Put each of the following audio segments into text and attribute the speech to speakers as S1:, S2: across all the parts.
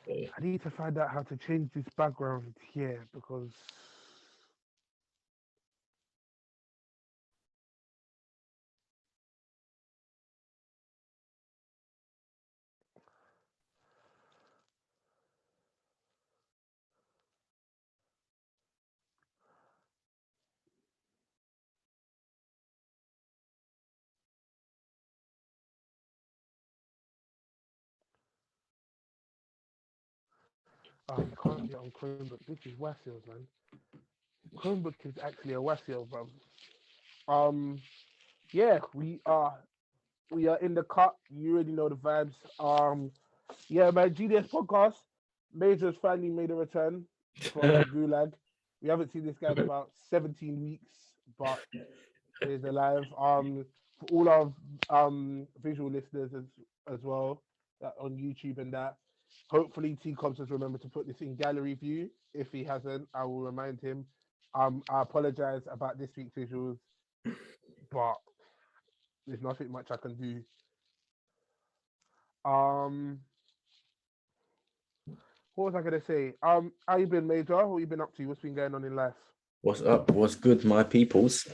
S1: I need to find out how to change this background here because you can't do it on Chromebook. This is Wasio, man. Chromebook is actually a Wasio, bro. Um, yeah, we are in the cut. You already know the vibes. Yeah, man. GDS podcast. Major's finally made a return from the gulag. We haven't seen this guy in about 17 weeks, but he's alive. For all our visual listeners as well on YouTube and that. Hopefully, T Cobbs has remembered to put this in gallery view. If he hasn't, I will remind him. I apologize about this week's visuals, but there's nothing much I can do. Um, what was I gonna say? How you been, Major? What you been up to? What's been going on in life?
S2: What's up? What's good, my peoples?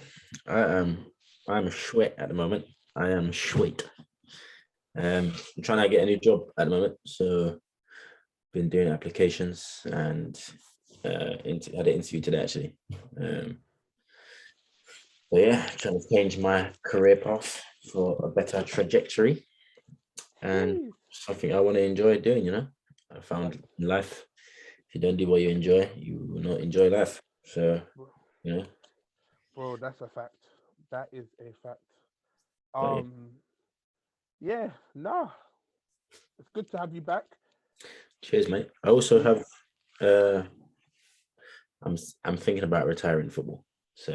S2: I am I'm sweat at the moment. I am sweat. I'm trying to get a new job at the moment, so been doing applications and had an interview today actually. So yeah, trying to change my career path for a better trajectory and
S1: Jeez.
S2: something I want to enjoy doing. I
S1: That,
S2: found in life, if you don't do what you enjoy, you will not enjoy life. So
S1: bro,
S2: you know,
S1: bro, that's a fact. That is a fact.
S2: but yeah,
S1: Um, yeah, nah, it's good to have you back.
S2: cheers, mate. I also
S1: We,
S2: have uh I'm thinking about retiring football, so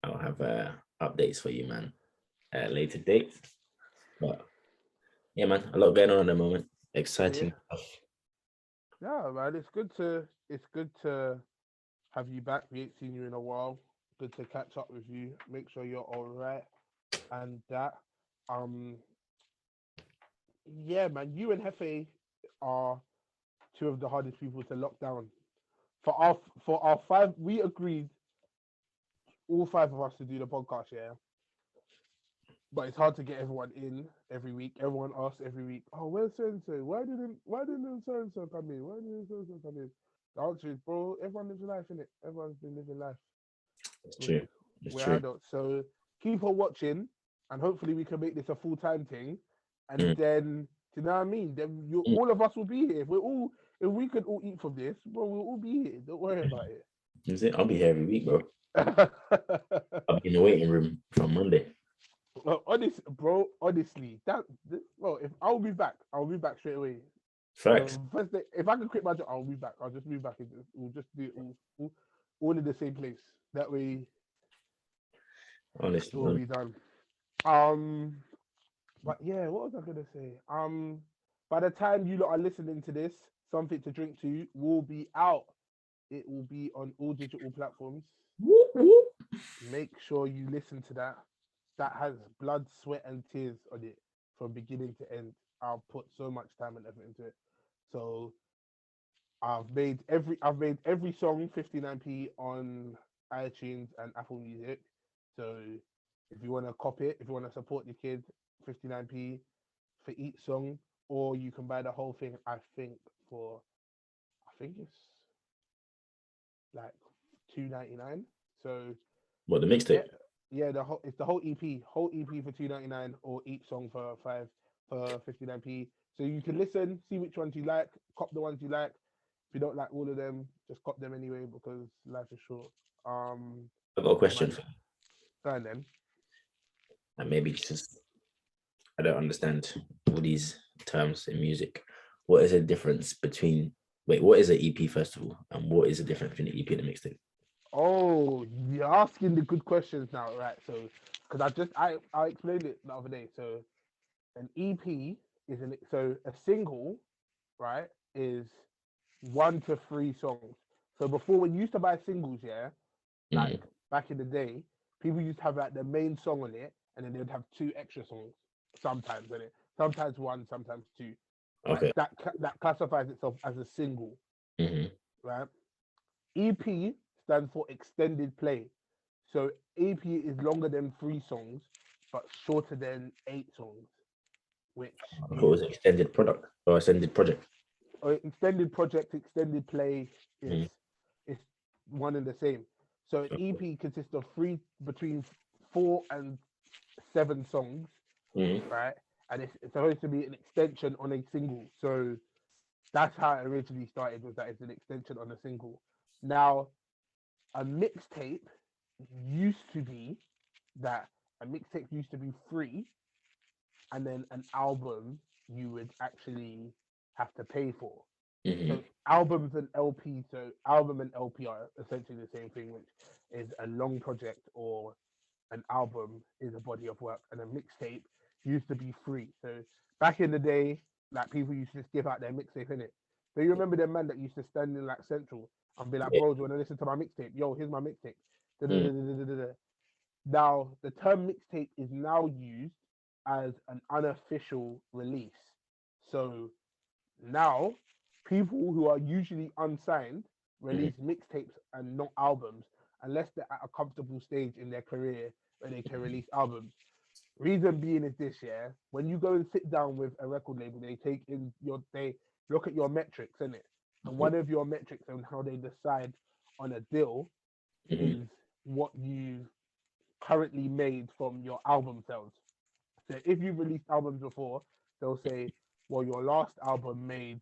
S2: I'll have updates for you, man, at a later date. But yeah, man, a lot going on at the moment.
S1: yeah,
S2: Exciting stuff.
S1: yeah, man. It's good to have you back. We ain't seen you in a while. Good to catch up with you. Make sure you're all right and that. Um, yeah, man. You and Hefe are two of the hardest people to lock down. For our five, we agreed all five of us to do the podcast. Yeah, but it's hard to get everyone in every week. Everyone asks every week, "Oh, where's so and so? Why didn't so and so come in? Why didn't so and so come in?" The answer is, bro, everyone lives life in it. Everyone's been living life.
S2: It's
S1: We're,
S2: true. It's
S1: we're
S2: true.
S1: adults, so keep on watching, and hopefully we can make this a full time thing. And
S2: Mm.
S1: then, do you know what I mean? Then all of us will be here. If we could all eat from this, bro, we'll all be here. Don't worry about
S2: Is it? I'll be here every week, bro.
S1: it.
S2: I'll be in the waiting room from Monday.
S1: Well, bro, honestly, well, if I'll be back, I'll be back straight away.
S2: Facts.
S1: First day, if I can quit my job, I'll be back. I'll just move back. We'll just do it all in the same place. That way, it
S2: Honestly,
S1: will
S2: man.
S1: be done. Um, but yeah, what was I gonna say? By the time you lot are listening to this, something to drink to will be out. It will be on all digital platforms.
S2: Whoop, whoop.
S1: Make sure you listen to that. That has blood, sweat, and tears on it from beginning to end. I'll put so much time and effort into it. So I've made every song 59p on iTunes and Apple Music. So if you want to copy it, if you want to support the kid, 59p for each song, or you can buy the whole thing. I think it's like 2.99. So
S2: What, the
S1: yeah,
S2: mixtape?
S1: yeah, the whole EP for 2.99, or each song for 59p. So you can listen, see which ones you like, cop the ones you like. If you don't like all of them, just cop them anyway because life is short.
S2: I've got a
S1: Yeah,
S2: question
S1: man.
S2: for you,
S1: Go on then.
S2: and maybe it's just I don't understand all these terms in music. What is the difference between wait, what is an EP first of all, and what is the difference between an EP and a mixtape?
S1: Oh, you're asking the good questions now, right? So, because I explained it the other day. So, an EP so a single, right, is 1 to 3 songs. So before, when you used to buy singles, yeah, like
S2: Mm.
S1: back in the day, people used to have like the main song on it, and then they'd have two extra songs sometimes on it. Sometimes one, sometimes two. but
S2: Okay.
S1: that classifies itself as a single,
S2: Hmm.
S1: right? EP stands for extended play. So EP is longer than 3 songs, but shorter than 8 songs, which
S2: It
S1: is
S2: was extended product or extended project.
S1: extended project, extended play is
S2: Mm.
S1: is one and the same. So an
S2: Okay.
S1: EP consists of three between 4 and 7 songs,
S2: Mhm.
S1: right? And it's supposed to be an extension on a single. So that's how it originally started, was that it's an extension on a single. Now, a mixtape used to be that a mixtape used to be free, and then an album you would actually have to pay for. So
S2: Mhm.
S1: albums and LP, so album and LP are essentially the same thing, which is a long project, or an album is a body of work, and a mixtape used to be free. So back in the day, like people used to just give out their mixtape in it. So you remember them man that used to stand in like Central and be like,
S2: Yeah.
S1: bro, do you want to listen to my mixtape? Yo, here's my mixtape.
S2: Mm.
S1: Now the term mixtape is now used as an unofficial release. So now people who are usually unsigned
S2: Mhm.
S1: release mixtapes and not albums, unless they're at a comfortable stage in their career where they can release albums. Reason being is this, yeah. When you go and sit down with a record label, they look at your metrics, innit? And one of your metrics on how they decide on a deal
S2: Mhm.
S1: is what you currently made from your album sales. So if you've released albums before, they'll say, well, your last album made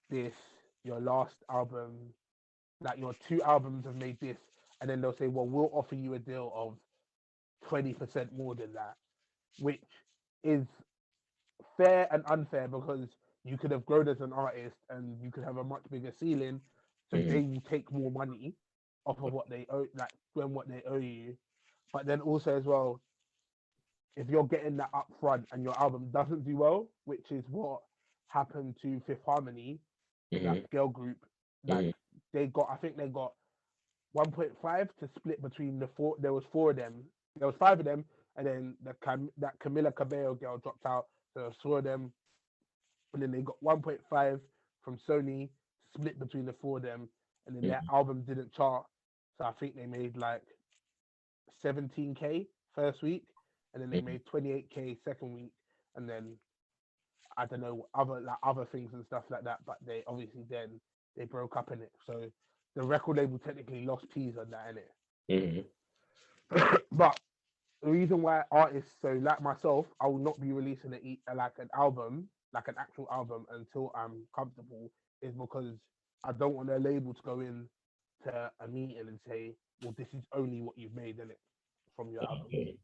S1: this, your last album, like your 2 albums have made this, and then they'll say, well, we'll offer you a deal of 20% more than that, which is fair and unfair, because you could have grown as an artist and you could have a much bigger ceiling, so
S2: Mhm.
S1: they will take more money off of what they owe, like when what they owe you. But then also as well, if you're getting that up front and your album doesn't do well, which is what happened to Fifth Harmony, that
S2: Mhm.
S1: girl group, like
S2: Mhm.
S1: I think they got 1.5 to split between the four. There was 4 of them. There was 5 of them, and then that Camila Cabello girl dropped out. So there was 4 of them, and then they got 1.5 from Sony, split between the 4 of them, and then their
S2: Mhm.
S1: album didn't chart. So I think they made like 17K first week, and then they
S2: Mhm.
S1: made 28K second week, and then I don't know, other things and stuff like that. But they obviously then they broke up in it. So the record label technically lost peas on that in
S2: Mhm.
S1: it. But the reason why artists, so like myself, I will not be releasing like an album, like an actual album, until I'm comfortable, is because I don't want a label to go in to a meeting and say, well, this is only what you've made in it from your album.
S2: Okay.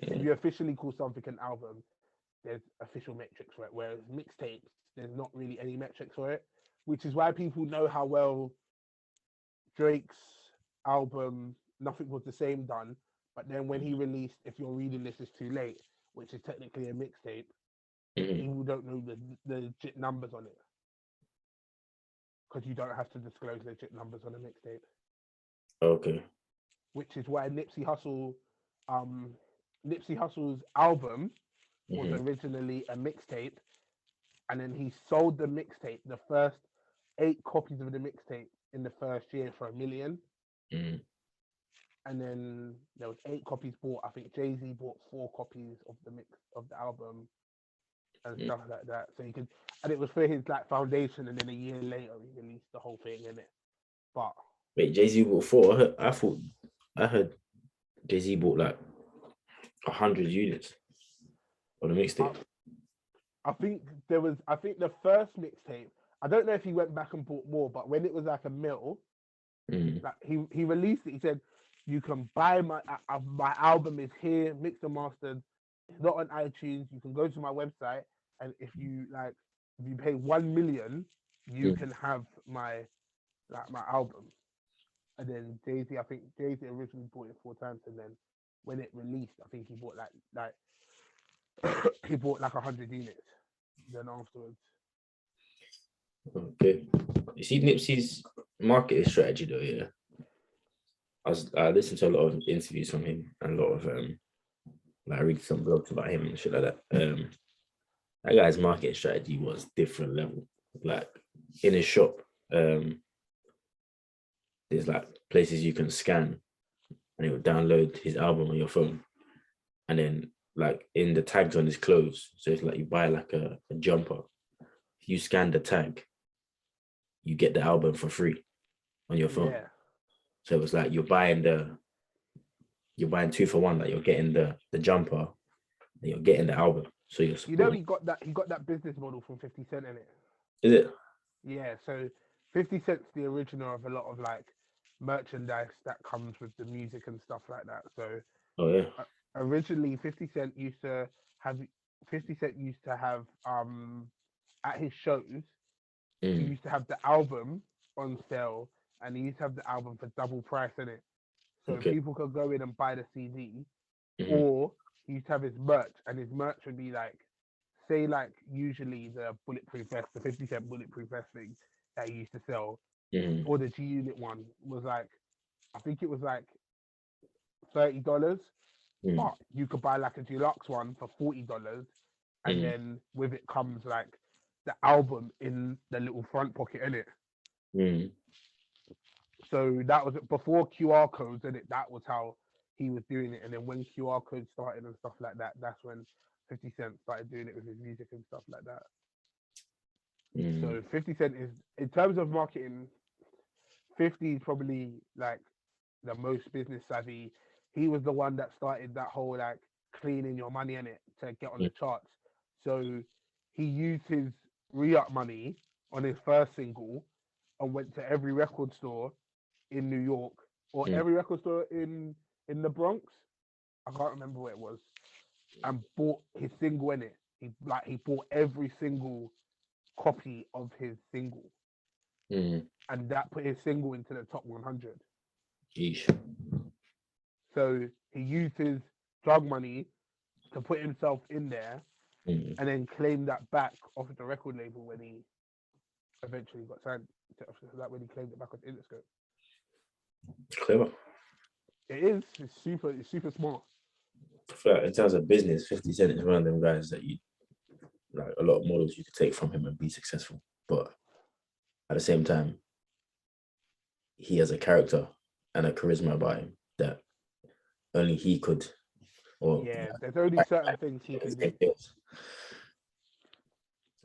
S1: If
S2: Mhm.
S1: you officially call something an album, there's official metrics for it. Whereas mixtapes, there's not really any metrics for it, which is why people know how well Drake's album Nothing Was the Same done. But then when he released If You're Reading This Is Too Late, which is technically a mixtape,
S2: Mhm.
S1: people don't know the legit numbers on it, because you don't have to disclose legit numbers on a mixtape.
S2: Okay.
S1: Which is why um, Nipsey Hussle's album was
S2: Mhm.
S1: originally a mixtape, and then he sold the mixtape, the first 8 copies of the mixtape in the first year for 1 million,
S2: Mhm.
S1: and then there was 8 copies bought. I think Jay Z bought 4 copies of the album and
S2: Mhm.
S1: stuff like that. So you could, and it was for his like foundation, and then a year later he released the whole thing in it. But
S2: Wait, Jay-Z bought four. I heard Jay-Z bought like 100 units on the
S1: I,
S2: mixtape.
S1: I think the first mixtape. I don't know if he went back and bought more, but when it was like a mill,
S2: Mhm.
S1: like he released it. He said, "You can buy my album is here, mixed and mastered. It's not on iTunes. You can go to my website, and if you pay 1 million, you
S2: Mhm.
S1: can have my album." And then Jay Z, I think Jay Z originally bought it 4 times, and then when it released, I think he bought like he bought like 100 units. Then afterwards,
S2: Okay. You see Nipsey's marketing strategy though, yeah. I listened to a lot of interviews from him and a lot of like I read some blogs about him and shit like that. That guy's market strategy was different level. Like in his shop, there's like places you can scan and it will download his album on your phone. And then like in the tags on his clothes, so it's like you buy like a jumper. If you scan the tag, you get the album for free on your phone.
S1: Yeah.
S2: So it was like you're buying 2 for 1, like you're getting the jumper, and you're getting the album. So you're
S1: You know,
S2: supporting.
S1: he got that business model from 50 Cent in it.
S2: Is it?
S1: Yeah, so 50 Cent's the original of a lot of like merchandise that comes with the music and stuff like that. So
S2: Oh yeah.
S1: originally 50 Cent used to have at his shows, he
S2: Mm,
S1: used to have the album on sale and he used to have the album for double price in it. So
S2: okay.
S1: people could go in and buy the CD,
S2: Mm-hmm.
S1: or he used to have his merch, and his merch would be like, say, like usually the bulletproof vest, the 50 Cent bulletproof vest thing that he used to sell,
S2: Mm-hmm.
S1: or the G Unit one was like, I think it was like $30,
S2: Mm,
S1: but you could buy like a deluxe one for $40, and
S2: mm,
S1: then with it comes like the album in the little front pocket in it.
S2: mm,
S1: So that was before QR codes in it. That was how he was doing it. And then when QR codes started and stuff like that, that's when 50 Cent started doing it with his music and stuff like that.
S2: mm,
S1: So 50 Cent is, in terms of marketing, 50 is probably like the most business savvy. He was the one that started that whole like cleaning your money in it to get on
S2: mm,
S1: the charts. So he used his re-up money on his first single and went to every record store in New York or
S2: mm,
S1: every record store in the Bronx. I can't remember where it was, and bought his single in it. He bought every single copy of his single,
S2: mm.
S1: and that put his single into the top 100.
S2: Yeesh.
S1: So he used his drug money to put himself in there,
S2: Mm.
S1: and then claimed that back off the record label when he eventually got signed. That when he claimed it back on Interscope.
S2: Clever.
S1: It is. It's super smart.
S2: I feel like in terms of business, 50 Cent is one of them guys that you like a lot of models you could take from him and be successful. But at the same time, he has a character and a charisma about him that only he could. Or
S1: Yeah, there's only certain things he can do.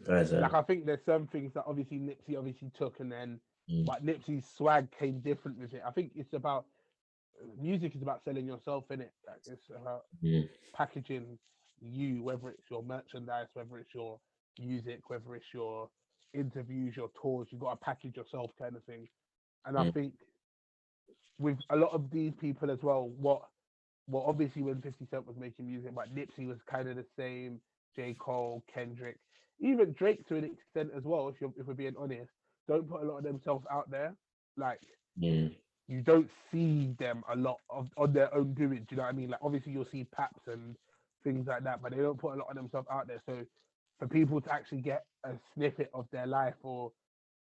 S2: Guys,
S1: Like I think there's some things that obviously Nipsey obviously took, and then
S2: mm,
S1: but Nipsey's swag came different with it. I think it's about music is about selling yourself in it. Like it's about
S2: mm,
S1: packaging you, whether it's your merchandise, whether it's your music, whether it's your interviews, your tours. You got to package yourself, kind of thing. And I
S2: mm,
S1: think with a lot of these people as well, what obviously when 50 Cent was making music, but Nipsey was kind of the same. J. Cole, Kendrick, even Drake to an extent as well. If we're being honest, don't put a lot of themselves out there. Like
S2: mm,
S1: you don't see them a lot of on their own doing. Do you know what I mean? Like obviously you'll see Paps and things like that, but they don't put a lot of themselves out there. So for people to actually get a snippet of their life or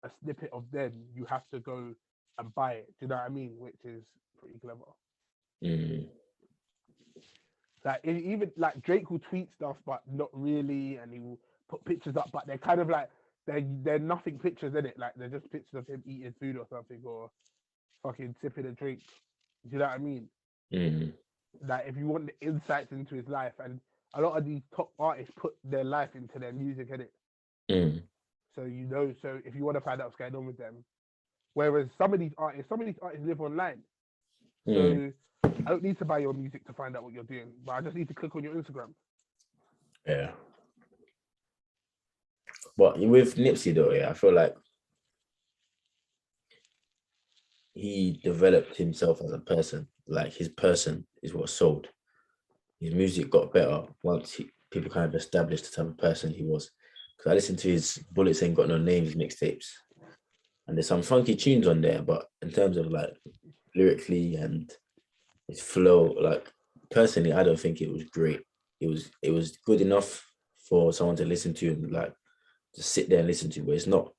S1: a snippet of them, you have to go and buy it. Do you know what I mean? Which is pretty clever.
S2: mm,
S1: Like even like Drake will tweet stuff, but not really, and he will put pictures up, but they're kind of like they're nothing pictures in it. Like they're just pictures of him eating food or something, or fucking sipping a drink. Do you know what I mean?
S2: mm,
S1: Like if you want the insights into his life, and a lot of these top artists put their life into their music in it.
S2: mm,
S1: So you know, so if you want to find out what's going on with them, whereas some of these artists live online.
S2: mm.
S1: So I don't need to buy your music to find out what you're doing, but I just need to click on your Instagram.
S2: Yeah. But with Nipsey though, yeah, I feel like he developed himself as a person. Like his person is what sold. His music got better once people kind of established the type of person he was. Because I listened to his Bullets Ain't Got No Names mixtapes, and there's some funky tunes on there, but in terms of like lyrically and his flow, like personally, I don't think it was great. It was good enough for someone to listen to and like just sit there and listen to, but it's not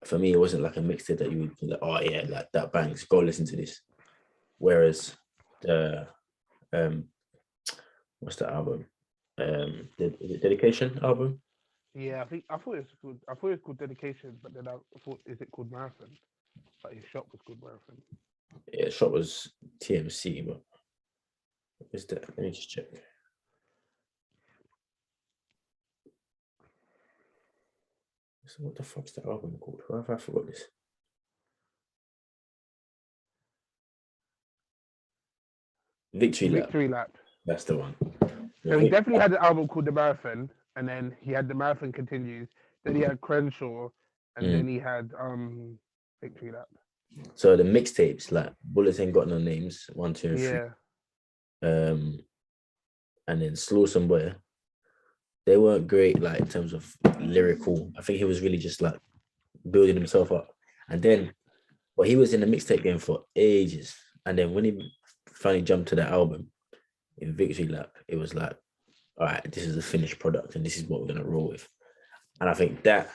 S2: for me. It wasn't like a mixtape that you would be like, oh yeah, like that bangs. Go listen to this. Whereas the what's the album? The Dedication album.
S1: Yeah, I thought it was called, I thought it was called Dedication, but then I thought, is it called Marathon? But his shop was called Marathon.
S2: Yeah, shot was TMC, but is that? Let me just check. So what the fuck's the album called? Why have I forgot this? Victory Lap.
S1: Victory Lap.
S2: That's the one.
S1: So he definitely had an album called The Marathon, and then he had The Marathon Continues. Then he had Crenshaw, and then he had Victory Lap.
S2: So the mixtapes, like Bullets Ain't Got No Names, 1, 2, and 3.
S1: Yeah,
S2: And then Slauson Boy, they weren't great, like in terms of lyrical. I think he was really just like building himself up. And then, but he was in the mixtape game for ages. And then when he finally jumped to the album in Victory Lap, it was like, all right, this is the finished product, and this is what we're gonna roll with. And I think that,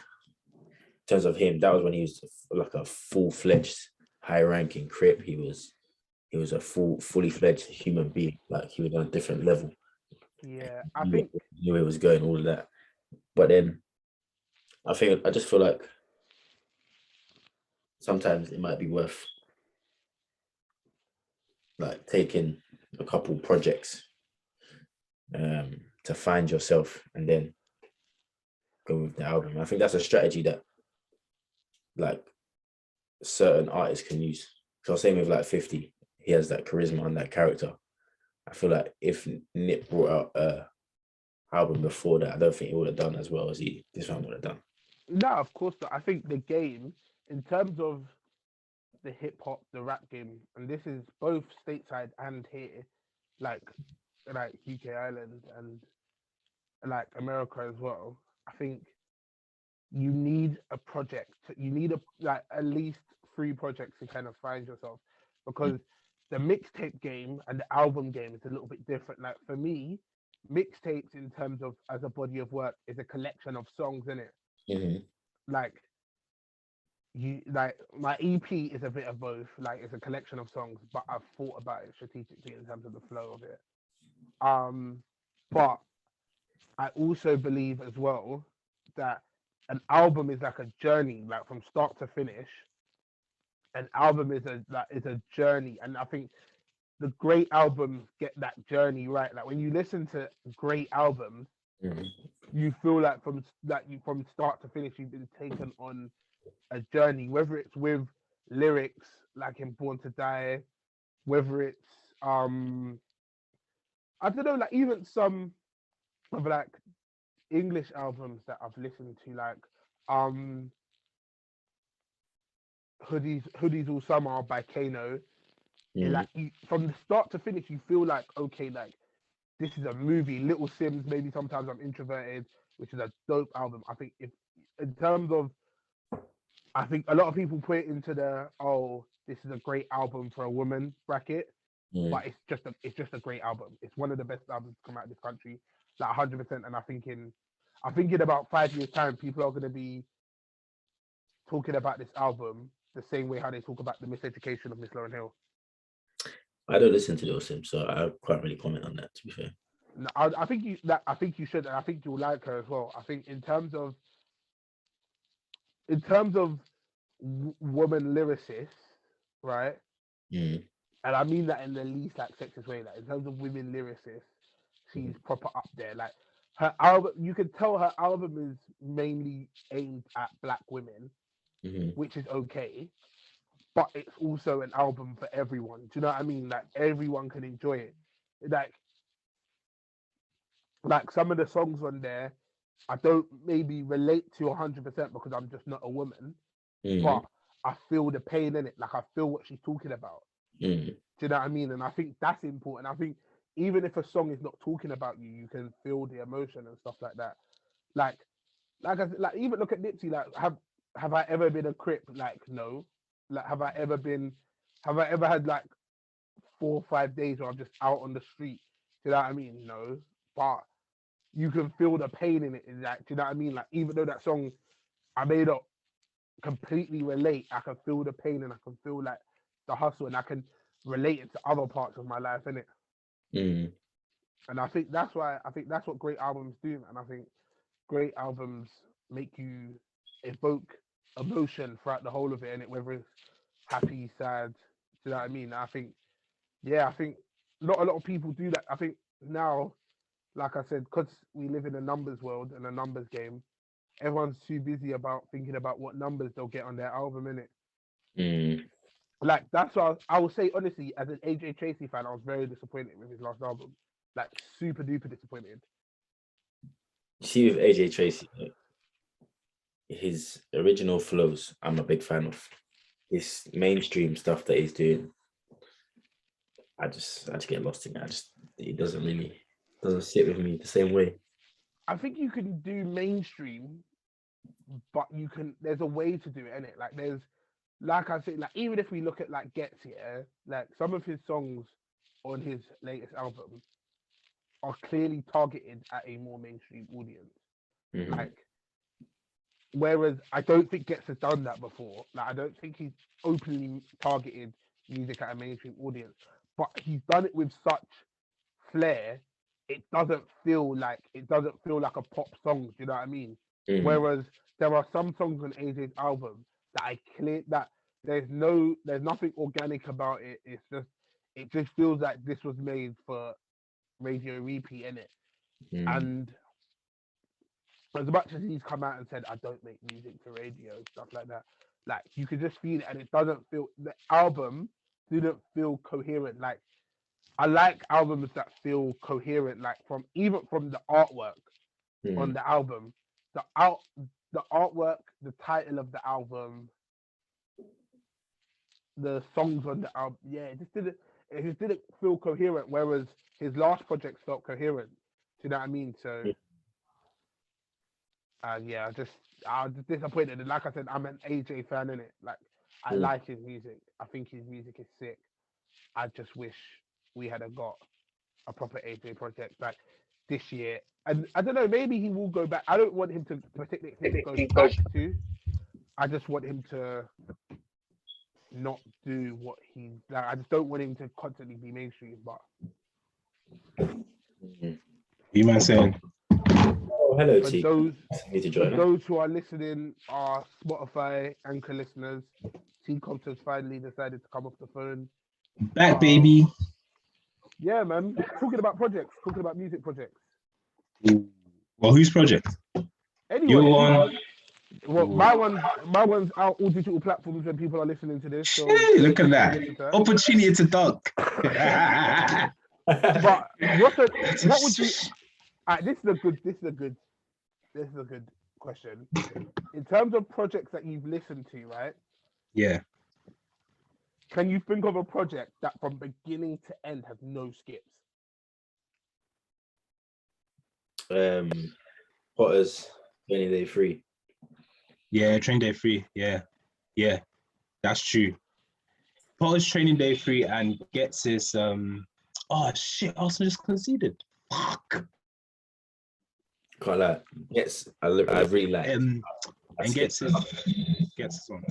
S2: in terms of him, that was when he was like a full-fledged, high-ranking Crip. He was a fully fledged human being. Like he was on a different level.
S1: yeah. I think
S2: Knew where it was going, all of that. But then I just feel like sometimes it might be worth like taking a couple projects to find yourself and then go with the album. I think that's a strategy that like certain artists can use. So same with like 50, he has that charisma and that character. I feel like if Nip brought out a album before that, I don't think he would have done as well as this one would have done.
S1: no, of course not. I think the game, in terms of the hip hop, the rap game, and this is both stateside and here, like UK Ireland and like America as well. I think you need a project. You need at least 3 projects to kind of find yourself, because the mixtape game and the album game is a little bit different. Like for me, mixtapes in terms of as a body of work is a collection of songs in it. Like my EP is a bit of both. Like it's a collection of songs, but I've thought about it strategically in terms of the flow of it. But I also believe as well that an album is like a journey, like from start to finish. An album is a journey, and I think the great albums get that journey right. Like when you listen to great albums, you feel like from start to finish you've been taken on a journey, whether it's with lyrics like in Born to Die, whether it's I don't know, like even some of like English albums that I've listened to, like Hoodies All Summer by Kano. Like from the start to finish, you feel like okay, like this is a movie. Little Sims, maybe Sometimes I'm Introverted, which is a dope album. I think if in terms of, I think a lot of people put it into the this is a great album for a woman bracket, but it's just a great album. It's one of the best albums to come out of this country, like 100%. And I think in about 5 years' time, people are going to be talking about this album the same way how they talk about the Miseducation of Miss Lauryn Hill.
S2: I don't listen to those Sims, so I can't really comment on that. To be fair,
S1: no, I think you should, and I think you'll like her as well. I think in terms of woman lyricists, right? And I mean that in the least like sexist way. Like in terms of women lyricists, she's proper up there. Like her album, you can tell her album is mainly aimed at Black women, which is okay. But it's also an album for everyone. Do you know what I mean? Like everyone can enjoy it. Like some of the songs on there, I don't maybe relate to 100% because I'm just not a woman. But I feel the pain in it. Like I feel what she's talking about. Do you know what I mean? And I think that's important. I think even if a song is not talking about you, you can feel the emotion and stuff like that. Like even look at Nipsey. Like have I ever been a Crip? Like no. Like have I ever had like 4 or 5 days where I'm just out on the street? Do you know what I mean? No. But you can feel the pain in it. Like, do you know what I mean? Like even though that song I may not completely relate, I can feel the pain and I can feel like the hustle, and I can relate it to other parts of my life, innit? And I think that's what great albums do, and I think great albums make you evoke emotion throughout the whole of it, and whether it's happy, sad. Do you know what I mean? I think, yeah, I think not a lot of people do that. I think now, like I said, because we live in a numbers world and a numbers game, everyone's too busy about thinking about what numbers they'll get on their album, innit?
S2: Mm.
S1: Like that's why I will say honestly, as an AJ Tracy fan, I was very disappointed with his last album. Like super duper disappointed.
S2: See, with AJ Tracy, his original flows, I'm a big fan of. This mainstream stuff that he's doing, I just get lost in it. It doesn't sit with me the same way.
S1: I think you can do mainstream, but there's a way to do it, innit? Like there's like I said, like even if we look at like Gets Here, like some of his songs on his latest album are clearly targeted at a more mainstream audience.
S2: Mhm.
S1: Like whereas I don't think Gets has done that before. Like I don't think he's openly targeted music at a mainstream audience, but he's done it with such flair. It doesn't feel like a pop song. Do you know what I mean?
S2: Mhm.
S1: Whereas there are some songs on AJ's album that there's nothing organic about it. It just feels like this was made for radio repeat in it.
S2: Mhm.
S1: And as much as he's come out and said I don't make music for radio stuff like that, like you could just feel it, and it doesn't feel the album didn't feel coherent. Like I like albums that feel coherent, like even from the artwork on
S2: Mhm.
S1: the album, the artwork, the title of the album, the songs on the album. Yeah, it just didn't feel coherent. Whereas his last projects felt coherent. Do you know what I mean? So yeah, I was just disappointed. And like I said, I'm an AJ fan in it. Like I
S2: Mhm.
S1: like his music. I think his music is sick. I just wish we had got a proper AJ project like this year. And I don't know, maybe he will go back. I don't want him to particularly go back to. I just want him to not do what he's like. I just don't want him to constantly be mainstream. But
S2: Mhm.
S3: You man saying?
S2: Oh, hello,
S1: for
S2: T.
S1: those
S2: Need to
S1: for
S2: join us.
S1: those who are listening, are Spotify anchor listeners, T Cops has finally decided to come off the phone.
S3: Back, baby.
S1: Yeah, man. Talking about projects, talking about music projects.
S3: Well, whose project?
S1: Anyone,
S3: Your one.
S1: well, my one's out all digital platforms when people are listening to this. So
S3: Shit, look at that.
S1: listen to that.
S3: Opportunity to dunk.
S1: But what would you? This is a good question. In terms of projects that you've listened to, right?
S3: Yeah.
S1: Can you think of a project that from beginning to end has no skips?
S2: Potter's 20 Day Free.
S3: Yeah, train day free. Yeah. Yeah. That's true. Potter's training day free and gets his oh shit, Arsenal just conceded. Fuck.
S2: Can't lie. Yes, I really like.
S3: And gets his one.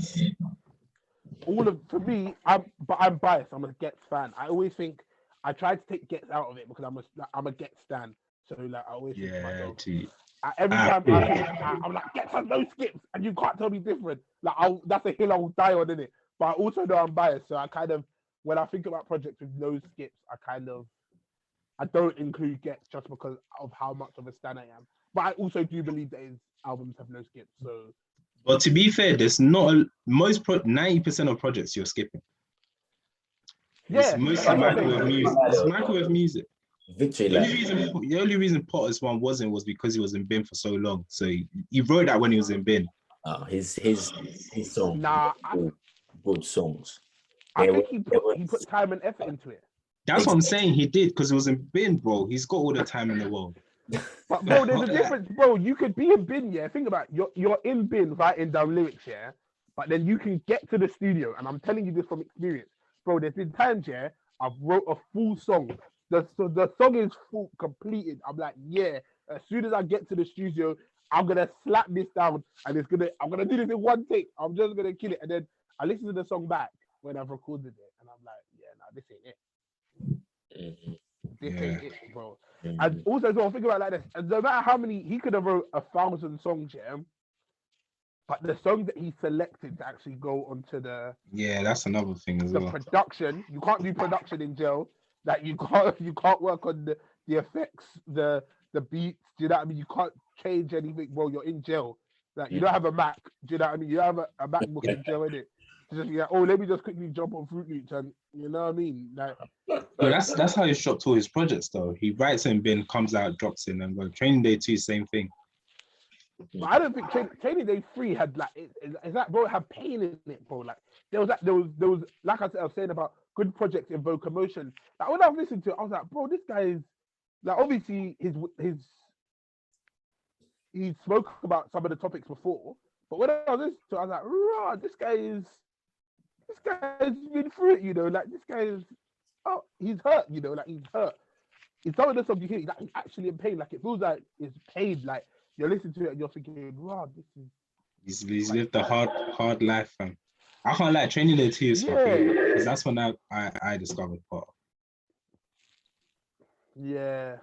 S1: For me, I'm biased. I'm a Gets fan. I always think I try to take Gets out of it because I'm a Gets stan. So like I always think to
S3: Yeah,
S1: myself,
S3: T.
S1: every time I'm like Gets has no skips, and you can't tell me different. Like that's a hill I will die on, innit? But I also know I'm biased, so I kind of when I think about projects with no skips, I don't include Gets just because of how much of a stan I am. But I also do believe that his albums have no skips. So
S3: But to be fair, there's not 90% of projects you're skipping.
S1: yeah,
S3: It's mostly microwave music. It's microwave music.
S2: Victory
S3: The
S2: lap.
S3: only reason Potter's one wasn't was because he was in bin for so long. So he wrote that when he was in bin.
S2: His songs.
S1: Nah,
S2: Good songs.
S1: I think he put time and effort into it.
S3: That's what I'm saying. He did because he was in bin, bro. He's got all the time in the world.
S1: But bro, there's a difference, bro. You could be in bin, yeah. Think about it. You're in bin writing down lyrics, yeah. But then you can get to the studio, and I'm telling you this from experience, bro. There's been times, yeah, I've wrote a full song. The song is full completed. I'm like, yeah. As soon as I get to the studio, I'm gonna slap this down, and I'm gonna do this in one take. I'm just gonna kill it, and then I listen to the song back when I've recorded it, and I'm like, yeah, nah, this ain't it.
S2: Mhm.
S1: This ain't it, bro. And also, as well, think about it like this: and no matter how many, he could have wrote 1,000 songs, yeah. But the song that he selected to actually go onto
S3: Yeah, that's another thing as
S1: the
S3: well.
S1: production, you can't do production in jail. That you can't work on the effects, the beats. Do you know what I mean? You can't change anything while you're in jail. Like you don't have a Mac. Do you know what I mean? You don't have a MacBook in jail, innit? Just yeah. Oh, let me just quickly jump on Fruit Loops, and you know what I mean? Like,
S3: But that's how he's dropped all his projects though. He writes in bin, comes out, drops in, and go. Training Day 2, same thing.
S1: but I don't think Training Day 3 had like is that bro had pain in it, bro. Like there was like I was saying about good projects in Vocal Motion. Like when I was listening to it, I was like, bro, this guy is like obviously he spoke about some of the topics before, but when I was listening to it, I was like, raw, this guy's been through it, you know, like this guy is he's hurt, you know, like he's hurt. In some of the songs you hear, like he's actually in pain, like it feels like it's pain, like you're listening to it and you're thinking, wow, this is
S3: He's lived a hard life, fam. I can't lie, Training Day 2 is my favorite because that's when I discovered pop.
S1: yeah.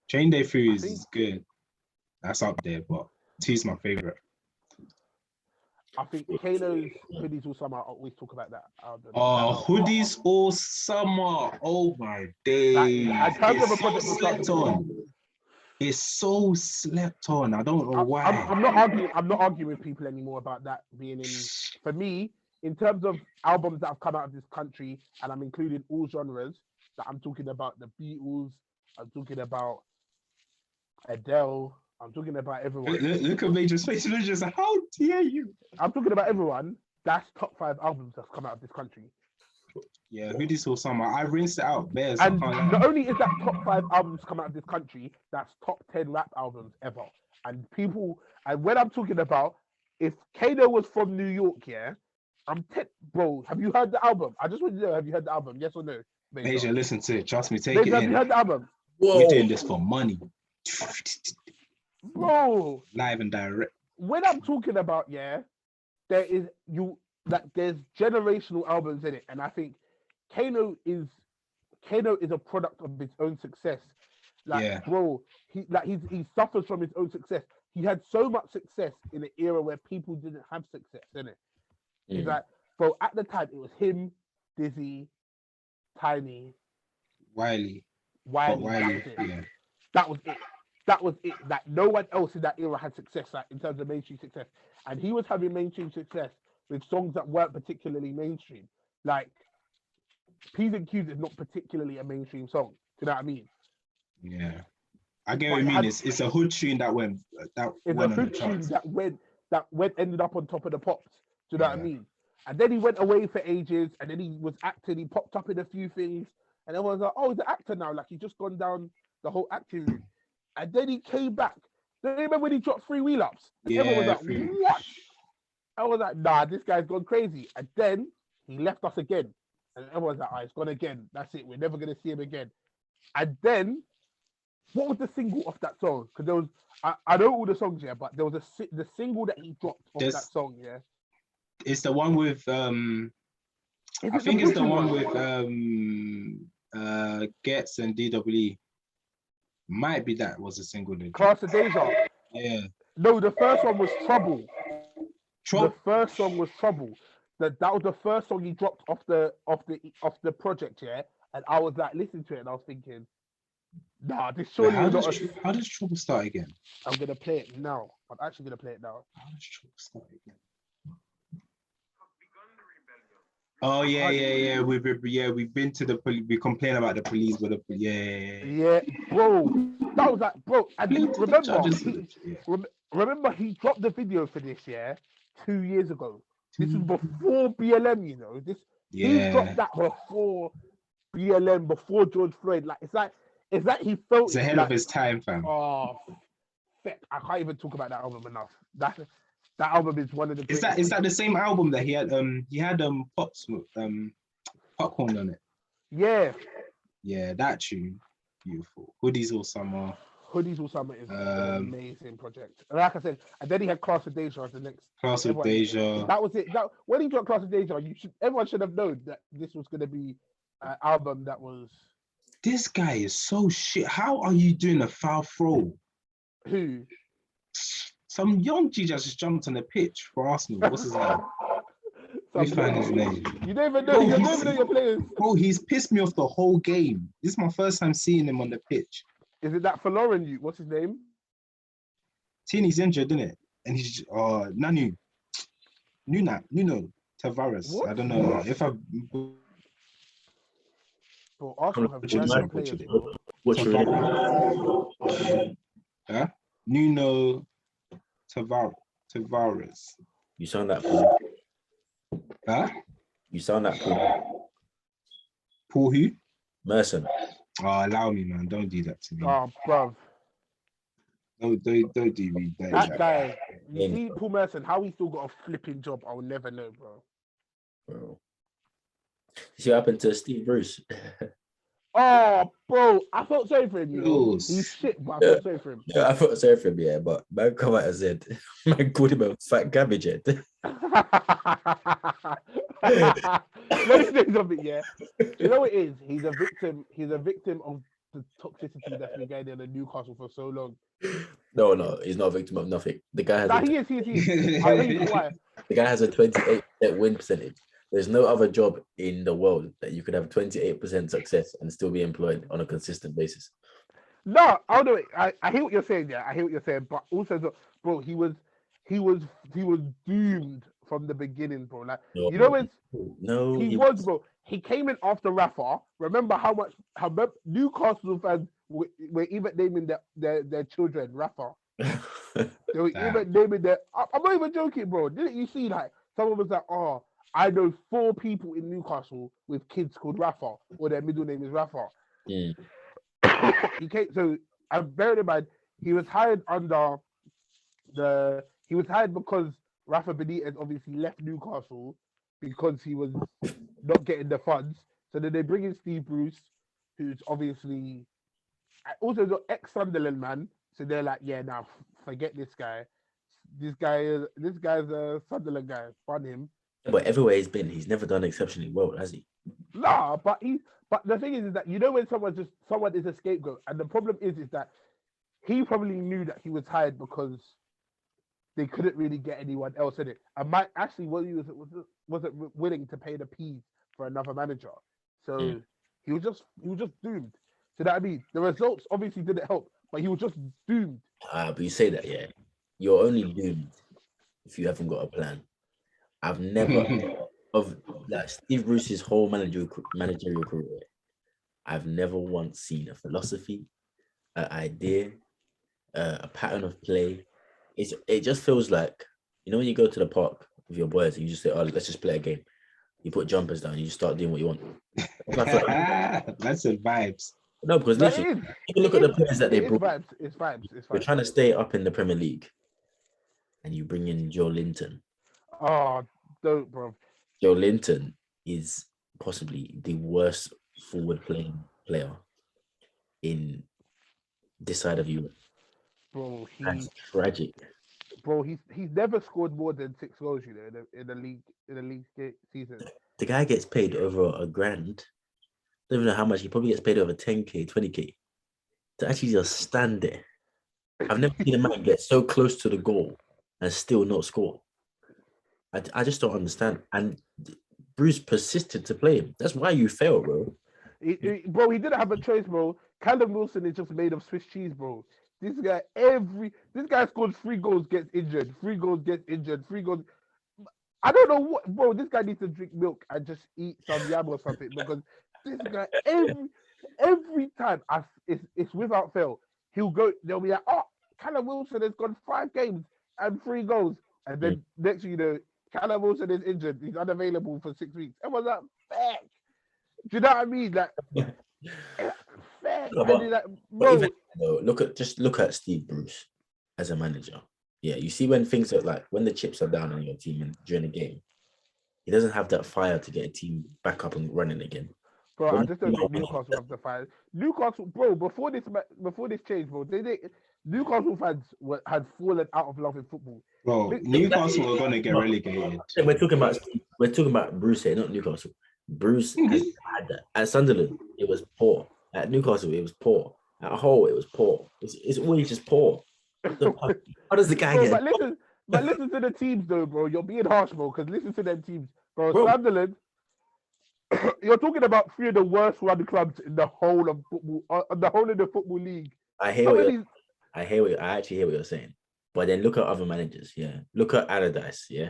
S3: Training Day 3 is good. That's up there, but 2 is my favorite.
S1: I think Kano's Hoodies All Summer, I always talk about that album.
S3: Oh, Hoodies All Summer. Oh my days. It's so slept on. It's so slept on. I don't know why.
S1: I'm not arguing with people anymore about that being in. For me, in terms of albums that have come out of this country, and I'm including all genres, that I'm talking about the Beatles, I'm talking about Adele, I'm talking about everyone.
S3: Look at Major's face. Major's like, how dare you?
S1: I'm talking about everyone. That's top 5 albums that's come out of this country.
S3: Yeah, Hoodies All Summer. I rinsed it out. Bears.
S1: And not only is that top 5 albums come out of this country, that's top 10 rap albums ever. And when I'm talking about, if Kano was from New York, yeah, bro, have you heard the album? I just want to know, have you heard the album? Yes or no?
S3: Major, listen to it. Trust me, take it in.
S1: Have you heard the album?
S3: Whoa. We're doing this for money.
S1: Bro.
S3: Live and direct.
S1: When I'm talking about, yeah, there's generational albums in it. And I think Kano is a product of his own success. Like, yeah. Bro, he suffers from his own success. He had so much success in an era where people didn't have success, innit? Yeah. He's like, bro, at the time it was him, Dizzy, Tiny,
S3: Wiley.
S1: Yeah. That was it. Like no one else in that era had success, like in terms of mainstream success. And he was having mainstream success with songs that weren't particularly mainstream. Like P's and Q's is not particularly a mainstream song. Do you know what I mean?
S3: Yeah. I get what you mean. It's a hood tune that went
S1: ended up on top of the pops. Do you know what I mean? And then he went away for ages, and then he was acting. He popped up in a few things, and everyone's like, "Oh, he's an actor now. Like he's just gone down the whole acting route." And then he came back. Do you remember when he dropped Free Wheel Ups? Yeah, everyone was like, "What?" I was like, "Nah, this guy's gone crazy." And then he left us again, and everyone's like, "Oh, it's gone again. That's it. We're never gonna see him again." And then, what was the single off that song? Because there was, I know all the songs, yeah, but there was the single that he dropped off that song, yeah.
S3: It's the one with I think it's the one with Gets and DWE. Might be that was a single.
S1: Class of Deja.
S3: Yeah.
S1: No, the first one was Trouble. The first song was Trouble. That was the first song he dropped off the project, yeah. And I was like listening to it and I was thinking, nah, this surely
S3: how does Trouble start again?
S1: I'm gonna play it now. I'm actually gonna play it now.
S3: How does Trouble start again? Oh yeah. We've been to the police. We complain about the police, but
S1: yeah, bro. That was like, bro. And remember, he dropped the video for this 2 years ago. This was before BLM, you know. He dropped that before BLM, before George Floyd. Like it's like he felt
S3: it's ahead of his time, fam.
S1: Oh, I can't even talk about that album enough. That album is one of the.
S3: Is that the same album that he had? He had Popcorn on it.
S1: Yeah.
S3: Yeah, that tune, beautiful. Hoodies All Summer.
S1: Hoodies All Summer is an amazing project. And like I said, and then he had Class of Deja as the next.
S3: Class of Deja.
S1: That was it. When he dropped Class of Deja, everyone should have known that this was going to be an album that was
S3: This guy is so shit. How are you doing a foul throw?
S1: Who?
S3: Some young G just jumped on the pitch for Arsenal. What's his name? Let me find his name.
S1: You don't even know.
S3: Bro,
S1: You don't
S3: he's-
S1: even know your players.
S3: Bro, he's pissed me off the whole game. This is my first time seeing him on the pitch.
S1: Is it that for Lauren? You? What's his name?
S3: Tini's injured, isn't it? And he's Nuno Tavares.
S1: What?
S3: I don't know if I.
S1: Bro, Arsenal have
S3: Butchered
S1: random
S3: his
S1: players.
S3: name.
S1: Bro.
S2: What's your name?
S3: Huh? Nuno Tavares.
S2: You sound that Paul.
S3: Huh?
S2: You sound that Paul.
S3: Paul who?
S2: Merson.
S3: Oh, allow me, man. Don't do that to me.
S1: Oh, bruv.
S3: Don't do me
S1: That
S3: that.
S1: guy. You
S2: Name
S1: see Paul Merson, how he still got a flipping job, I'll never know, bro.
S2: Bro. You see what happened to Steve Bruce?
S1: Oh, bro, I felt sorry for him. You know?
S3: Yes.
S1: He's shit, but I felt sorry for him.
S2: Yeah, I felt sorry for him, yeah, but man come out and said, man called him a fat cabbage head.
S1: Let me say something, yeah. You know what it is? He's a victim. He's a victim of the toxicity that's been going on in Newcastle for so long.
S2: No, he's not a victim of nothing. The guy has
S1: Nah,
S2: a,
S1: he is. I'll tell you why.
S2: the guy has a 28% win percentage. There's no other job in the world that you could have 28% success and still be employed on a consistent basis.
S1: No, I'll do it. I hear what you're saying, yeah. I hear what you're saying, but also, bro, he was doomed from the beginning, bro. Like,
S2: No,
S1: you know, it's
S2: no,
S1: he was, bro. He came in after Rafa. Remember how Newcastle fans were even naming their children Rafa. They were
S3: Damn.
S1: even naming their. I'm not even joking, bro. Didn't you see like someone was like, oh, I know 4 people in Newcastle with kids called Rafa, or their middle name is Rafa.
S2: Mm.
S1: He came. So I'm bearing in mind he was hired under he was hired because Rafa Benitez obviously left Newcastle because he was not getting the funds. So then they bring in Steve Bruce, who's obviously also the ex-Sunderland man. So they're like, yeah, now forget this guy. This guy's a Sunderland guy. Fun him.
S2: But everywhere he's been, he's never done exceptionally well, has he?
S1: Nah, but the thing is that you know when someone is a scapegoat, and the problem is that he probably knew that he was hired because they couldn't really get anyone else in it. And Mike actually wasn't willing to pay the P's for another manager, so he was just doomed. So that I mean, the results obviously didn't help, but he was just doomed.
S2: But you say that, yeah. You're only doomed if you haven't got a plan. I've never of like Steve Bruce's whole managerial career. I've never once seen a philosophy, an idea, a pattern of play. It just feels like, you know, when you go to the park with your boys and you just say, "Oh, let's just play a game." You put jumpers down, you just start doing what you want.
S3: That's the vibes.
S2: No, because
S1: But
S2: literally,
S1: it is.
S2: you look at the players that they
S1: It's
S2: brought.
S1: vibes. It's vibes. It's
S2: We're
S1: vibes.
S2: trying to stay up in the Premier League, and you bring in Joe Linton.
S1: Oh, don't, bro.
S2: Joe Linton is possibly the worst forward playing player in this side of Europe.
S1: Bro,
S2: That's tragic.
S1: he's never scored more than 6 goals, you know, in the league season.
S2: The guy gets paid over $1,000. Don't even know how much. He probably gets paid over 10K, 20K to actually just stand there. I've never seen a man get so close to the goal and still not score. I just don't understand. And Bruce persisted to play him. That's why you fail, bro.
S1: Bro, he didn't have a choice, bro. Callum Wilson is just made of Swiss cheese, bro. This guy scores 3 goals, gets injured. 3 goals, gets injured. 3 goals. I don't know what, bro. This guy needs to drink milk and just eat some yam or something because this guy every time it's without fail. They'll be like, oh, Callum Wilson has got 5 games and 3 goals, and then next thing you know, Callum Wilson is injured. He's unavailable for 6 weeks. Everyone's like, fair. Do you know what I mean? Like, fair.
S2: No,
S1: And he's like,
S2: But
S1: bro,
S2: even though, look at Steve Bruce as a manager. Yeah, you see when things are like when the chips are down on your team and during a game, he doesn't have that fire to get a team back up and running again.
S1: bro, I
S2: when
S1: just don't
S2: you
S1: think
S2: know-
S1: Newcastle have the fire. Newcastle, bro, before this change, bro, Newcastle fans had fallen out of love with football.
S3: Bro, Newcastle are gonna get relegated.
S2: We're talking about Bruce here, not Newcastle. Bruce has had that. At Sunderland, it was poor. At Newcastle, it was poor. At Hull, it was poor. It's always just poor. How does the guy
S1: Bro,
S2: get?
S1: but listen to the teams though, bro. You're being harsh, bro. Because listen to them teams, bro.
S2: Bro.
S1: Sunderland. You're talking about three of the worst run clubs in the whole of football, the whole of the football league.
S2: I hear
S1: Some
S2: what
S1: of
S2: you're,
S1: these,
S2: I actually hear what you're saying. But then look at other managers. Yeah, look at Allardyce. Yeah,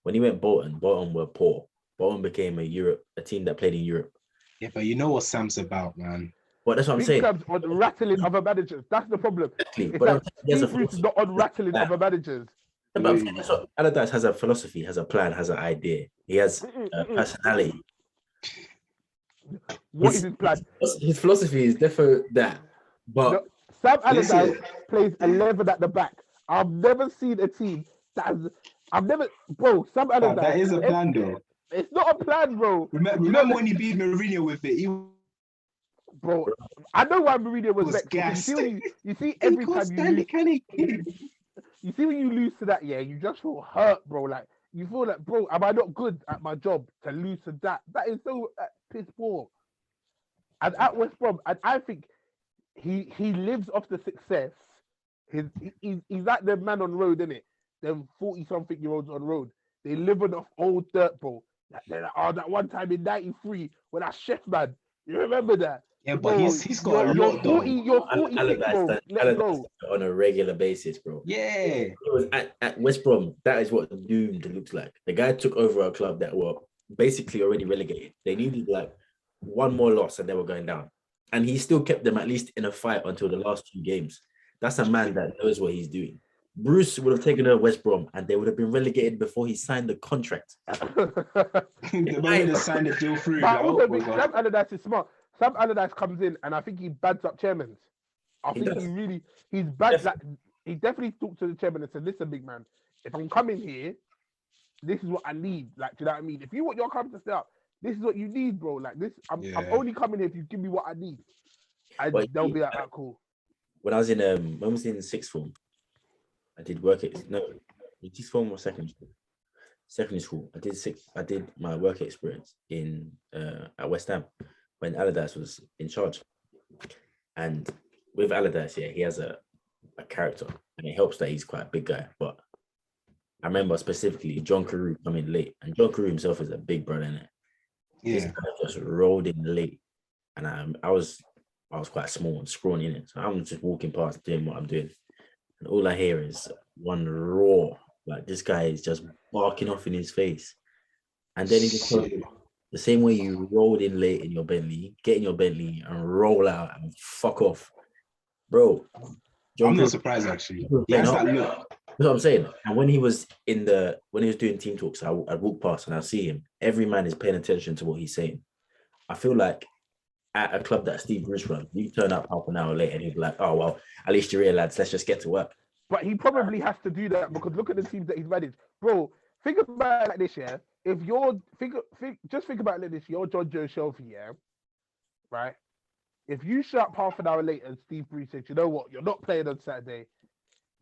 S2: when he went Bolton were poor. Bolton became a team that played in Europe.
S3: Yeah, but you know what Sam's about, man.
S2: But that's what I'm
S1: big
S2: saying.
S1: clubs on rattling other managers. That's the problem.
S2: Exactly.
S1: It's
S2: But
S1: like Steve Bruce is not on rattling other managers.
S2: but I'm saying that's what Allardyce has a philosophy, has a plan, has an idea. He has a personality.
S1: What is his plan?
S2: His philosophy is definitely that. But
S1: No, Sam
S3: Listen.
S1: Allardyce plays 11 at the back. I've never seen a team that has. I've never, bro. Sam Allardyce.
S3: that is a plan, though.
S1: It's not a plan, bro.
S3: Remember when he beat Mourinho with it? He
S1: Bro, I know why Mourinho was
S3: was
S1: vexed. because
S3: gassed.
S1: You see every time you lose,
S3: can he?
S1: you see when you lose to that, yeah, you just feel hurt, bro. Like you feel like, bro, am I not good at my job to lose to that? That is so piss poor. And at West Brom, and I think he lives off the success. He's like the man on road, isn't it? Them 40-something-year-olds on road. They live on off old dirt, bro. They're like, oh, that one time in '93 when that chef man, you remember that?
S3: Yeah, but
S1: Bro,
S3: he's got a
S1: you're
S3: lot, though.
S1: 40, you're 46, bro. Let's
S2: Allardyce
S1: go.
S2: on a regular basis, bro.
S3: Yeah.
S2: It was at West Brom. That is what doomed looks like. The guy took over a club that were basically already relegated. They needed like one more loss and they were going down. And he still kept them at least in a fight until the last 2 games. That's a man that knows what he's doing. Bruce would have taken over West Brom and they would have been relegated before he signed the contract.
S3: The moment they signed the deal through,
S1: But
S3: like,
S1: also,
S3: oh my God.
S1: Sam Allardyce is smart. Sam Allardyce comes in and I think he bads up chairmans. I
S2: He
S1: think
S2: does.
S1: he's bad. Like, he definitely talked to the chairman and said, listen, big man, if I'm coming here, this is what I need. Like, do you know what I mean? If you want your club to stay up, this is what you need, bro. Like this, I'm only coming here if you give me what I need. And
S2: But
S1: they'll be like, ah, cool.
S2: When I was in when I was in 6th form, I did sixth form or secondary school. I did my work experience in at West Ham when Allardyce was in charge. And with Allardyce, yeah, he has a character, and it helps that he's quite a big guy. But I remember specifically John Carew coming late, and John Carew himself is a big brother, innit? This
S3: Yeah.
S2: guy just rolled in late, and I was quite small and scrawny in it, so I'm just walking past doing what I'm doing, and all I hear is one roar, like this guy is just barking off in his face, and then he just told me, the same way you rolled in late in your Bentley, get in your Bentley and roll out and fuck off, bro. John
S3: I'm
S2: Carew-
S3: not surprised, actually. He
S2: Yeah,
S3: has
S2: no.
S3: that look.
S2: That's what I'm saying. And when he was doing team talks, I'd walk past and I see him. Every man is paying attention to what he's saying. I feel like at a club that Steve Bruce runs, you turn up half an hour late and he'd be like, oh, well, at least you're here, lads. Let's just get to work.
S1: But he probably has to do that because look at the teams that he's managed, bro. Think about it like this, yeah. If you're just think about it like this, you're John Joe Shelby, yeah, right? If you shut up half an hour later and Steve Bruce said, you know what, you're not playing on Saturday,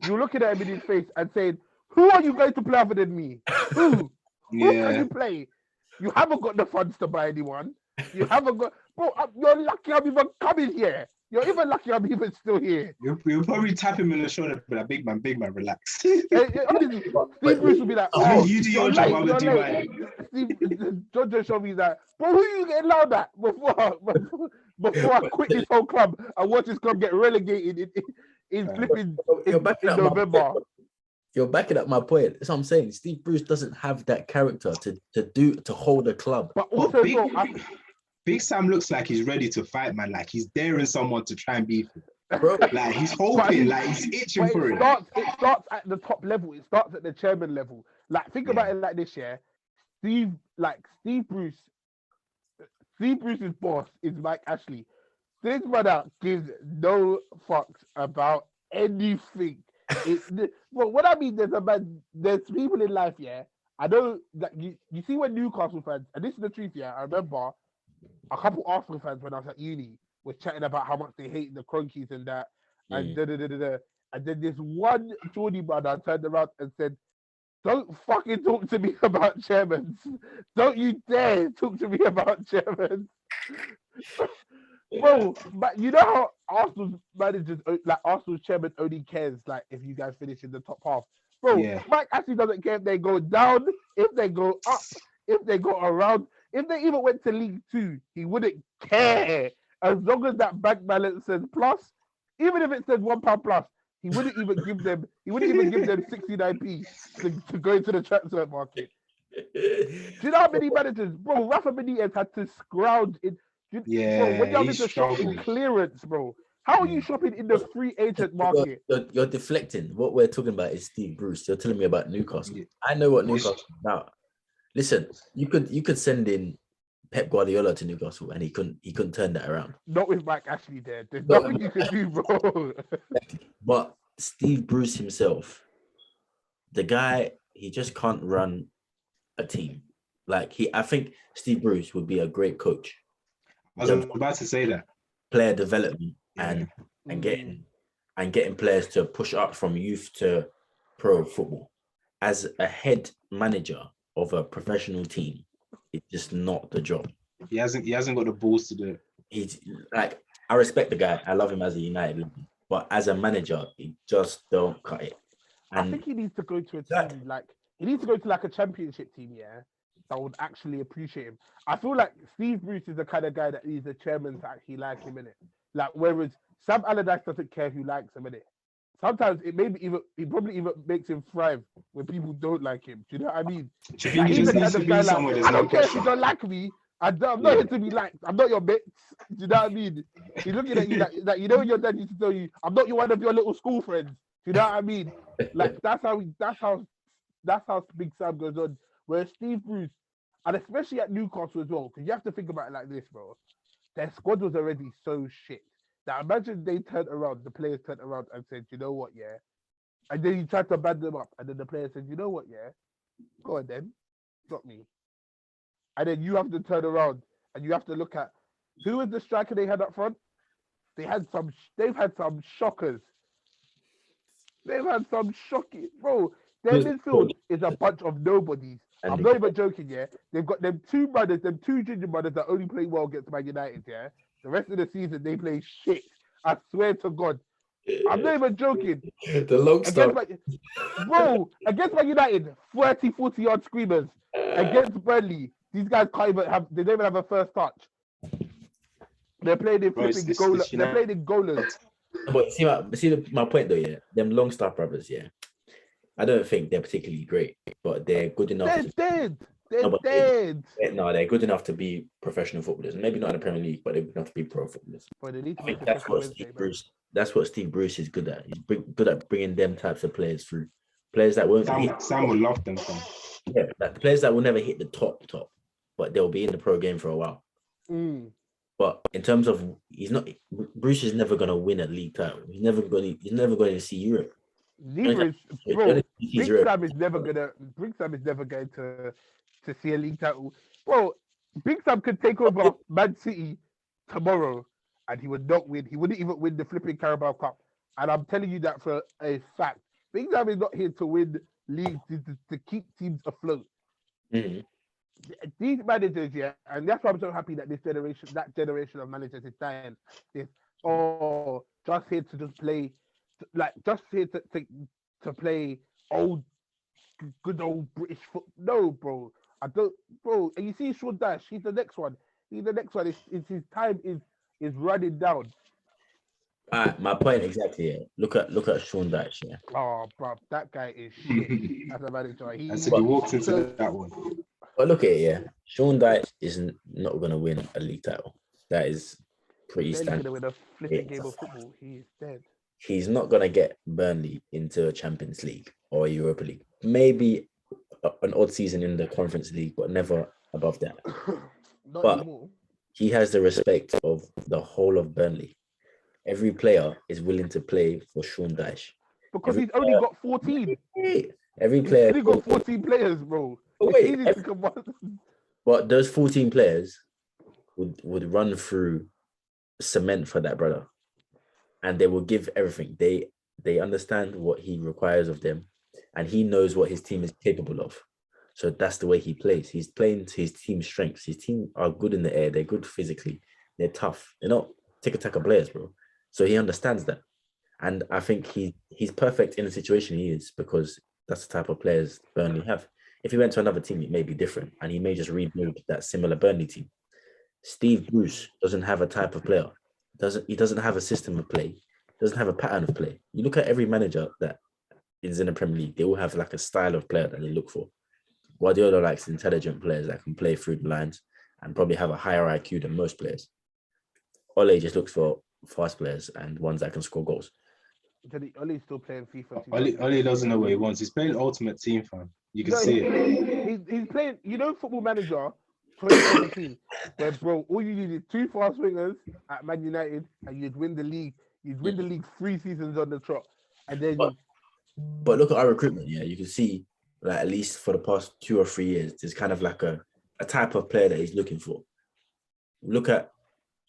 S1: you're looking at him in his face and saying, who are you going to play other than me? Who can
S3: Yeah.
S1: you play? You haven't got the funds to buy anyone. You haven't got, bro. You're lucky I'm even coming here. You're even lucky I'm even still here.
S3: You'll probably tap him in the shoulder, but like, big man, relax.
S1: Honestly, Steve Bruce will be like,
S3: Oh, you do
S1: you're
S3: your job,
S1: late,
S3: I will
S1: you're
S3: do
S1: late.
S3: mine.
S1: John Joe Shelby's like, bro, who you getting loud at before I quit this whole club and watch this club get relegated in flipping
S2: You're
S1: in
S2: backing up my
S1: November?
S2: point. You're backing up my point. That's what I'm saying. Steve Bruce doesn't have that character to hold a club.
S1: But
S3: But
S1: also,
S3: Big,
S1: bro,
S3: Big Sam looks like he's ready to fight, man. Like he's daring someone to try and beat him.
S2: Bro,
S3: Like he's hoping, like he's itching for
S1: it
S3: it.
S1: starts at the top level. It starts at the chairman level. Like think about it like this, yeah. Steve Bruce's boss is Mike Ashley. This brother gives no fucks about anything. Well, what I mean, there's people in life, yeah. I know that you see when Newcastle fans, and this is the truth, yeah. I remember a couple Arsenal fans when I was at uni was chatting about how much they hate the Cronkies and that, and and then this one Geordie brother turned around and said, "Don't fucking talk to me about chairmans. Don't you dare talk to me about chairmans." Bro, but you know how Arsenal's managers, like Arsenal's chairman, only cares like if you guys finish in the top half. Bro,
S3: Yeah.
S1: Mike actually doesn't care if they go down, if they go up, if they go around, if they even went to League Two, he wouldn't care as long as that bank balance says plus. Even if it says £1 plus, he wouldn't even give them. He wouldn't even give them 69p to go into the transfer market. Do you know how many managers, bro? Rafa Benitez had to scrounge in. Bro, when
S3: Yeah,
S1: you're having
S3: he's
S1: to shop in
S3: struggling.
S1: clearance, bro, how are you
S3: Yeah.
S1: shopping in the free agent
S2: You're,
S1: market?
S2: you're deflecting. What we're talking about is Steve Bruce. You're telling me about Newcastle.
S3: Yeah.
S2: I know what
S3: It's-
S2: Newcastle is about. Listen, you could send in Pep Guardiola to Newcastle and he couldn't turn that around.
S1: Not with Mike Ashley there. There's
S2: No,
S1: nothing you can do, bro.
S2: But Steve Bruce himself, the guy, he just can't run a team. Like I think Steve Bruce would be a great coach.
S3: I was about to say that.
S2: Player development
S3: Yeah.
S2: and getting players to push up from youth to pro football. As a head manager of a professional team, it's just not the job.
S3: He hasn't got the balls to do it.
S2: He's like, I respect the guy. I love him as a United legend, but as a manager, he just don't cut it.
S1: I
S2: And
S1: think he needs to go to a
S2: Exactly.
S1: team like he needs to go to like a championship team, yeah, that would actually appreciate him. I feel like Steve Bruce is the kind of guy that needs the chairman to actually like him in it. Like whereas Sam Allardyce doesn't care who likes him in it. Sometimes it probably even makes him thrive when people don't like him. Do you know what I mean?
S3: Do you
S1: Like,
S3: think he
S1: he's
S3: just
S1: the
S3: needs
S1: kind
S3: to
S1: of
S3: be
S1: guy
S3: somewhere
S1: like,
S3: there's
S1: I
S3: no
S1: don't care if you
S3: pressure?
S1: don't like me. I'm not here to be liked. I'm not your mate. Do you know what I mean? He's looking at you like you know when your dad used to tell you, I'm not one of your little school friends. Do you know what I mean? Like that's how Big Sam goes on. Whereas Steve Bruce, and especially at Newcastle as well, because you have to think about it like this, bro. Their squad was already so shit. Now imagine they turned around, the players turned around and said, you know what, yeah? And then you tried to band them up, and then the players said, you know what, yeah? Go on then, drop me. And then you have to turn around and you have to look at who was the striker they had up front. They've had some shockers. They've had some shocking, bro. Their
S2: Who's-
S1: midfield is a bunch of nobodies.
S2: And
S1: I'm
S2: the
S1: not
S2: guy-
S1: even joking, yeah. They've got them two brothers, them two ginger brothers that only play well against Man United, yeah. The rest of the season they play shit. I swear to God. I'm not even joking.
S2: the long
S1: Against against Man United, 30, 40-yard screamers. Against Burnley, these guys they don't even have a first touch. They're playing in
S3: Bro, it's
S1: flipping goal. They're
S3: United.
S1: playing in goalers.
S2: But my point though, yeah. Them Longstaff brothers, yeah. I don't think they're particularly great, but they're good enough.
S1: They're dead. They're
S2: No, but
S1: dead.
S2: they're good enough to be professional footballers. Maybe not in the Premier League, but they're good enough to be pro footballers.
S1: But they need to
S2: I
S1: make
S2: think
S1: a
S2: that's
S1: second
S2: what
S1: Wednesday,
S2: Steve
S1: man.
S2: Bruce. That's what Steve Bruce is good at. He's good at bringing them types of players through. Players that won't hit,
S3: Sam would love them. Son.
S2: yeah, like players that will never hit the top, but they'll be in the pro game for a while.
S1: Mm.
S2: But in terms of, Bruce is never gonna win a league title. He's never going to see Europe.
S1: Neither is
S2: He's
S1: bro.
S2: gonna see
S1: Big
S2: Europe.
S1: Sam is never going to see a league title. Bro, Big Sam could take over Man City tomorrow and he would not win. He wouldn't even win the flipping Carabao Cup. And I'm telling you that for a fact. Big Sam is not here to win leagues to keep teams afloat.
S2: Mhm.
S1: These managers, yeah, and that's why I'm so happy that that generation of managers is dying. This, just here to just play, just here to play good old British football. No, bro, I don't, bro. And you see Sean Dyche, he's the next one. He's the next one. It's his time is running down.
S2: My point exactly. Yeah. Look at Sean Dyche. Yeah.
S1: Oh, bro, that guy is shit as a manager.
S3: I said he walked into that one.
S2: But look at it, yeah. Sean Dyche isn't not going to win a league title. That is pretty
S1: He's
S2: standard.
S1: gonna win a flipping game of football. He is dead.
S2: He's not going to get Burnley into a Champions League or a Europa League. Maybe an odd season in the Conference League, but never above that.
S1: Not
S2: But-
S1: anymore.
S2: He has the respect of the whole of Burnley. Every player is willing to play for Sean Dyche.
S1: Because he's only got 14.
S2: Every
S1: He's
S2: player.
S1: only got 14 players, bro.
S2: Oh,
S1: It's
S2: wait,
S1: easy to come on.
S2: But those 14 players would run through cement for that brother. And they will give everything. They understand what he requires of them. And he knows what his team is capable of. So that's the way he plays. He's playing to his team's strengths. His team are good in the air. They're good physically. They're tough. They're not tiki-taka players, bro. So he understands that. And I think he's perfect in the situation he is because that's the type of players Burnley have. If he went to another team, it may be different, and he may just rebuild that similar Burnley team. Steve Bruce doesn't have a type of player. He doesn't have a system of play. Doesn't have a pattern of play. You look at every manager that is in the Premier League, they all have like a style of player that they look for. Guardiola likes intelligent players that can play through the lines and probably have a higher IQ than most players. Ole just looks for fast players and ones that can score goals.
S1: Ole's still playing FIFA.
S3: Ole doesn't know what he wants. He's playing Ultimate Team, fam. You can see it.
S1: He's playing, Football Manager 2017, where, bro, all you needed 2 fast wingers at Man United, and you'd win the league. You'd win the league 3 seasons on the trot, and then.
S2: But look at our recruitment. Yeah, you can see, like, at least for the past 2 or 3 years, there's kind of like a type of player that he's looking for. Look at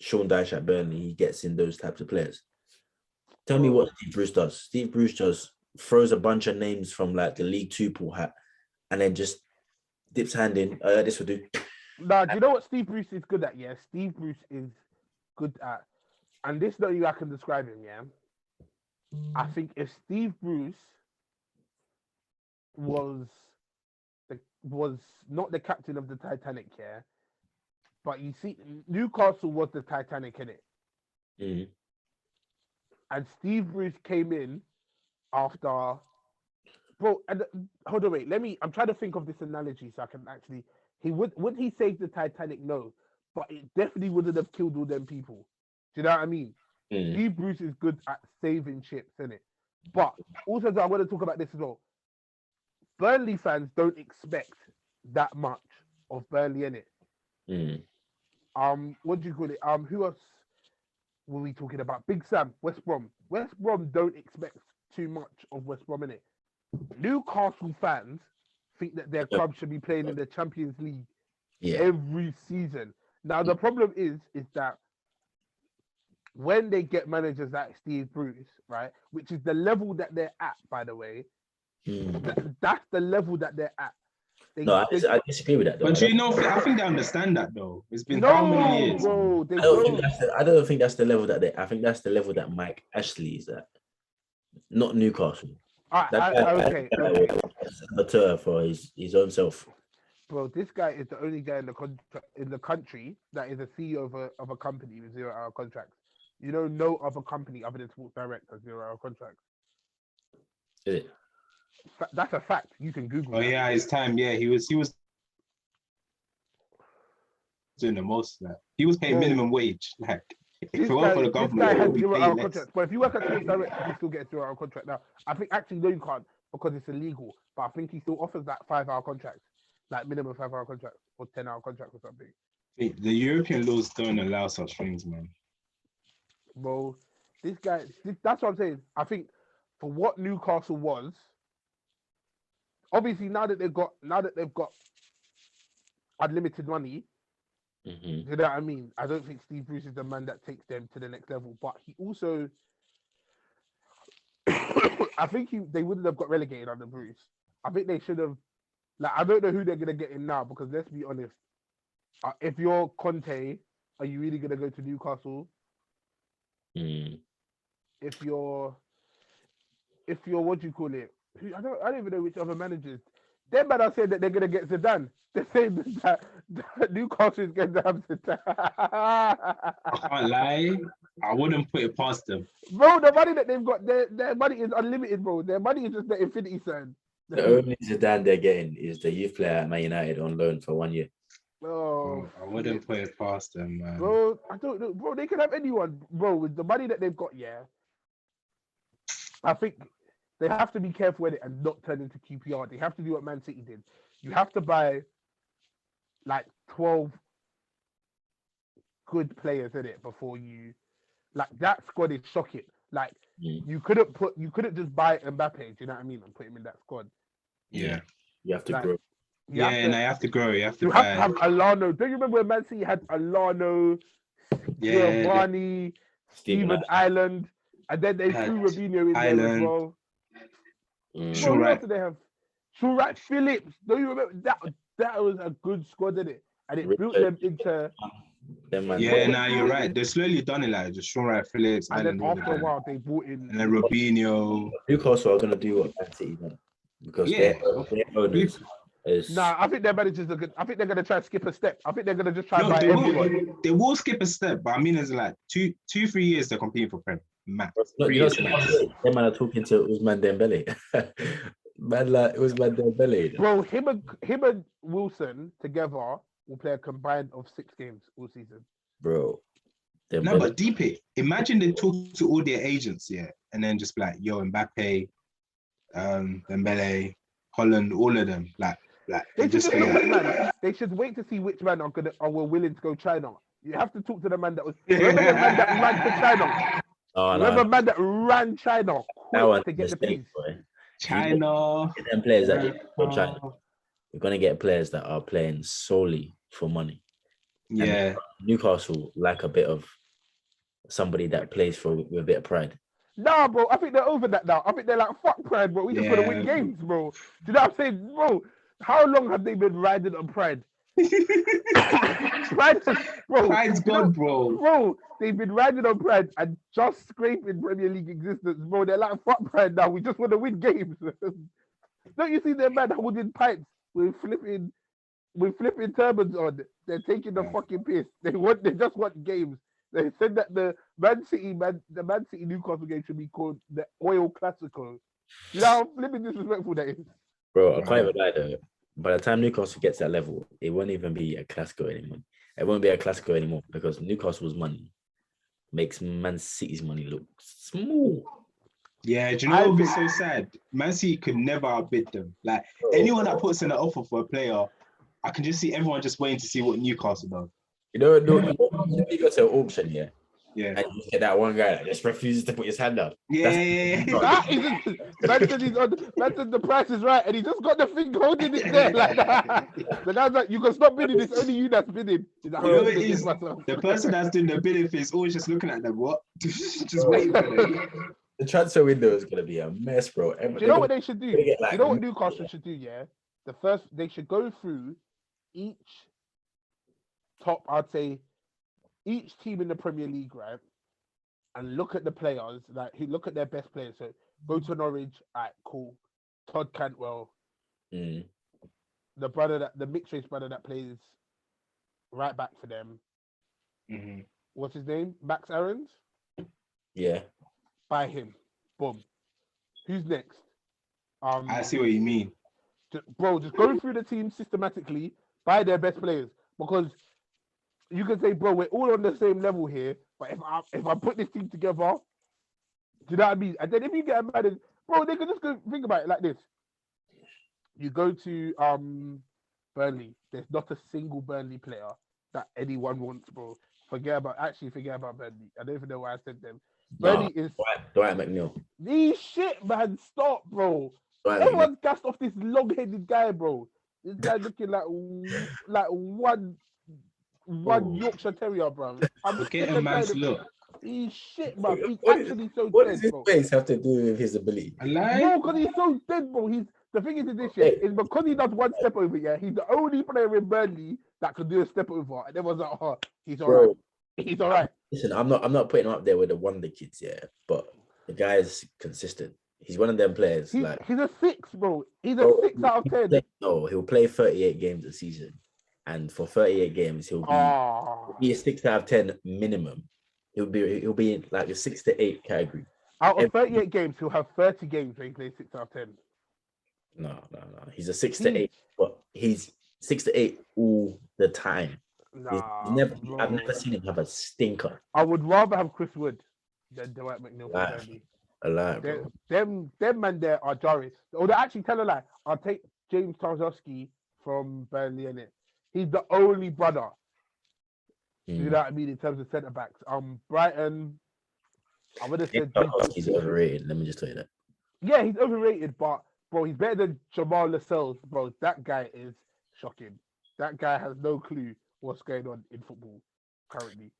S2: Sean Dyche at Burnley. He gets in those types of players. Tell me what Steve Bruce does. Steve Bruce just throws a bunch of names from like the League Two pool hat, and then just dips hand in. This will do.
S1: Nah, do you know what Steve Bruce is good at? Yeah, Steve Bruce is good at, and this is the only way I can describe him. Yeah, I think if Steve Bruce was not the captain of the Titanic, yeah, but you see, Newcastle was the Titanic, innit?
S2: Mm-hmm.
S1: And Steve Bruce came in after, bro. And hold on, wait. I'm trying to think of this analogy so I can actually. Would he save the Titanic? No, but it definitely wouldn't have killed all them people. Do you know what I mean? Steve Bruce is good at saving ships, isn't it? But also, I want to talk about this as well. Burnley fans don't expect that much of Burnley, in it. What do you call it? Who else were we talking about? Big Sam, West Brom. West Brom don't expect too much of West Brom, innit? Newcastle fans think that their club should be playing in the Champions League every season. Now the problem is that when they get managers like Steve Bruce, right, which is the level that they're at, by the way, that's the level that they're at.
S2: I disagree with that, though.
S3: But I think they understand that, though. It's been how many years?
S1: Bro,
S2: I don't think that's the level that I think that's the level that Mike Ashley is at, not Newcastle.
S1: Okay.
S2: Amateur for his own self.
S1: Bro, this guy is the only guy in the country that is a CEO of a company with 0-hour contracts. You know, no other company other than Sports Direct has 0-hour contracts.
S2: Is it?
S1: That's a fact. You can Google.
S3: Oh yeah, his time. Yeah, he was doing the most. Like, he was paying minimum wage. Like, if it weren't for the government,
S1: this guy has
S3: would be
S1: 0-hour
S3: paid
S1: contracts. But if you work at Sports Direct, you can still get a 0-hour contract. Now, I think actually no, you can't because it's illegal. But I think he still offers that 5-hour contracts, like minimum 5-hour contracts or 10-hour contracts or something.
S3: The European laws don't allow such things, man.
S1: Bro, this guy. That's what I'm saying. I think for what Newcastle was. Obviously, now that they've got unlimited money, you know what I mean? I don't think Steve Bruce is the man that takes them to the next level. But he also, I think they wouldn't have got relegated under Bruce. I think they should have. Like, I don't know who they're gonna get in now because let's be honest. If you're Conte, are you really gonna go to Newcastle? If you're what do you call it? I don't even know which other managers. Them man are saying that they're gonna get Zidane. They're saying that Newcastle is going to have Zidane.
S3: I can't lie. I wouldn't put it past them.
S1: Bro, the money that they've got, their money is unlimited, bro. Their money is just the infinity sign.
S2: The only Zidane they're getting is the youth player at Man United on loan for 1 year.
S1: Oh,
S3: I wouldn't put it past them, man.
S1: Bro, I don't know. Bro, they can have anyone, bro, with the money that they've got, yeah. I think they have to be careful with it and not turn into QPR. They have to do what Man City did. You have to buy like 12 good players in it before you, like, that squad is shocking. Like, you couldn't just buy Mbappe, do you know what I mean, and put him in that squad.
S3: Yeah.
S2: You have to grow.
S3: You have to grow. You have to
S1: have Alano. Don't you remember when Man City had Alano, Giovanni, Steven Ireland, and then they threw Robinho in there as well. Who else did they have? Shurat Phillips. Don't you remember that? That was a good squad, didn't it? And it built them into
S2: Them man.
S3: Yeah, nah, you're right. They're slowly done it like just Sean Wright Phillips,
S1: And then
S3: Island, all of
S1: after a
S3: them.
S1: while, they brought in.
S3: And then Robinho.
S2: Newcastle are gonna do what Man City done because
S3: Yeah.
S2: their owners is
S1: Nah, I think their managers are good. I think they're gonna try to skip a step. I think they're gonna just try
S3: No,
S1: buy
S3: they
S1: everyone.
S3: will skip a step, but I mean, it's like 3 years they're competing for Prem. Max.
S2: no,
S3: 3
S2: you know,
S3: years max.
S2: them man are talking to Usman Dembele. Man, like Usman Dembele.
S1: Bro, him and Wilson together will play a combined of 6 games all season.
S2: Bro.
S3: No, but DP, imagine they talk to all their agents, yeah, and then just be like, yo, Mbappe, Dembele, Holland, all of them, like
S1: They should
S3: just
S1: just look at man. They should wait to see which man are willing to go China. You have to talk to the man that was remember the man that ran for China.
S2: Oh,
S1: Remember
S2: no,
S1: man that ran China
S2: that
S1: quick
S2: one's
S1: to
S2: a
S1: get the
S2: mistake,
S1: piece.
S2: boy.
S3: China.
S2: Them players that go China. You're gonna get players that are playing solely for money.
S3: Yeah,
S2: Newcastle like a bit of somebody that plays with a bit of pride.
S1: Nah, bro, I think they're over that now. I think they're like, fuck pride, bro. We just want to win
S3: Yeah.
S1: games, bro. Do you know what I'm saying? Bro, how long have they been riding on pride? Pride, bro.
S3: pride's
S1: you know-
S3: gone, bro.
S1: Bro, they've been riding on pride and just scraping Premier League existence, bro. They're like, fuck pride now. We just want to win games. Don't you see their man holding pipes with flipping turbans on? They're taking the
S3: Yeah.
S1: fucking piss. They just want games. They said that the Man City Newcastle game should be called the Oil Classico. You know how flipping disrespectful that is.
S2: Bro, I can't even lie though. By the time Newcastle gets that level, it won't even be a Clasico anymore. It won't be a Clasico anymore because Newcastle's money makes Man City's money look small.
S3: Yeah, do you know what would be so sad? Man City could never outbid them. Like anyone that puts in an offer for a player, I can just see everyone just waiting to see what Newcastle does.
S2: You know, you go to an auction, yeah,
S3: Yeah.
S2: and you get that one guy that just refuses to put his hand up.
S3: Yeah.
S1: That isn't. Man said the price is right, and he just got the thing holding it there like that. The guy's like, "You can stop bidding. It's only you that's bidding." He's like,
S3: You know
S1: "I'm
S3: what it
S1: bidding
S3: is?
S1: myself."
S3: The person that's doing the bidding is always just looking at them. What? Just waiting for them.
S2: The transfer window is gonna be a mess, bro.
S1: Do you know what they should do?
S2: They get, like,
S1: You know what Newcastle should do? Yeah, they should go through each I'd say, each team in the Premier League, right, and look at the players, look at their best players. So go to Norwich, alright, cool. Todd Cantwell,
S2: Mm,
S1: the mixed race brother that plays right back for them.
S3: Mhm.
S1: What's his name? Max Aarons.
S2: yeah,
S1: Buy him. Boom. Who's next?
S3: I see what you mean.
S1: Bro, just go through the team systematically, buy their best players, because you can say, bro, we're all on the same level here. But if I put this team together, do you know what I mean? And then if you get mad, bro, they can just go think about it like this. You go to Burnley. There's not a single Burnley player that anyone wants, bro. Forget about Burnley. I don't even know why I said them. Burnley is
S2: Dwight McNeil.
S1: these shit, man. Stop, bro.
S2: Dwight McNeil.
S1: Everyone's gassed off this long-headed guy, bro. This guy looking like one
S3: Oh.
S1: Yorkshire Terrier, bro. I'm
S3: Look
S1: sick
S3: at
S1: and
S3: a man's
S1: tired of-
S3: look.
S1: He's shit, bro. He's
S2: What is-
S1: actually so
S2: What
S1: dead,
S2: does his
S1: bro.
S2: face have to do with his ability?
S3: A lie?
S1: No, because he's so dead, bro. The thing is this shit is because he does one step over, yeah. He's the only player in Burnley that could do a step over, and everyone's like, oh, he's alright.
S2: Bro,
S1: He's alright.
S2: listen, I'm not putting him up there with the wonder kids, yeah, but the guy's consistent. He's one of them players.
S1: He's
S2: like
S1: a 6, bro. He's a
S2: bro,
S1: 6 out of 10.
S2: he'll play 38 games a season, and for 38 games he'll be a 6 out of 10 minimum. He'll be in like a 6 to 8 category.
S1: Out of 38 games, he'll have 30 games where he plays 6 out of 10.
S2: No. He's a 6 to 8, but he's 6 to 8 all the time. I've never seen him have a stinker.
S1: I would rather have Chris Wood than Dwight McNeil. for
S2: Right.
S1: Burnley.
S2: A lot, bro.
S1: Them man there are jarring. Or they actually tell a lie. I'll take James Tarkowski from Burnley in it. He's the only brother. You
S2: Mm.
S1: know what I mean in terms of centre backs. Brighton. I would have said
S2: He's overrated. Let me just tell you that.
S1: yeah, he's overrated, but bro, he's better than Jamal Lascelles. Bro, that guy is shocking. That guy has no clue what's going on in football currently.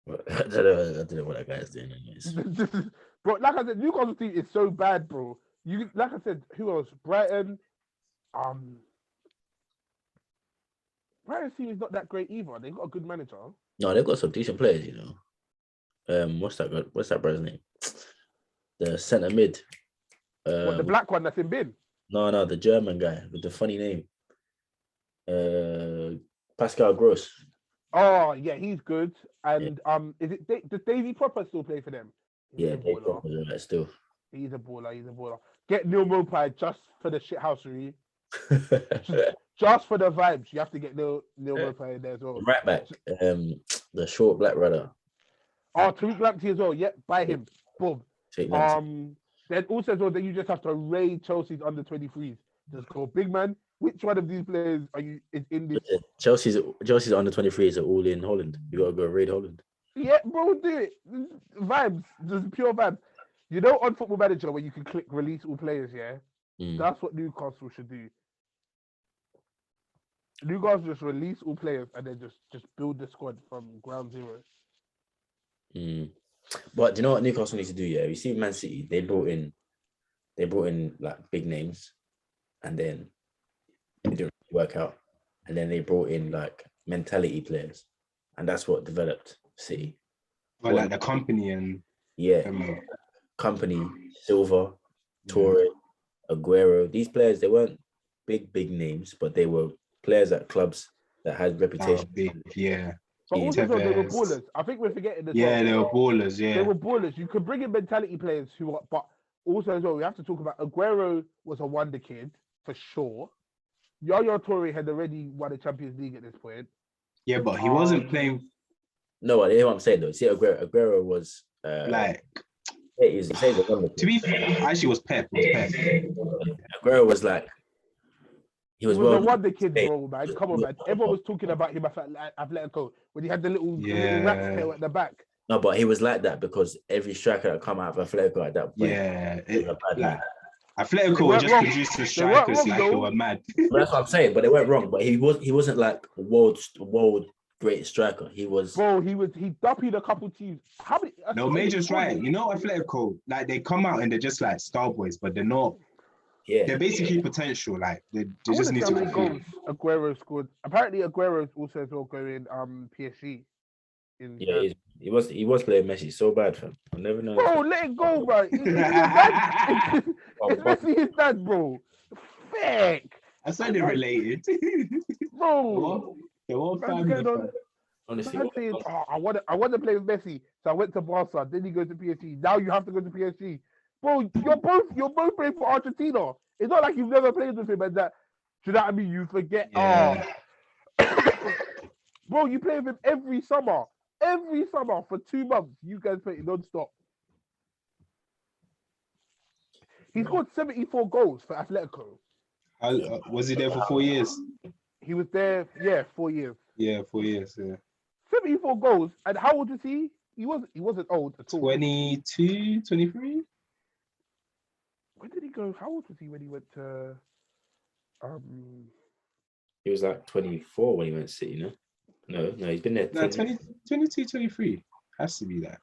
S2: But I don't know what that guy's doing. Anyways.
S1: Bro, like I said, Newcastle team is so bad, bro. Like I said, who else? Brighton. Brighton's team is not that great either. They've got a good manager.
S2: No, they've got some decent players, you know. What's that? What's that brother's name? The centre mid.
S1: What, the black one that's in bin?
S2: No, the German guy with the funny name. Pascal Gross.
S1: Oh yeah, he's good.
S2: Yeah,
S1: And is it does Davy Proper still play for them? He's
S2: yeah,
S1: a
S2: they
S1: baller.
S2: probably that still.
S1: He's a baller. He's a baller. Get Neil Mopai just for the shithousery, just for the vibes. You have to get Neil Mopai in there as well.
S2: Right back. The short black brother.
S1: Oh, Tariq Lamptey as well. Yep, buy him. Boom.
S2: Take Lamptey.
S1: Then also as well, then you just have to raid Chelsea's under 23s. Just go, big man. Which one of these players is in this?
S2: Chelsea's under 23s are all in Holland. You gotta go raid Holland.
S1: Yeah, bro, do it. Vibes, just pure vibes. You know, on Football Manager where you can click release all players, yeah? That's what Newcastle should do. Newcastle just release all players and then just build the squad from ground zero.
S2: But do you know what Newcastle needs to do? Yeah, you see Man City, they brought in like big names, and then it didn't work out, and then they brought in like mentality players, and that's what developed City.
S3: But like the company and
S2: Company, Silva, Torre, Aguero. These players, they weren't big names, but they were players at clubs that had reputation.
S1: But also they were ballers. I think we're forgetting this.
S3: Yeah, they were ballers. Yeah,
S1: they were ballers. You could bring in mentality players who are, but also as well, we have to talk about Aguero was a wonder kid for sure. Yaya Toure had already won the Champions League at this point.
S3: Yeah, but he wasn't playing.
S2: No, I hear what I'm saying though. See, Aguero was
S3: like.
S2: To
S3: be fair, actually, was Pep.
S2: Aguero was like.
S1: He was a wonder kid, bro, man. Come on, man. Everyone was talking about him at Atletico when he had the little rat's tail at the back.
S2: No, but he was like that because every striker that come out of Atletico at that point,
S3: Atletico were just producing strikers like they were mad.
S2: That's what I'm saying. But they weren't wrong. But he wasn't like a world great striker. He was.
S1: Bro, he duppied a couple teams. How many?
S3: No, Major's right. You know, Atletico, like they come out and they're just like star boys, but they're not. Yeah, they're basically potential. Like they just need to.
S1: Goals Aguero scored. Apparently, Aguero also as well going PSG.
S2: He was playing Messi so bad, fam. I never know.
S1: Bro, let it go, bro. It's Messi his dad, bro. Fake.
S3: I said it related.
S1: Bro.
S3: The whole family.
S2: Honestly,
S1: saying, I want to play with Messi, so I went to Barca. Then he goes to PSG. Now you have to go to PSG. Bro, you're both playing for Argentina. It's not like you've never played with him and that. Do you know what I mean? You forget.
S3: Yeah.
S1: Bro, you play with him every summer. Every summer for 2 months. You guys play non-stop. He scored 74 goals for Atletico.
S3: Was he there for 4 years?
S1: He was there, 4 years.
S3: Yeah, 4 years,
S1: 74 goals. And how old was he? He wasn't old at all.
S3: 22, 23?
S1: When did he go? How old was he when he went to
S2: He was like 24 when he went to City, no? No, he's been there.
S3: 22, 23. Has to be that.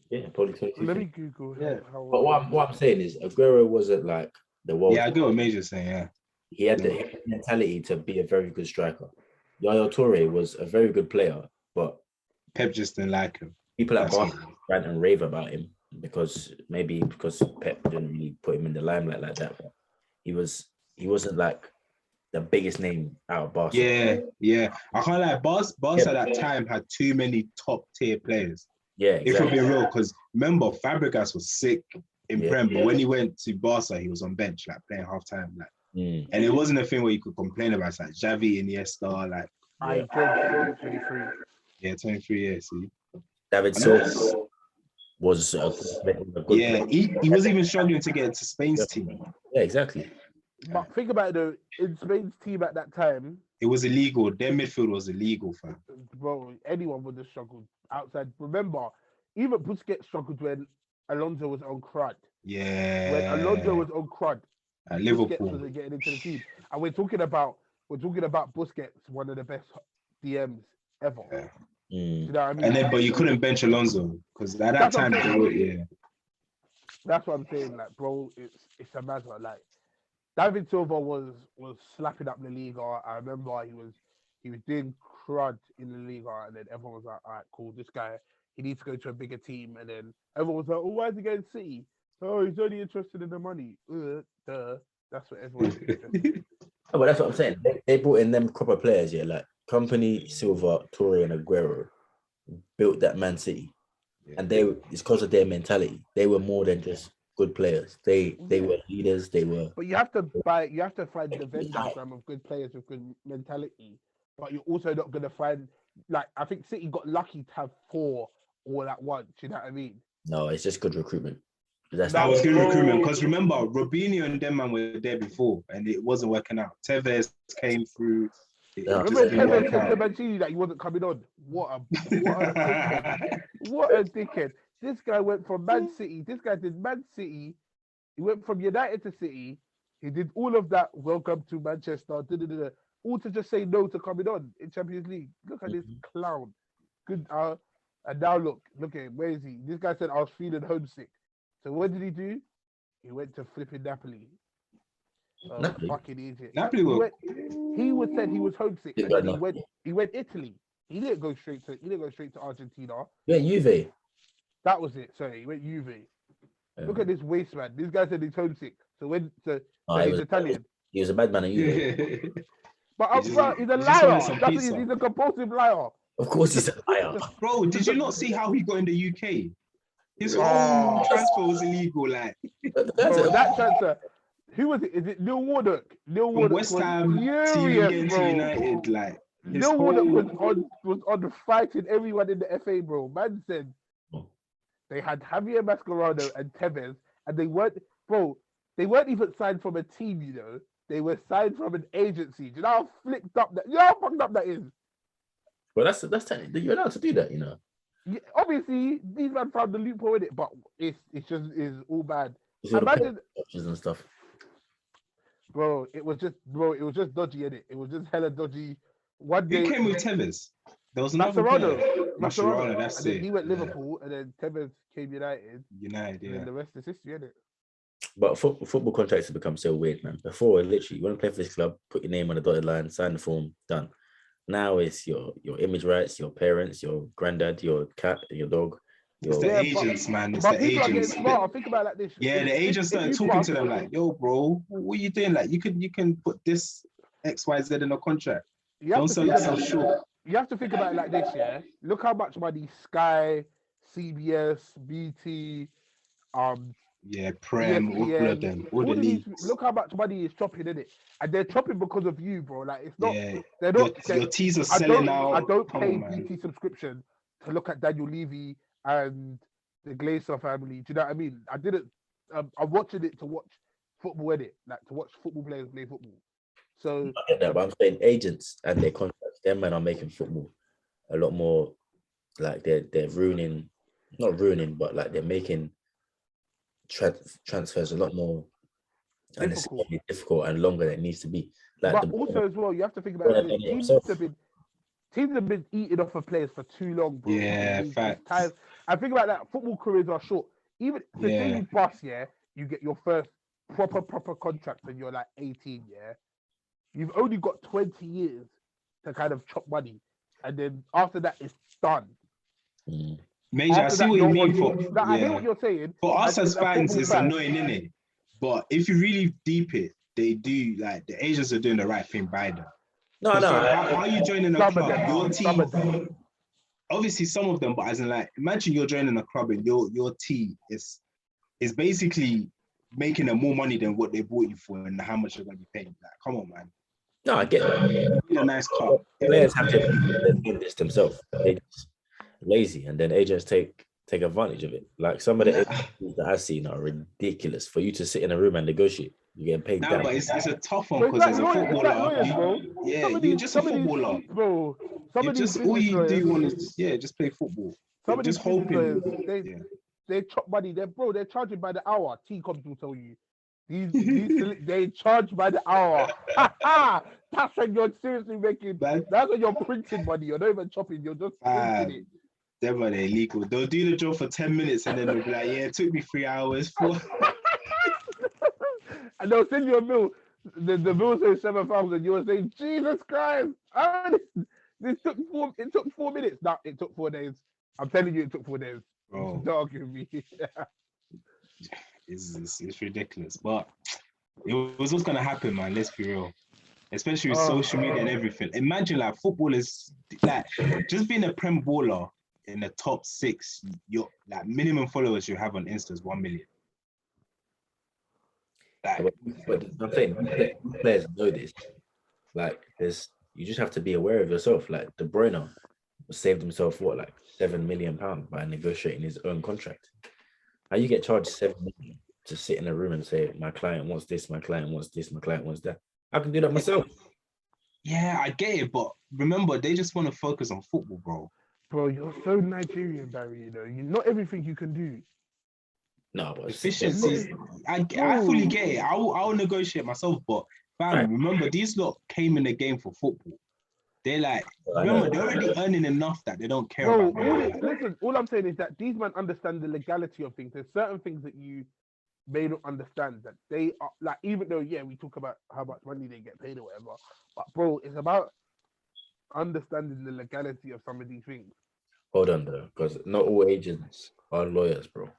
S2: Yeah, probably 22.
S1: Let me Google.
S2: Yeah. But what I'm saying is Aguero wasn't like the world.
S3: Yeah, I get what Major's saying, yeah.
S2: He had the mentality to be a very good striker. Yaya Toure was a very good player, but
S3: Pep just didn't like him.
S2: People at Barca rant and rave about him because Pep didn't really put him in the limelight like that. But he wasn't like the biggest name out of Barca.
S3: Yeah. I can't lie. Barca at that time had too many top tier players.
S2: Yeah, exactly.
S3: If we're being real, because remember Fabregas was sick in Prem, but when he went to Barca, he was on bench, like playing half time, like. And it wasn't a thing where you could complain about. It's like Xavi, Iniesta, like.
S1: I dropped 23.
S3: Yeah, 23 years. See.
S2: David Silva was a good
S3: player. He was even struggling to get into Spain's team.
S2: Yeah, exactly.
S1: But think about it though, in Spain's team at that time,
S3: it was illegal. Their midfield was illegal, fam.
S1: Bro, anyone would have struggled outside. Remember, even Busquets struggled when Alonso was on crud.
S3: Yeah.
S1: When Alonso was on crud,
S3: at Liverpool
S1: wasn't getting into the team. And we're talking about Busquets, one of the best DMs ever.
S3: Yeah.
S1: You know what I mean?
S3: And then, but you couldn't bench Alonso because at that time,
S1: That's what I'm saying, like, bro. It's a matter. Like, David Silva was slapping up the league. I remember he he was doing crud in the Liga, and then everyone was like, all right, cool, this guy, he needs to go to a bigger team. And then everyone was like, oh, why is he going to City? Oh, he's only interested in the money. Duh. That's what everyone is interested in.
S2: Oh, but that's what I'm saying. They brought in them proper players, yeah, like Company, Silva, Torre, and Aguero built that Man City, and it's because of their mentality. They were more than just good players. They were leaders. They were.
S1: But you have to find the Venn diagram of good players with good mentality. But you're also not gonna find, like, I think City got lucky to have 4 all at once. You know what I mean?
S2: No, it's just good recruitment.
S3: That was good recruitment, because remember, Robinho and them man were there before, and it wasn't working out. Tevez came through.
S1: Remember Tevez said to Mancini that he wasn't coming on. What a dickhead! What a dickhead! This guy went from Man City. This guy did Man City. He went from United to City. He did all of that. Welcome to Manchester. All to just say no to coming on in Champions League. Look at this clown. Good. And now look at him. Where is he? This guy said I was feeling homesick. So what did he do? He went to flipping Napoli.
S2: Napoli?
S1: Fucking idiot.
S3: Napoli
S1: He said he was homesick, and then he went Italy. He didn't go straight to Argentina.
S2: Yeah, Juve.
S1: That was it. Sorry, he went Juve. Look at this waste man. This guy said he's homesick. So he's Italian.
S2: He was a bad man at Juve.
S1: But he's a liar. He's a compulsive liar.
S2: Of course he's a liar.
S3: Bro, did you not see how he got in the UK? His whole transfer was illegal, like.
S1: Bro, that transfer. Who was it? Is it Neil Warnock? Neil Warnock
S3: West Ham
S1: furious,
S3: to United, like.
S1: Neil Warnock was on fighting everyone in the FA, bro. Man said they had Javier Mascherano and Tevez, and they weren't even signed from a team, you know. They were signed from an agency. Do you know how flipped up that? You know how fucked up that is?
S2: Well, that's technically you're allowed to do that, you know.
S1: Yeah, obviously, these men found the loophole in it, but it's all bad. Imagine
S2: options and stuff.
S1: Bro, it was just dodgy, innit? It was just hella dodgy. One day
S3: Who came with Tevez? There was another
S1: Mascherano,
S3: that's
S1: and
S3: it.
S1: then he went Liverpool, and then Tevez came United.
S3: Yeah.
S1: And the rest is history, innit?
S2: But football contracts have become so weird, man. Before, literally, you want to play for this club, put your name on the dotted line, sign the form, done. Now it's your image rights, your parents, your granddad, your cat, your dog.
S3: It's the agents, man. It's the agents.
S1: Think about it like this.
S3: Yeah, the agents started talking to them like, "Yo, bro, what are you doing? Like, you can put this XYZ in a contract. Don't sell yourself short."
S1: You have to think about it like this, yeah. Look how much money Sky, CBS, BT,
S3: Prem, all of them, all the leagues.
S1: Look how much money is chopping in it, and they're chopping because of you, bro. Like, it's not.
S3: Yeah,
S1: they're not.
S3: Your teas are selling out.
S1: I don't pay BT subscription to look at Daniel Levy and the Glazer family. Do you know what I mean? I didn't. I'm watching it to watch football in it, like to watch football players play football. So
S2: I get that, but I'm saying agents and their contracts, them men are making football a lot more. Like they're ruining, not ruining, but like they're making transfers a lot more difficult and longer than it needs to be. Like,
S1: but also as well, you have to think about it. Teams have been eating off of players for too long, bro.
S3: Yeah, facts.
S1: I think about that. Football careers are short. Even the day you bust, you get your first proper contract when you're like 18, yeah. You've only got 20 years to kind of chop money, and then after that, it's done.
S3: Major, I see what you mean.
S1: I hear what you're saying.
S3: For us as fans, it's annoying, innit? But if you really deep it, they do, like, the agents are doing the right thing by them.
S2: No.
S3: How are you joining a club? Your team, obviously some of them, but as in, like, imagine you're joining a club and your team is basically making them more money than what they bought you for and how much you're going to be paying. Like, come on, man.
S2: No, I get that.
S3: You need a nice car.
S2: Players have to do this themselves. They're just lazy, and then agents take advantage of it. Like some of the agents that I've seen are ridiculous. For you to sit in a room and negotiate, you're getting paid.
S3: No, but it's a tough one because as a footballer, you're just a footballer.
S1: Bro,
S3: all you do want is just play football. Some of just hoping.
S1: They chop money. They're charging by the hour. T-Coms will tell you. They charge by the hour. That's when you're seriously making. That's when you're printing money. You're not even chopping. You're just printing it.
S3: They're illegal. They'll do the job for 10 minutes and then they'll be like, "Yeah, it took me 3 hours." 4.
S1: And they'll send you a bill. the bill says 7,000. You were saying, Jesus Christ! This took four. It took 4 minutes. No, it took 4 days. I'm telling you, it took 4 days.
S3: Bro,
S1: Don't argue with me.
S3: it's ridiculous. But it was what's gonna happen, man. Let's be real. Especially with
S1: Oh.
S3: social media and everything. Imagine like footballers, like just being a prem baller in the top 6. Your like minimum followers you have on Insta is 1 million. Like,
S2: But I'm saying players know this. Like, you just have to be aware of yourself. Like De Bruyne saved himself like £7 million by negotiating his own contract. How you get charged 7 million to sit in a room and say, my client wants this, my client wants this, my client wants that. I can do that myself.
S3: yeah, I get it, but remember, they just want to focus on football, bro.
S1: Bro, you're so Nigerian, Barry. You know, not everything you can do.
S2: No, but
S3: Efficiencies, I fully get it. I'll negotiate myself, but fam,
S2: Right.
S3: remember, these lot came in the game for football. They're like,
S2: I know.
S3: remember, they're already earning enough that they don't care
S1: Bro,
S3: about money.
S1: listen, all I'm saying is that these men understand the legality of things. There's certain things that you may not understand that they are like, even though, yeah, we talk about how much money they get paid or whatever, but bro, it's about understanding the legality of some of these things.
S2: Hold on though, because not all agents are lawyers, bro.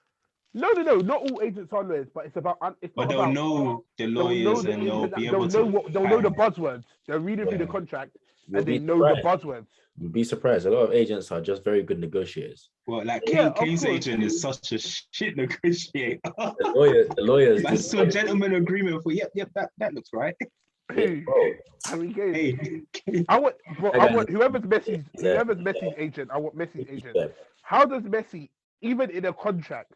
S1: No, not all agents are lawyers, but it's about it's
S3: But
S1: not
S3: they'll
S1: about
S3: know the
S1: they'll
S3: lawyers
S1: know the
S3: and they'll
S1: ins and
S3: be
S1: outs,
S3: able
S1: they'll know the
S3: to.
S1: buzzwords. They're reading through the
S3: Yeah.
S1: contract
S2: You'll
S1: and they
S2: be
S1: know the
S2: surprised.
S1: buzzwords.
S2: You'll be surprised. A lot of agents are just very good negotiators.
S3: Well, like
S1: Yeah, of
S3: Kane's
S1: course.
S3: agent is such a shit negotiator.
S2: The lawyers.
S3: That's still a gentleman agreement for yep, that looks right.
S2: Yeah, bro.
S1: I mean, guys,
S3: Hey,
S1: I want, bro,
S2: I
S1: I
S2: got
S1: want
S2: it.
S1: whoever's Messi's
S2: Yeah.
S1: agent. I want Messi's agent.
S2: Yeah.
S1: How does Messi, even in a contract,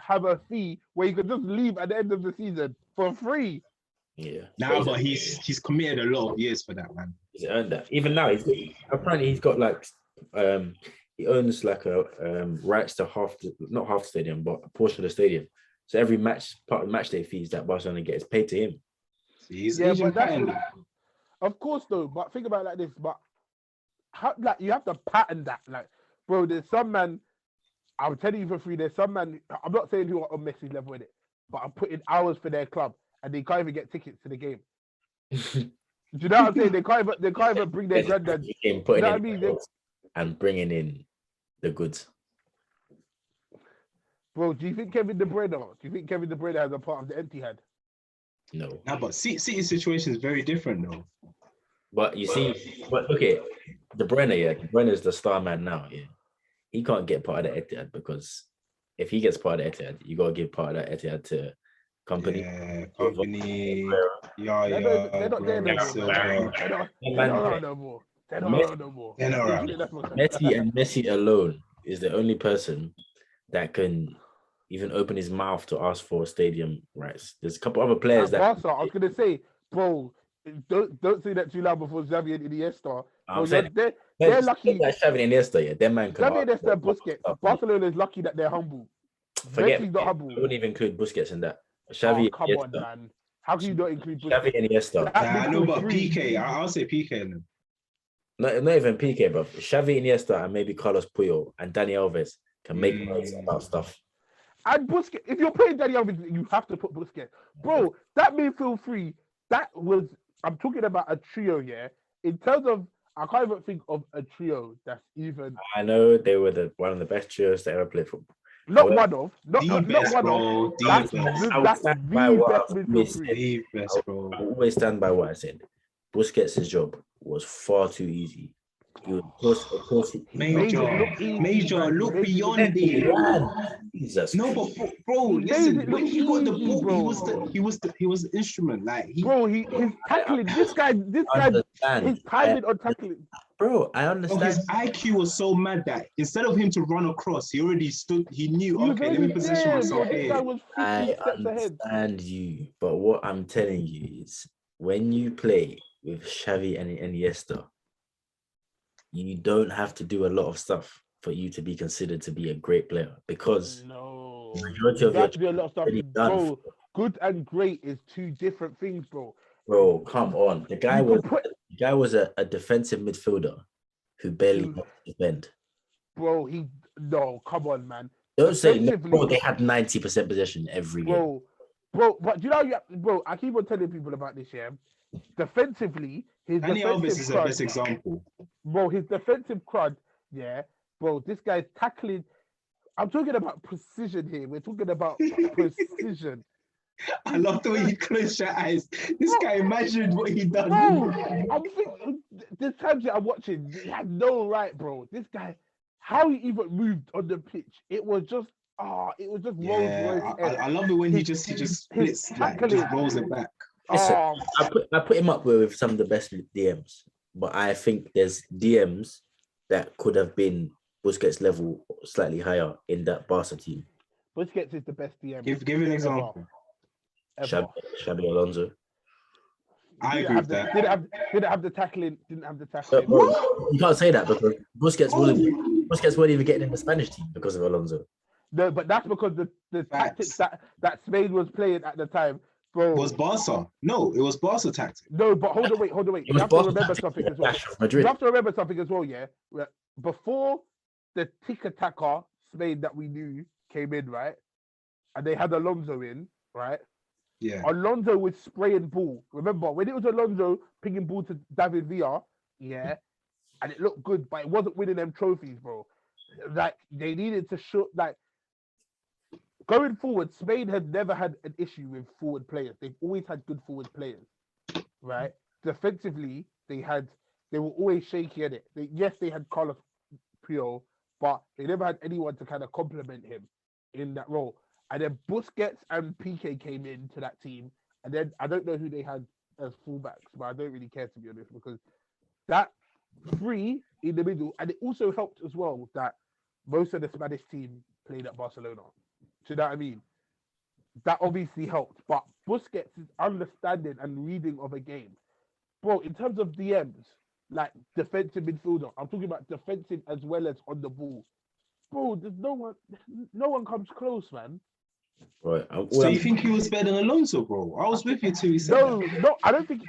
S1: have a fee where he could just leave at the end of the season for free?
S2: Yeah.
S3: nah, but he's committed a lot of years for that, man.
S2: He's earned that. Even now, apparently he's got like he owns like a rights to not half the stadium, but a portion of the stadium. So every part of match day fees that Barcelona get is paid to him.
S3: He's
S1: Yeah,
S3: Asian
S1: but that's
S3: pattern.
S1: of course though. But think about it like this. But how, like, you have to pattern that. Like, bro, there's some man. I'm telling you for free. There's some man. I'm not saying who are on Messi's level in it, but I'm putting hours for their club, and they can't even get tickets to the game. Do you know what I'm saying? They can't even bring their granddad.
S2: He came putting
S1: You know
S2: in
S1: what I mean?
S2: efforts and bringing in the goods.
S1: Bro, do you think Kevin De Bruyne has a part of the empty head?
S2: No,
S3: Nah, but City situation is very different though.
S2: but you see, but okay, De Bruyne is the star man now. Yeah, he can't get part of the Etihad because if he gets part of the Etihad, you gotta give part of that Etihad to company.
S3: Yeah, company.
S1: They're not there no more.
S3: Silva.
S1: They're not no more. They're not no more.
S3: They're not around.
S2: Messi and Messi alone is the only person that can even open his mouth to ask for stadium rights. There's a couple other players that
S1: Barca, I was gonna say, bro, don't say that too loud before Xavi and Iniesta.
S2: I'm
S1: Bro,
S2: saying
S1: they're lucky.
S2: Like Xavi and Iniesta, yeah, them man can
S1: Xavi and
S2: ask
S1: Iniesta,
S2: for
S1: Busquets.
S2: stuff.
S1: Barcelona is lucky that they're humble.
S2: Forget,
S1: Messi's not
S2: I
S1: humble.
S2: wouldn't even include Busquets in that. Xavi,
S1: Oh, come on,
S2: Iniesta,
S1: man. How can you not include Busquets?
S2: Xavi and Iniesta.
S1: That
S3: Nah, I know
S1: midfield
S3: about
S1: three-
S3: PK. I'll say PK then.
S2: Not even PK, bro. Xavi, Iniesta, and maybe Carlos Puyol and Dani Alves can make noise about stuff.
S1: And Busquets, if you're playing Dani Alves, you have to put Busquets. Bro, that midfield three, I'm talking about a trio, yeah? In terms of, I can't even think of a trio that's even,
S2: I know they were one of the best trios to ever play football.
S1: not
S2: would-
S1: one of, not
S3: The
S1: one
S3: best,
S1: of.
S3: bro.
S1: That's
S3: The best.
S2: I would
S1: that's
S2: stand
S1: the
S2: by what
S1: best
S2: I've
S1: midfield
S2: always
S1: three.
S3: The best, bro.
S2: I always stand by what I said. Busquets' job was far too easy. He was, of course,
S3: Major, look beyond it.
S2: Jesus.
S3: No, but bro,
S1: He
S3: listen.
S1: made it
S3: When
S1: look
S3: he got the
S1: easy,
S3: ball,
S1: bro.
S3: he was the instrument. Like
S1: Bro, his tackling, this guy,
S2: understand.
S1: his timing on tackling.
S2: Bro, I
S3: Oh,
S2: understand.
S3: his IQ was so mad that instead of him to run across, he already stood. He knew.
S1: He was
S3: Okay, let me
S1: already
S3: position
S1: there,
S3: myself
S1: bro. This guy
S3: here.
S1: was 50
S2: I
S1: steps ahead.
S2: understand you, but what I'm telling you is when you play with Xavi and Iniesta, you don't have to do a lot of stuff for you to be considered to be a great player because
S1: No.
S2: the majority of
S1: You
S2: your
S1: have to do a lot of stuff.
S2: already done.
S1: Bro, good and great is two different things, bro.
S2: Bro, come on. The guy
S1: You can
S2: was a defensive midfielder who barely
S1: Dude.
S2: knows to defend.
S1: Bro, no, come on, man.
S2: Don't say no,
S1: Defensively-
S2: bro, they had 90% possession every game.
S1: Bro, bro. But do you know, bro? I keep on telling people about this. Yeah, defensively, his
S3: Dani Alves
S1: defensive
S3: is the
S1: crud,
S3: best example.
S1: bro. His defensive crud. Yeah, bro. This guy's tackling. I'm talking about precision here. We're talking about precision.
S3: I love the way you close your eyes. This guy imagined what he done.
S1: Bro, I'm thinking the times that I'm watching, he had no right, bro. This guy, how he even moved on the pitch, it was just Rolls
S3: Yeah,
S1: Royce.
S3: I love it when he
S1: His-
S3: just
S1: his
S3: splits, like
S1: tackling.
S3: just rolls it back.
S2: Listen,
S1: Oh,
S2: I put him up with some of the best DMs, but I think there's DMs that could have been Busquets level slightly higher in that Barca team.
S1: Busquets is the best DM.
S3: Give an example.
S1: Ever.
S2: Xabi Alonso.
S3: I
S1: Didn't
S3: agree
S1: have
S3: with
S1: the-
S3: that.
S1: Didn't have the tackling. Didn't have the tackling.
S2: Bro, you can't say that because Busquets weren't even getting in the Spanish team because of Alonso.
S1: No, but that's because the
S3: Facts.
S1: tactics that Spain was playing at the time, bro.
S3: It was Barca. No, it was Barca tactic.
S1: No, but hold on, wait.
S2: It
S1: You
S2: was
S1: have to
S2: Barca
S1: remember
S2: tactic
S1: something
S2: with
S1: as well.
S2: Dash of Madrid.
S1: You have to remember something as well, yeah. Before the tiki-taka Spain that we knew came in, right, and they had Alonso in, right.
S3: Yeah.
S1: Alonso was spraying ball. Remember when it was Alonso picking ball to David Villa, yeah, and it looked good, but it wasn't winning them trophies, bro. Like they needed to show, like going forward. Spain had never had an issue with forward players. They've always had good forward players, right? Defensively, they were always shaky at it. Yes, they had Carlos Puyol, but they never had anyone to kind of complement him in that role. And then Busquets and Piqué came into that team, and then I don't know who they had as fullbacks, but I don't really care to be honest because that three in the middle, and it also helped as well that most of the Spanish team played at Barcelona. Do you know what I mean? That obviously helped, but Busquets' understanding and reading of a game, bro. In terms of DMs, like defensive midfielder, I'm talking about defensive as well as on the ball, bro. There's no one comes close, man.
S2: Right.
S3: So you think he was better than Alonso, bro? I was with you too. He said
S1: No, I don't think.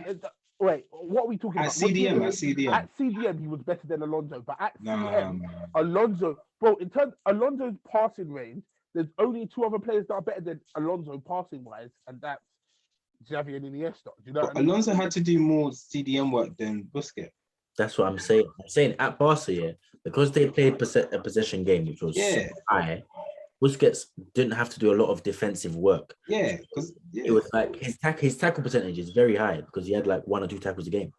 S1: Wait, what are we talking
S3: at
S1: about?
S3: CDM.
S1: At CDM, he was better than Alonso, but at
S3: Nah,
S1: CM, Alonso, bro. In terms Alonso's passing range, there's only two other players that are better than Alonso passing wise, and that's Xavi and Iniesta. Do you know what I mean?
S3: Alonso had to do more CDM work than Busquets.
S2: That's what I'm saying. I'm saying at Barca, yeah, because they played a possession game, which was so high. Busquets didn't have to do a lot of defensive work.
S3: Yeah, because
S2: It was like his tackle percentage is very high because he had like 1 or 2 tackles a game,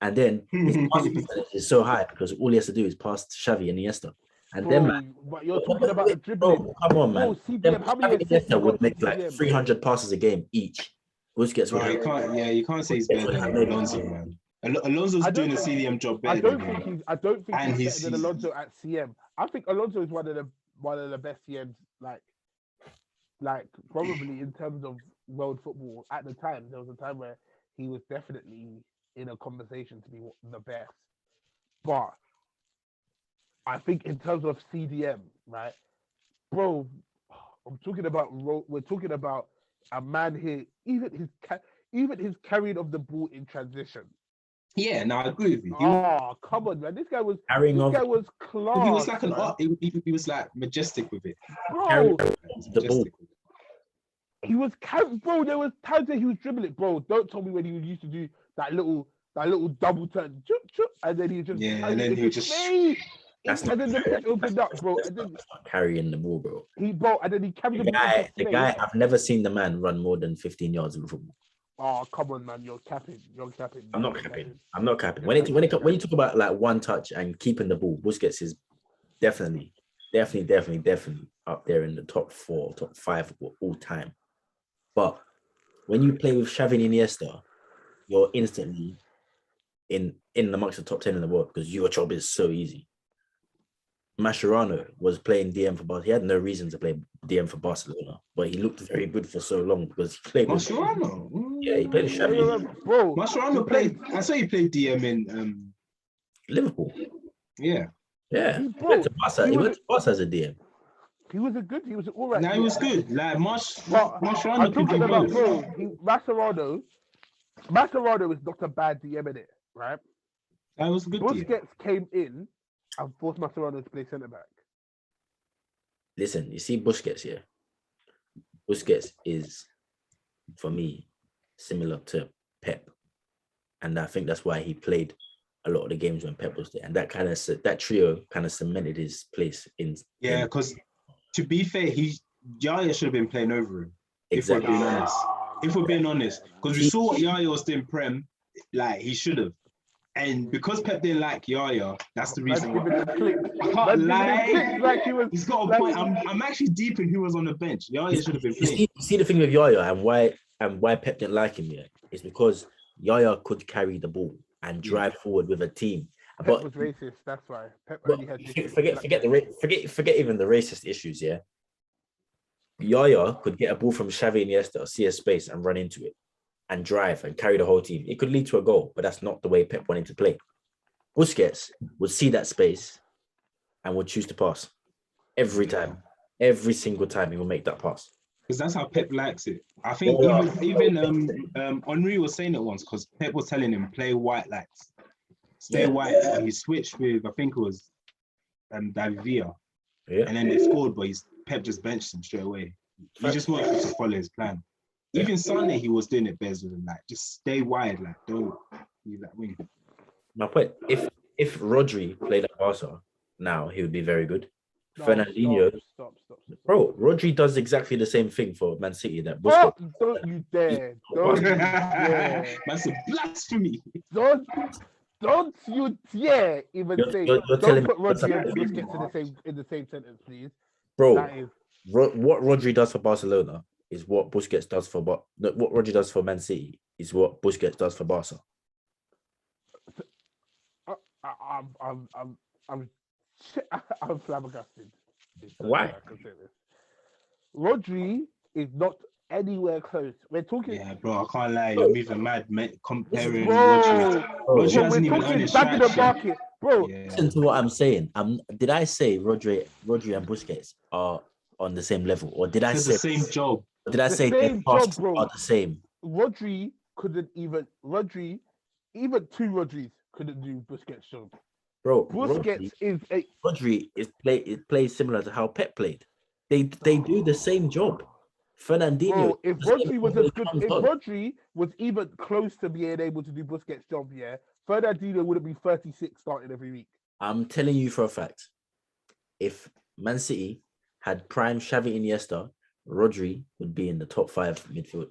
S2: and then his passing percentage is so high because all he has to do is pass to Xavi and Iniesta, and
S1: Bro,
S2: then man,
S1: but you're talking about the dribbling.
S2: bro, come on, man.
S1: Bro, CDM, how many
S2: Xavi and
S1: assists
S2: Iniesta would
S1: he
S2: make
S1: got
S2: like
S1: CDM?
S2: 300 passes a game each. Busquets would have.
S3: you can't say he's better than Alonso, man. Alonso's doing the CDM job better.
S1: I don't think
S3: And
S1: he's better than
S3: he's-
S1: Alonso at CM. I think Alonso is one of the best CMs, like probably in terms of world football at the time. There was a time where he was definitely in a conversation to be the best. But I think in terms of CDM, right, bro, we're talking about a man here. Even his carrying of the ball in transition.
S3: Yeah, no, I agree with you.
S1: Oh, come on, man! This guy was
S2: Carrying off
S1: class.
S3: He was like an
S1: man.
S3: art. He was like majestic with it.
S1: Bro.
S2: the ball.
S1: He was bro. There was times that he was dribbling, bro. Don't tell me when he used to do that little double turn, and then he just
S3: and then he would just.
S2: That's
S1: and then the pitch opened up, bro. And then
S2: carrying the ball, bro.
S1: and then he carried
S2: The
S1: the ball.
S2: guy, I've never seen the man run more than 15 yards in football.
S1: Oh, come on, man! You're capping.
S2: I'm not capping. When you talk about like one touch and keeping the ball, Busquets is definitely up there in the top 4, top 5 of all time. But when you play with Xavi and Iniesta, you're instantly in amongst the top 10 in the world because your job is so easy. Mascherano was playing DM for Barcelona. He had no reason to play DM for Barcelona, but he looked very good for so long because he played with
S3: Mascherano.
S2: Yeah, he played with Xavi.
S1: Bro,
S3: Mascherano played. I saw he played DM in
S2: Liverpool.
S3: Yeah.
S2: Yeah.
S1: He
S2: He went to Barca as a DM.
S1: He was all right.
S3: No, he was good. Like Mascherano
S1: I'm
S3: could
S1: talking
S3: do
S1: about,
S3: both.
S1: bro. Mascherano is not a bad DM in it, right?
S3: That was a good DM.
S1: Busquets came in and forced Mascherano to play centre back.
S2: Listen, you see Busquets here. Busquets is for me, similar to Pep. And I think that's why he played a lot of the games when Pep was there. And that trio kind of cemented his place in.
S3: Yeah, because to be fair, Yaya should have been playing over him.
S2: Exactly.
S3: If we're being honest, because we saw what Yaya was doing Prem, like he should have. And because Pep didn't like Yaya, that's the reason why. I can't lie.
S1: Like
S3: He's got a point. I'm actually deep in who was on the bench. Yaya should have been playing.
S2: You see the thing with Yaya and why Pep didn't like him yet is because Yaya could carry the ball and drive forward with a team.
S1: Pep
S2: But
S1: was racist. That's why Pep
S2: but
S1: only had.
S2: forget even the racist issues. Yeah, Yaya could get a ball from Xavi Iniesta, see a space and run into it, and drive and carry the whole team. It could lead to a goal, but that's not the way Pep wanted to play. Busquets would see that space and would choose to pass every time. Every single time he will make that pass.
S3: Because that's how Pep likes it. I think even Henry was saying it once because Pep was telling him play white lights, stay white. And he switched with I think it was David Villa, and then they scored, but Pep just benched him straight away. He just wanted to follow his plan. Even Sunday he was doing it better than like just stay wide, like don't use that wing.
S2: My point: if Rodri played at Barca now, he would be very good. Fernandinho.
S1: Stop.
S2: Bro, Rodri does exactly the same thing for Man City that
S1: Oh,
S2: Busquets.
S1: don't you dare. Don't you dare.
S3: That's a blasphemy.
S1: Don't you dare even say.
S2: You're
S1: Don't
S2: telling
S1: put
S2: me-
S1: Rodri and Busquets in the same sentence, please.
S2: Bro,
S1: That is
S2: what Rodri does for Barcelona is what Busquets does for what Rodri does for Man City is what Busquets does for Barca.
S1: I'm flabbergasted.
S2: Why?
S1: I can say this. Rodri is not anywhere close. We're talking.
S3: Yeah, bro, I can't lie. You're moving mad, comparing
S1: Bro,
S3: Rodri. Rodri
S1: we're
S3: hasn't even earned
S1: talking
S3: his
S1: back in the
S3: stripes yet.
S1: market, bro.
S3: Yeah.
S2: Listen to what I'm saying. Did I say Rodri and Busquets are on the same level, or did I
S3: It's
S2: say
S3: the same job.
S2: Did I
S1: The
S2: say their
S1: same job,
S2: tasks
S1: bro.
S2: are the same?
S1: Rodri even two Rodris couldn't do Busquets' job.
S2: Bro,
S1: Busquets is a
S2: Rodri plays similar to how Pep played. They do the same job. Fernandinho.
S1: bro. If
S2: the same
S1: Rodri was
S2: job
S1: as good,
S2: comes
S1: if
S2: on.
S1: Rodri was even close to being able to do Busquets' job, yeah, Fernandinho would have been 36 starting every week.
S2: I'm telling you for a fact, if Man City had prime Xavi Iniesta, Rodri would be in the top 5 midfield.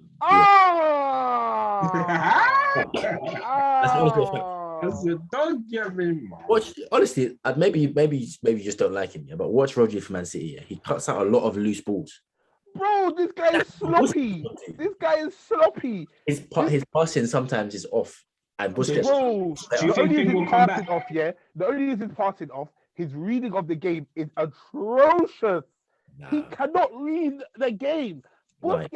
S2: That's honestly a fact.
S3: Don't get me mad.
S2: Watch, honestly, maybe you just don't like him, yeah. But watch Rodri for Man City. Yeah, he cuts out a lot of loose balls.
S1: Bro, this guy is sloppy. This guy is sloppy.
S2: His passing sometimes is off, and Busquets.
S1: Bro,
S3: Do you
S1: the
S3: think
S1: only
S3: Finn
S1: reason
S3: will
S1: he's
S3: come
S1: passing
S3: back?
S1: off, yeah, the only reason he's passing off, his reading of the game is atrocious. He
S2: Nah,
S1: cannot read the game.
S2: why?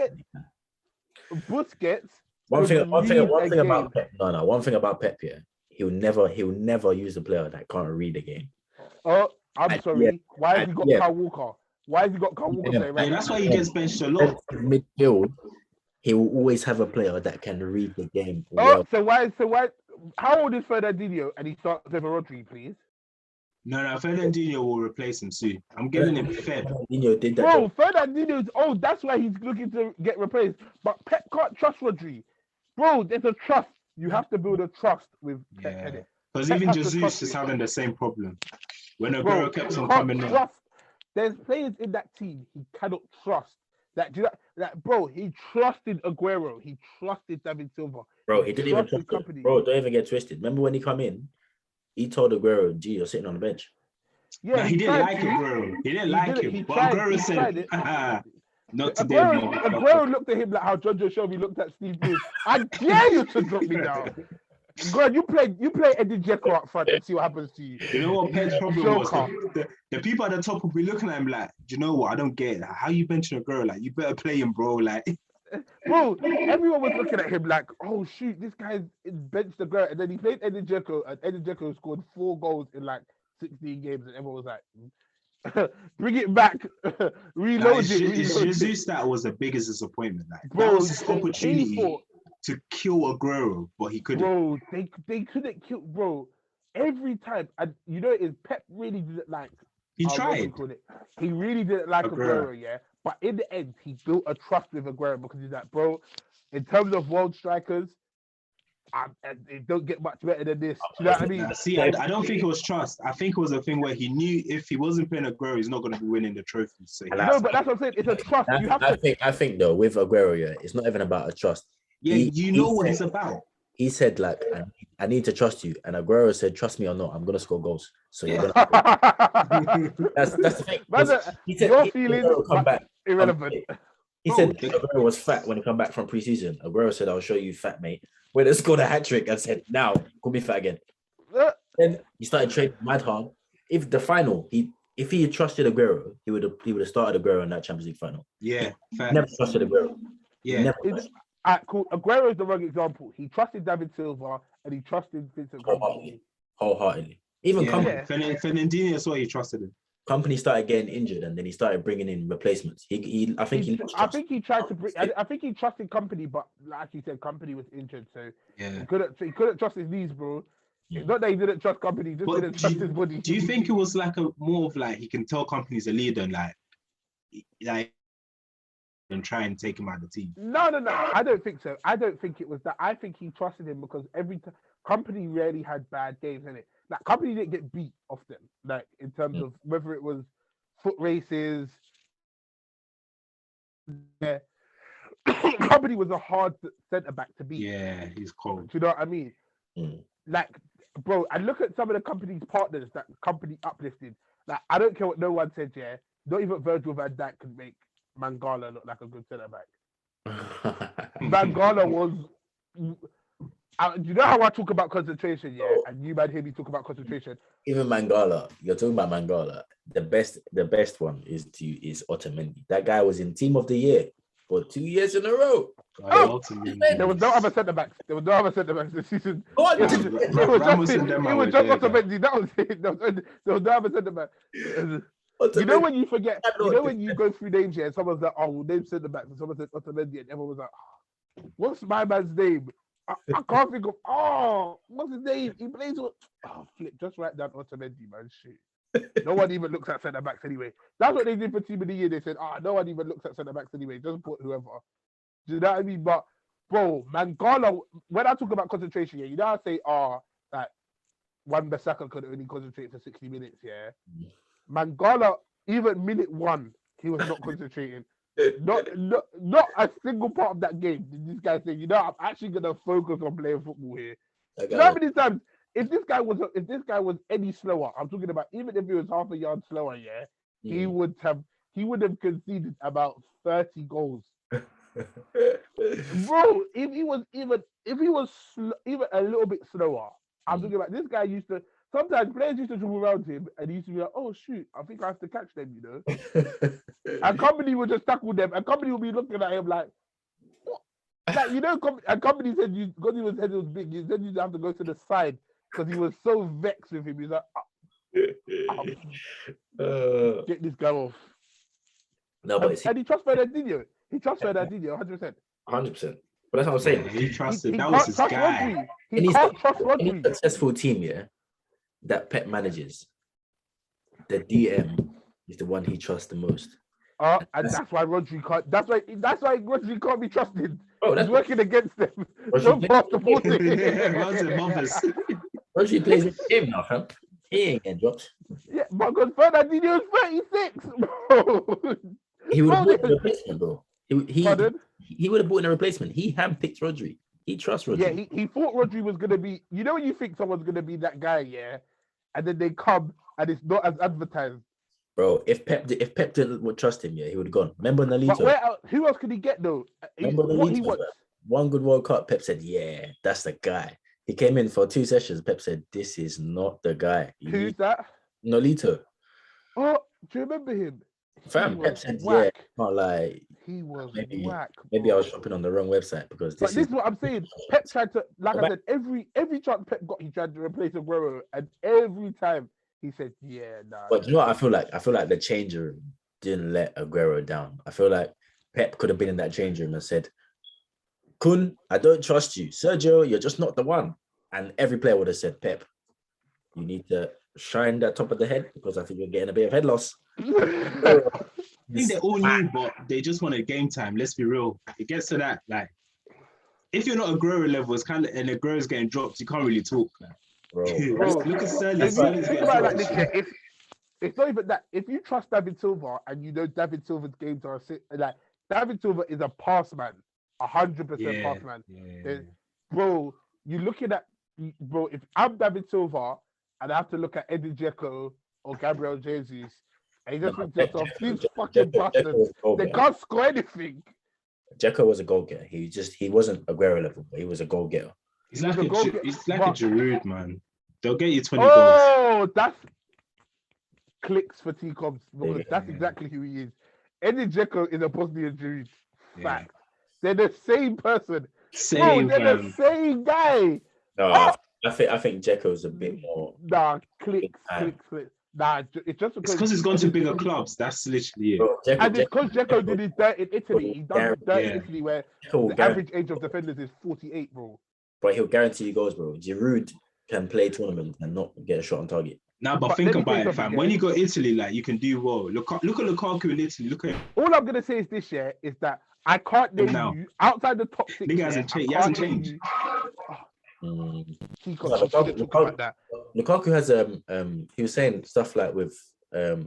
S1: Busquets.
S2: One thing
S1: read a
S2: about Pep. No. One thing about Pep here. He'll never use a player that can't read the game.
S1: Oh, I'm
S2: And
S1: sorry. Why has he got
S2: yeah.
S1: Kyle Walker? Why has he got Kyle Walker
S2: Yeah.
S1: playing
S3: Yeah,
S1: right
S3: that's
S1: now?
S3: why he gets benched a lot.
S2: Midfield, he will always have a player that can read the game
S1: Oh,
S2: well.
S1: so why? How old is Fernandinho? And he starts over Rodri, please.
S3: No, Fernandinho will replace him soon. I'm giving him Feb.
S2: Fernandinho did that.
S1: Bro,
S2: job.
S1: Fernandinho is old. That's why he's looking to get replaced. But Pep can't trust Rodri. Bro, there's a trust. You have to build a trust with Pep.
S3: Yeah.
S1: innit?
S3: Because
S1: Pep
S3: even
S1: has to
S3: Jesus
S1: trust
S3: is
S1: you.
S3: having the same problem. When
S1: Bro,
S3: Aguero kept
S1: he
S3: on
S1: can't
S3: coming on.
S1: trust. There's players in that team he cannot trust. Bro, he trusted Aguero. He trusted David Silva.
S2: Bro, he didn't even
S1: trusted
S2: trust him.
S1: company.
S2: Bro, don't even get twisted. Remember when he come in, he told Aguero, "Gee, you're sitting on the bench."
S1: Yeah,
S3: No, he didn't
S1: tried
S3: like
S1: to.
S3: Aguero. He didn't like
S1: didn't-
S3: him.
S1: he
S3: But
S1: tried-
S3: Aguero
S1: he
S3: said,
S1: tried it.
S3: not today,
S1: Aguero
S3: motherfucker.
S1: looked at him like how John Joe Shelby looked at Steve Bruce. I dare you to drop me down. God, you play Eddie Jekyll up front and see what happens to you.
S3: You know what Pep's problem was?
S1: Joker.
S3: The people at the top will be looking at him like, do you know what? I don't get it. How you benching Aguero? Like, you better play him, bro. Like,
S1: Bro, everyone was looking at him like, oh shoot, this guy's benched the girl. And then he played Eddie Jekyll, and Eddie Jekyll scored 4 goals in like 16 games, and everyone was like, bring it back, reload
S3: it's
S1: it.
S3: Jesus that was the biggest disappointment. Like, that
S1: Bro,
S3: was his opportunity to kill Aguero, but he couldn't.
S1: Bro, they couldn't kill. Bro, every time, and you know, Pep really didn't like.
S3: He
S1: what do you
S3: tried.
S1: call it? He really didn't like
S3: Aguero.
S1: Aguero, yeah. But in the end, he built a trust with Aguero because he's like, bro, in terms of world strikers, it don't get much better than this. Do you know what I mean?
S3: See, I don't think it was trust. I think it was a thing where he knew if he wasn't playing Aguero, he's not going to be winning the trophy. So
S1: No, but that's what I'm saying. It's a trust. You have to.
S2: I think though with Aguero, yeah, it's not even about a trust.
S3: yeah, you know what it's about.
S2: He said like, I need to trust you, and Aguero said, "Trust me or not, I'm gonna score goals." So you're gonna. That's the thing. He said
S1: your feelings
S2: come back
S1: irrelevant.
S2: He said Aguero was fat when he come back from preseason. Aguero said, "I'll show you fat, mate." When they scored a hat trick, and said, "Now call me fat again." Then he started training mad hard. If the final, if he had trusted Aguero, he would have started Aguero in that Champions League final.
S3: Yeah,
S2: Never trusted Aguero.
S3: Yeah,
S1: cool. Aguero is the wrong example. He trusted David Silva and he trusted Vincent Kompany.
S2: Wholeheartedly. Even Kompany.
S3: Fernandinho saw he trusted him.
S2: Kompany started getting injured, and then he started bringing in replacements. I think he
S1: tried to bring. I think he trusted Kompany, but like you said, Kompany was injured, so
S3: yeah,
S1: he couldn't trust his knees, bro. Yeah. Not that he didn't trust Kompany, just didn't trust his body.
S3: Do you think it was like a more of like he can tell Kompany's a leader and like and try and take him out of the team?
S1: No. I don't think so. I don't think it was that. I think he trusted him because every time Kompany rarely had bad games in it. Like Kompany didn't get beat often. Like in terms of whether it was foot races. Yeah. Kompany was a hard centre back to beat.
S3: Yeah, he's cold.
S1: Do you know what I mean? Like, bro, I look at some of the Kompany's partners that Kompany uplifted. Like, I don't care what no one said. Yeah, not even Virgil van Dijk could make Mangala look like a good centre back. Mangala was. Do you know how I talk about concentration? Yeah, and you might hear me talk about concentration.
S2: Even Mangala, you're talking about Mangala. The best one is Otamendi. That guy was in Team of the Year for 2 years in a row.
S1: There was no other centre backs. This season. It was just Otamendi. That was it. There was no other centre back. You know when you forget, when you go through names here, and someone's like, "Oh, we'll name centre backs," and someone said Otamendi, and everyone was like, oh, "What's my man's name?" I can't think of. Oh, what's his name? He plays with. Oh, flip! Just write down Otamendi, man. Shit. No one even looks at centre backs anyway. That's what they did for Team of the Year. They said, no one even looks at centre backs anyway. Just put whoever. Do you know what I mean? But bro, Mangala. When I talk about concentration, yeah, you know I say, like Wan-Bissaka could only concentrate for 60 minutes. Yeah, Mangala, even minute 1, he was not concentrating. Not a single part of that game did this guy say, I'm actually gonna focus on playing football here. You know how many times if this guy was any slower, I'm talking about even if he was half a yard slower, he would have conceded about 30 goals. Bro, if he was even a little bit slower, I'm talking about this guy sometimes players used to dribble around him and he used to be like, oh shoot, I think I have to catch them, And Kompany would just tackle them and Kompany would be looking at him like, what? Like, and Kompany said because he was big, he said you have to go to the side because he was so vexed with him. He's like, get this guy off.
S2: No, but
S1: and he trusts Fernandinho. He trusts Fernandinho 100%.
S2: 100%. But that's what I'm saying.
S3: He trusted. That was his guy.
S1: He can't trust Rodri.
S2: Any successful team, that Pep manages, the DM is the one he trusts the most.
S1: And that's why Rodri can't. That's why Rodri can't be trusted.
S2: Oh,
S1: he's working against them.
S2: Rodri plays in the game now, fam. He ain't getting dropped.
S1: Yeah, but because Fernandinho is 36, bro.
S2: He would have bought a replacement, bro. He would have bought in a replacement. He handpicked Rodri. He trusts Rodri.
S1: Yeah, he thought Rodri was gonna be. When you think someone's gonna be that guy, and then they come and it's not as advertised.
S2: Bro, if Pep didn't trust him, he would have gone. Remember Nolito?
S1: But who else could he get though?
S2: Remember Nolito? One good World Cup, Pep said, "Yeah, that's the guy." He came in for 2 sessions. Pep said, "This is not the guy."
S1: Who's that?
S2: Nolito.
S1: Oh, do you remember him?
S2: Fam, Pep said, "Yeah, not like
S1: he was whack."
S2: Maybe I was shopping on the wrong website because this is
S1: what I'm saying. Pep tried to, like I said, every chance Pep got, he tried to replace Aguero, and every time he said, "Yeah, nah."
S2: But you know what I feel like? I feel like the change room didn't let Aguero down. I feel like Pep could have been in that change room and said, "Kun, I don't trust you. Sergio, you're just not the one." And every player would have said, "Pep, you need to shine that top of the head because I think you're getting a bit of head loss."
S3: I think they all knew, but they just wanted game time. Let's be real. It gets to that, like if you're not Aguero level, it's kind of, and Aguero's getting dropped, you can't really talk. Like.
S2: bro.
S3: Look at Sterling.
S1: If you
S3: Sterling's
S1: think
S3: getting
S1: about it like
S3: dropped.
S1: this, yeah, it's not even that. If you trust David Silva and you know David Silva's games are like David Silva is a pass man, 100% pass man.
S3: Yeah.
S1: Bro, you're looking at bro. If I'm David Silva and I have to look at Eddie Dzeko or Gabriel Jesus, and you just think to yourself, these fucking bastards, they can't score anything.
S2: Dzeko was a goal getter. He wasn't Aguero level, but he was a goal getter.
S3: He's like
S1: He's a goal-
S3: a
S1: but-
S3: Giroud, man. They'll get you 20 goals.
S1: Oh, that's clicks for T-Coms because
S2: Yeah.
S1: that's exactly who he is. Eddie Dzeko is a Bosnian Jew.
S3: Yeah.
S1: Fact. They're the same person.
S3: Same,
S1: Bro, they're
S3: fam.
S1: the same guy.
S2: No,
S1: Ah!
S2: I think Dzeko's a bit more.
S1: Nah, clicks.
S2: Man.
S1: Nah, it's just
S3: It's because he's gone to bigger clubs. That's literally it.
S2: Bro,
S1: And it's because Dzeko did his dirt in Italy. He done his dirt in
S3: Yeah.
S1: Italy where
S2: Dzeko will
S1: the average age of defenders is 48, bro.
S2: but he'll guarantee you goals, bro. Giroud can play tournaments and not get a shot on target.
S3: Nah, but
S1: But
S3: think
S1: let me tell
S3: about
S1: you
S3: it, fam.
S1: something,
S3: When
S1: yeah.
S3: you go Italy, like you can do well. Look at Lukaku in Italy. Look at him.
S1: All I'm gonna say is this year is that I can't name
S3: Now.
S1: you outside the top six.
S3: Nigga
S1: yeah,
S3: hasn't
S1: I
S3: changed- he
S1: can't
S3: hasn't
S1: name
S3: changed.
S1: you-
S2: Mm.
S1: T-Coms,
S2: No,
S1: I shouldn't
S2: Lukaku-
S1: talk about that.
S2: Lukaku has he was saying stuff like with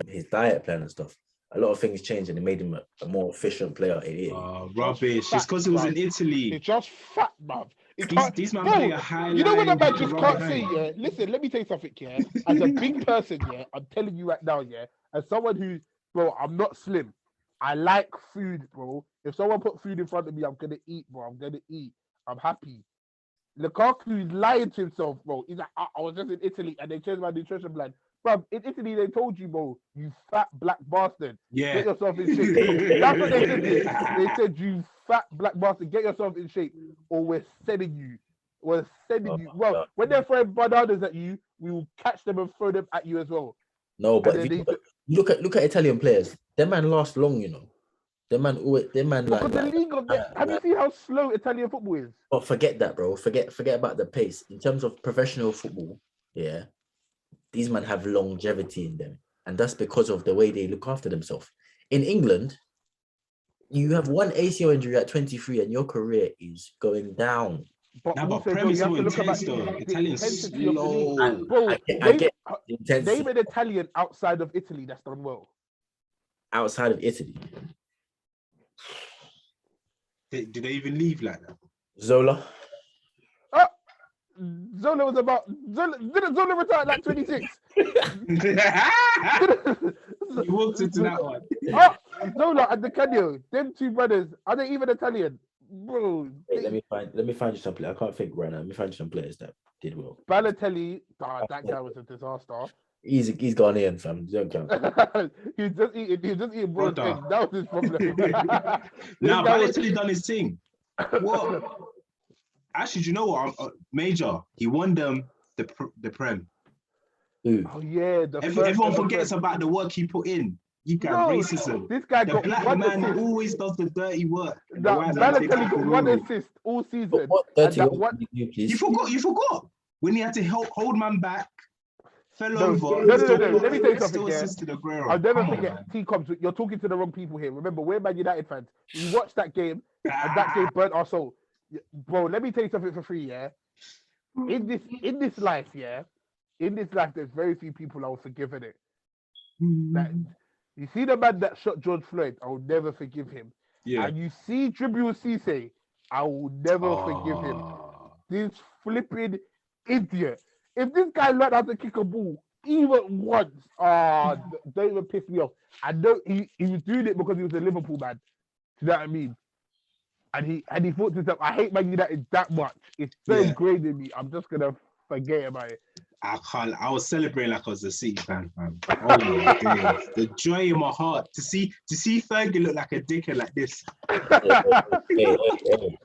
S2: his diet plan and stuff. A lot of things changed and it made him a more efficient player in Italy.
S3: Rubbish. It's because it was in Italy.
S1: It's just fat, bruv. It
S3: These,
S1: can't-
S3: these man
S1: Bro,
S3: play a high
S1: You know what the
S3: line,
S1: man just
S3: run
S1: can't
S3: behind.
S1: say, yeah? Listen, let me tell you something, yeah? As a big person, yeah, I'm telling you right now, yeah? As someone who, bro, I'm not slim. I like food, bro. If someone put food in front of me, I'm gonna eat, bro. I'm gonna eat. I'm happy. Lukaku is lying to himself, bro. He's like, I was just in Italy and they changed my nutrition plan. Bro, in Italy, they told you, bro, you fat black bastard.
S3: Yeah.
S1: Get yourself in shape. That's what they did. They said, you fat black bastard, get yourself in shape, or we're sending you. We're sending
S2: Oh
S1: you.
S2: my
S1: Well,
S2: God.
S1: when they're throwing bananas at you, we will catch them and throw them at you as well.
S2: No, but
S1: And
S2: if
S1: then
S2: you
S1: they,
S2: look at Italian players. Them man last long, you know. Them man
S1: because the
S2: like
S1: league of the, have you seen how slow Italian football is?
S2: but forget that, bro. Forget about the pace. In terms of professional football, yeah, these men have longevity in them. And that's because of the way they look after themselves. In England, you have one ACL injury at 23 and your career is going down.
S1: But
S3: Nah, but
S1: also,
S3: Prem
S1: bro,
S3: is
S1: you have
S3: so
S1: to look about
S3: intense though.
S1: the
S3: Italian's
S1: intensity of the league.
S3: slow.
S1: Bro,
S2: I get the intensity
S1: name an Italian outside of Italy that's done well.
S2: outside of Italy.
S3: Do they even leave like that?
S2: Zola.
S1: Zola was about didn't Zola retire at like 26?
S3: You walked into that one.
S1: Oh, Zola and the Canio, them two brothers, are they even Italian? Bro,
S2: Wait, let me find you some players. I can't think right now. Let me find you some players that did well.
S1: Balotelli, that guy was a disaster.
S2: He's Ghanaian, fam. Don't count.
S1: He was just eating broad
S3: Brother.
S1: eggs. That was his problem.
S3: Nah,
S1: guy was-
S3: Balotelli done his thing. What? Actually, do you know what? Major, he won them the Prem.
S2: Who?
S1: Oh yeah, the first
S3: Everyone
S1: ever
S3: forgets
S1: Prem.
S3: about the work he put in. You got
S1: No,
S3: racism.
S1: This guy
S3: The
S1: got
S3: black
S1: one
S3: man
S1: assist.
S3: always does the dirty work. And the
S1: That
S3: white man takes
S1: Balotelli
S3: the
S1: got one
S3: glory.
S1: assist all season.
S2: What
S1: And
S2: dirty
S1: that
S2: work
S1: one-
S2: did you do,
S3: You
S2: please?
S3: forgot when he had to hold man back, fell
S1: No,
S3: over.
S1: no,
S3: still-
S1: let me tell you something,
S3: Still
S1: yeah.
S3: assisted Aguero.
S1: I'll never
S3: Come on,
S1: forget
S3: man.
S1: T-Coms. You're talking to the wrong people here. Remember, we're Man United fans. We watched that game, and that game burnt our soul. Yeah, bro, let me tell you something for free, yeah. In this life, yeah, in this life, there's very few people I will forgive in it. That you see the man that shot George Floyd, I will never forgive him.
S3: Yeah.
S1: And you see Dribbble Cisse, I will never forgive him.
S3: Ah.
S1: This flipping idiot. If this guy learned how to kick a ball even once, don't even piss me off. I know he was doing it because he was a Liverpool man. You know what I mean? And he thought to himself, I hate Man United that much. It's so
S3: Yeah.
S1: ingrained in me. I'm just gonna forget about it.
S3: I can't. I was celebrating like I was a City fan, fam. Oh my days. The joy in my heart to see Fergie look like a dickhead like this.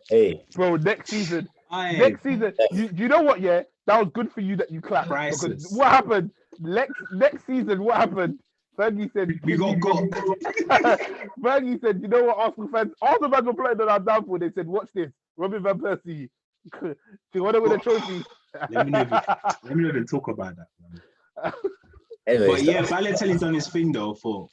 S2: Hey.
S1: Bro, next season,
S3: Aye.
S1: you know what? Yeah, that was good for you that you clapped. Because
S3: Priceless.
S1: what happened next season? What happened? Fergie said,
S3: We got.
S1: Fergie said, you know what, Arsenal fans were playing on our downfall. They said, watch this, Robin van Persie. Do you want to win a trophy?
S3: Let me not even talk about that, man.
S2: Anyways,
S3: But yeah, Balotelli's done his thing though for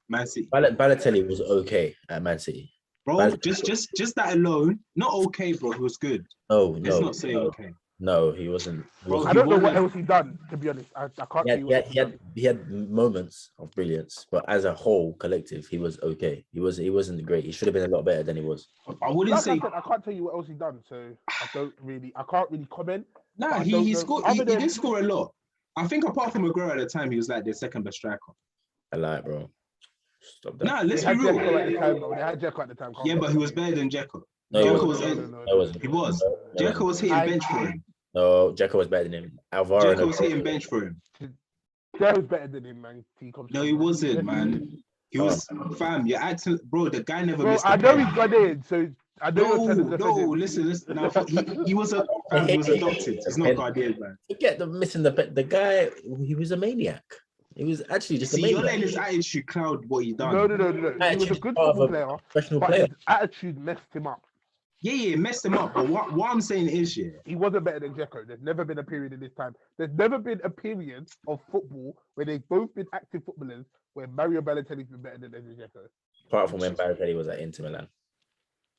S3: Man City.
S2: Balotelli was okay at Man City.
S3: Bro, just that alone, not okay, bro. He was good.
S2: No,
S3: Let's
S2: no,
S3: not say
S2: no,
S3: okay.
S2: no, he wasn't. He
S3: Bro,
S2: wasn't.
S1: I
S3: he
S1: don't know what
S3: wasn't-
S1: else he done. To be honest, I can't
S2: He
S1: tell you what else he done.
S2: he had moments of brilliance, but as a whole collective, he was okay. He wasn't great. He should have been a lot better than he was.
S3: I wouldn't
S1: Like
S3: say.
S1: I said, I can't tell you what else he done. So I can't really comment.
S3: Nah,
S1: I
S3: he
S1: don't know.
S3: scored.
S1: Other
S3: He
S1: than-
S3: did score a lot. I think apart from Aguero at the time, he was like their second best striker.
S2: I like, bro. Stop that.
S3: Nah,
S1: They
S3: let's be
S1: had
S3: real.
S1: Dzeko at the time, though. They had Dzeko at the time.
S3: Yeah, but he was better than Dzeko.
S2: No, he
S3: Dzeko
S2: wasn't.
S3: was.
S2: No, wasn't.
S3: He was.
S2: No,
S3: Dzeko was hitting
S1: I-
S3: bench for him.
S2: No, Jacko was better than him. Alvaro.
S3: Dzeko was hitting bench for him.
S1: That was better than him, man.
S3: No, he wasn't, man. He was fam. You're acting, bro. The guy never
S1: Bro,
S3: missed.
S1: I
S3: a
S1: know
S3: pen.
S1: he's Ghanaian, so I know you're trying to defend
S3: No,
S1: him.
S3: listen. No, he was fam, he was adopted. He's not Guardian, man.
S2: Forget the missing the guy. He was a maniac. He was actually just a
S3: See, you're letting
S2: maniac.
S3: his attitude cloud what he done.
S1: No. He was a
S2: Attitude
S1: good
S2: of
S1: football
S2: a
S1: player,
S2: Professional
S1: but
S2: player.
S1: his attitude messed him up.
S3: Yeah, it messed him up. But what I'm saying is, yeah,
S1: He wasn't better than Dzeko. There's never been a period in this time. There's never been a period of football where they've both been active footballers where Mario Balotelli's been better than Edin Dzeko.
S2: Apart from when Balotelli was at Inter Milan.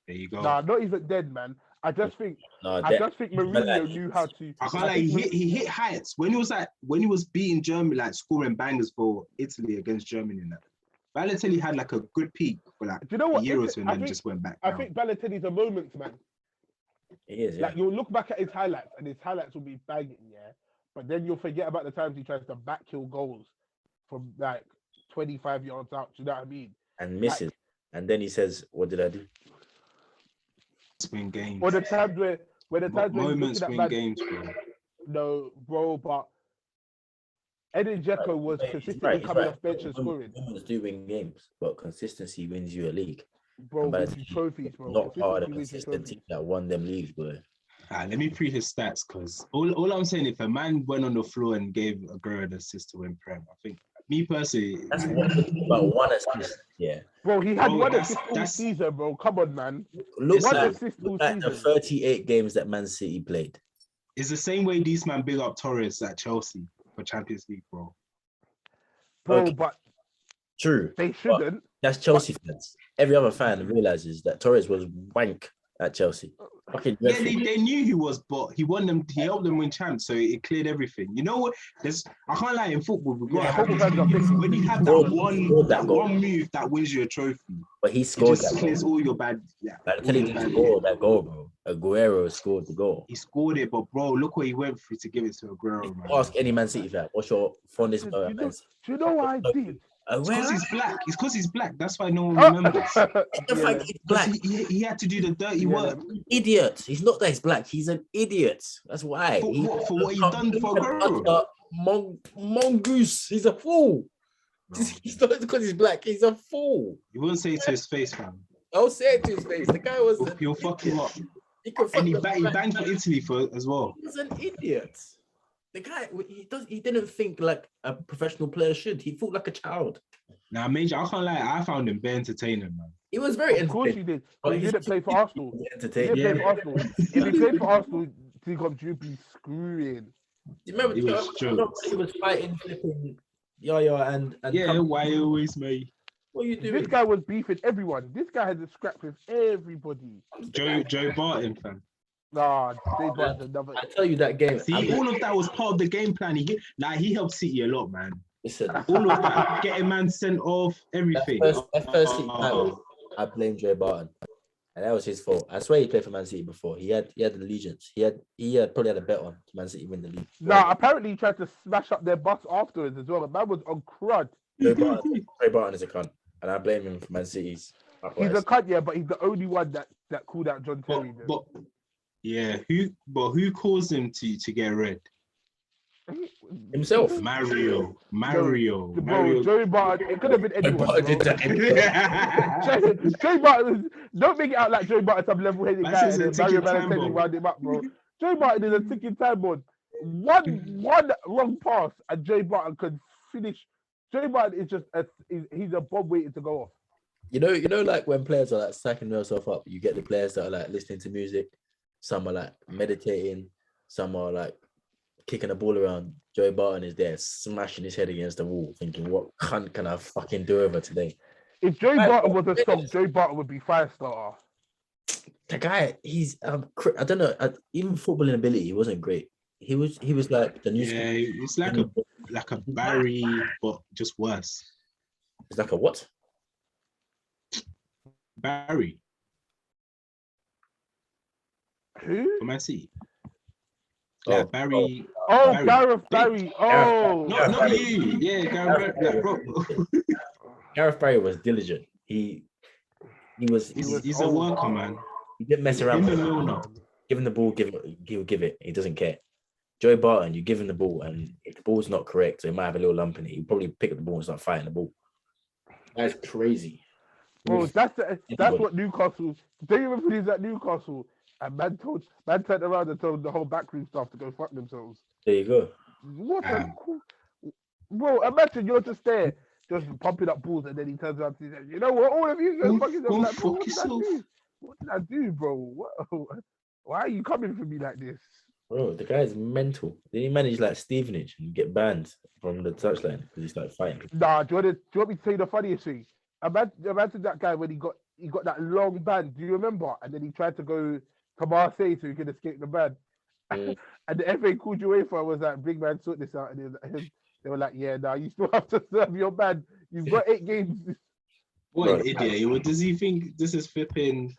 S3: there you go.
S1: Nah, not even then, man. I just think
S2: No,
S1: Mourinho knew how to.
S3: I can't lie, he hit heights when he was beating Germany, like scoring bangers for Italy against Germany. And that Balotelli had like a good peak for like
S1: Do you know what?
S3: Euros and
S1: I
S3: then
S1: think-
S3: just went back.
S1: I
S3: down.
S1: think Balotelli's a moments man.
S2: He is, yeah.
S1: Like you'll look back at his highlights, and his highlights will be banging, yeah. But then you'll forget about the times he tries to backkill goals from like 25 yards out. Do you know what I mean?
S2: And misses. And then he says, "What did I do?"
S3: win games.
S1: Or the times where the
S3: But
S1: times where he's
S3: moments
S1: looking
S3: win
S1: at man,
S3: games, bro.
S1: no, bro, but Edin Dzeko was
S2: He's
S1: consistently
S2: right, he's
S1: coming
S2: right.
S1: off bench and scoring.
S2: Moments do win games, but consistency wins you a league.
S1: Bro,
S2: But
S1: wins you trophies, bro.
S2: Not part of
S1: Consistency
S2: the
S1: wins you
S2: consistent
S1: trophies.
S2: team that won them leagues, boy.
S3: Let me pre his stats because all I'm saying, if a man went on the floor and gave Aguero an assist to win Prem, I think me personally,
S2: That's about one assist. Yeah.
S1: Bro, he had
S3: Bro,
S1: one
S3: that's-
S1: assist all
S3: that's-
S1: season, bro. Come on, man.
S2: Look
S1: One
S2: at,
S1: assist all
S2: look at the
S1: season.
S2: 38 games that Man City played.
S3: it's the same way these man big up Torres at Chelsea for Champions League, bro.
S1: Bro,
S2: Okay.
S1: but
S2: True.
S1: they shouldn't.
S2: That's Chelsea fans. Every other fan realizes that Torres was wank at Chelsea. Fucking
S3: Yeah,
S2: dreadful.
S3: they knew he was, but he won them. He helped them win champs, so it cleared everything. You know what? I can't lie. In football, we got
S1: Yeah,
S3: to have
S1: football fans are
S3: these-
S1: big.
S3: when you have
S2: Scored-
S3: that
S2: scored that goal.
S3: one move that wins you a trophy,
S2: But he
S3: it
S2: scored
S3: just
S2: that
S3: clears
S2: goal.
S3: all your bad. Yeah, all
S2: Balotelli
S3: your
S2: didn't
S3: bad-
S2: score that goal, bro. Aguero scored the goal.
S3: He scored it, but bro, look what he went through to give it to Aguero, man.
S2: Ask any Man City fan, what's your fondest
S1: Do
S2: moment
S1: you
S2: at
S1: know,
S2: Man City?
S1: do you know what I did?
S3: It's because
S2: Aguero?
S3: he's black. It's because he's black. That's why no one
S1: Oh,
S3: remembers.
S2: The
S1: yeah,
S2: fact he's black.
S3: He had to do the dirty
S1: Yeah,
S3: work
S2: Idiot. He's not that he's black. He's an idiot. That's why.
S3: for what he's done for
S2: He's
S3: Aguero.
S2: a mongoose. He's a fool. He's not because he's black. He's a fool.
S3: You won't say it to his face, fam.
S2: I'll say it to his face. The guy was.
S3: He'll fuck you up.
S2: He could fuck
S3: And he
S2: the black
S3: banged for
S2: man.
S3: Italy as well.
S2: He was an idiot. The guy, he didn't think like a professional player should. He thought like a child.
S3: Now, Major, I can't lie. I found him very entertaining, man.
S2: He was very
S1: Of course
S2: entertaining.
S1: he did.
S2: But
S1: But he
S2: he's-
S1: didn't play for Arsenal. He
S2: Entertaining.
S1: didn't
S3: Yeah.
S1: play for Arsenal. If he played for Arsenal, Jacob Jude be screwing.
S2: Do you remember
S3: He was jokes.
S2: he was fighting flipping Yaya and
S3: Yeah, why always me?
S2: what are you doing?
S1: This guy was beefing everyone. This guy had a scrap with everybody.
S3: Joe Barton, fam.
S1: Nah, they brought another.
S2: I tell you that game.
S3: See, all of that was part of the game plan. He helped City a lot, man.
S2: Listen,
S3: All of that, getting man sent off, everything.
S2: that first City title, I blame Joe Barton, and that was his fault. I swear he played for Man City before. He had allegiance. He probably had a bet on Man City win the league.
S1: Nah, apparently he tried to smash up their bus afterwards as well. The man was on crud.
S2: Joe Barton is a cunt, and I blame him for Man City's.
S1: He's a cunt, yeah, but he's the only one that called out John Terry. though.
S3: Yeah, who caused him to get red?
S2: Himself.
S3: Mario.
S1: Bro, Joey Barton, it could have been anyone.
S2: Barton did
S1: bro.
S2: that.
S1: Joey Barton, don't make it out like Joey Barton some level-headed
S3: Man
S1: guy
S3: says
S1: and
S3: a
S1: then Mario
S3: ticking time
S1: Balotelli
S3: bomb.
S1: wound him up, bro. Joey Barton is a ticking time bomb. One wrong pass and Joey Barton could finish. Joey Barton is just he's a bomb waiting to go off.
S2: You know, like when players are like stacking themselves up, you get the players that are like listening to music, some are like meditating, some are like kicking the ball around. Joey Barton is there smashing his head against the wall, thinking, what cunt can I fucking do over today?
S1: If Joey
S2: Right,
S1: Barton was a
S2: but-
S1: song, Joey Barton would be fire starter.
S2: The guy, he's I don't know. Even footballing ability, he wasn't great. He was like the new
S3: Yeah, it's like a
S2: He's
S3: Barry, but just worse.
S2: like a what?
S3: Barry
S1: Who?
S3: for Man City.
S2: Oh,
S3: Like Barry.
S1: Oh,
S3: Barry.
S1: Gareth Barry. Oh,
S3: Not you. Yeah, Gareth. Like, bro.
S2: Gareth Barry was diligent. He was
S3: He's a
S1: old.
S3: worker, man.
S2: he didn't mess around.
S3: Him
S2: With
S3: and
S2: it.
S3: Milner.
S2: Give him the ball, he'll give it. He doesn't care. Joey Barton, you give him the ball, and if the ball's not correct, so he might have a little lump in it. He'll probably pick up the ball and start fighting the ball. That's crazy.
S1: Bro, that's what Newcastle. Don't you remember he's at Newcastle and man turned around and told the whole backroom staff to go fuck themselves.
S2: There you go.
S1: What a cool, bro! Imagine you're just there, just pumping up balls, and then he turns around and says, "You know what? All of you go fuck yourself."
S3: Go
S1: Like, bro,
S3: fuck yourself.
S1: What did I do, bro? Why are you coming for me like this?
S2: Bro, the guy's mental. Did he manage like Stevenage and get banned from the touchline because he started fighting?
S1: Nah, do you want me to tell you the funniest thing? Imagine that guy when he got that long ban. Do you remember? And then he tried to go to Marseille so he could escape the ban.
S2: Mm.
S1: And the FA called UEFA was like, "Big man, sort this out." And they were like, "Yeah, nah, you still have to serve your ban. You've got 8 games."
S3: What an
S2: Bro.
S3: idiot. What does he think this is flipping?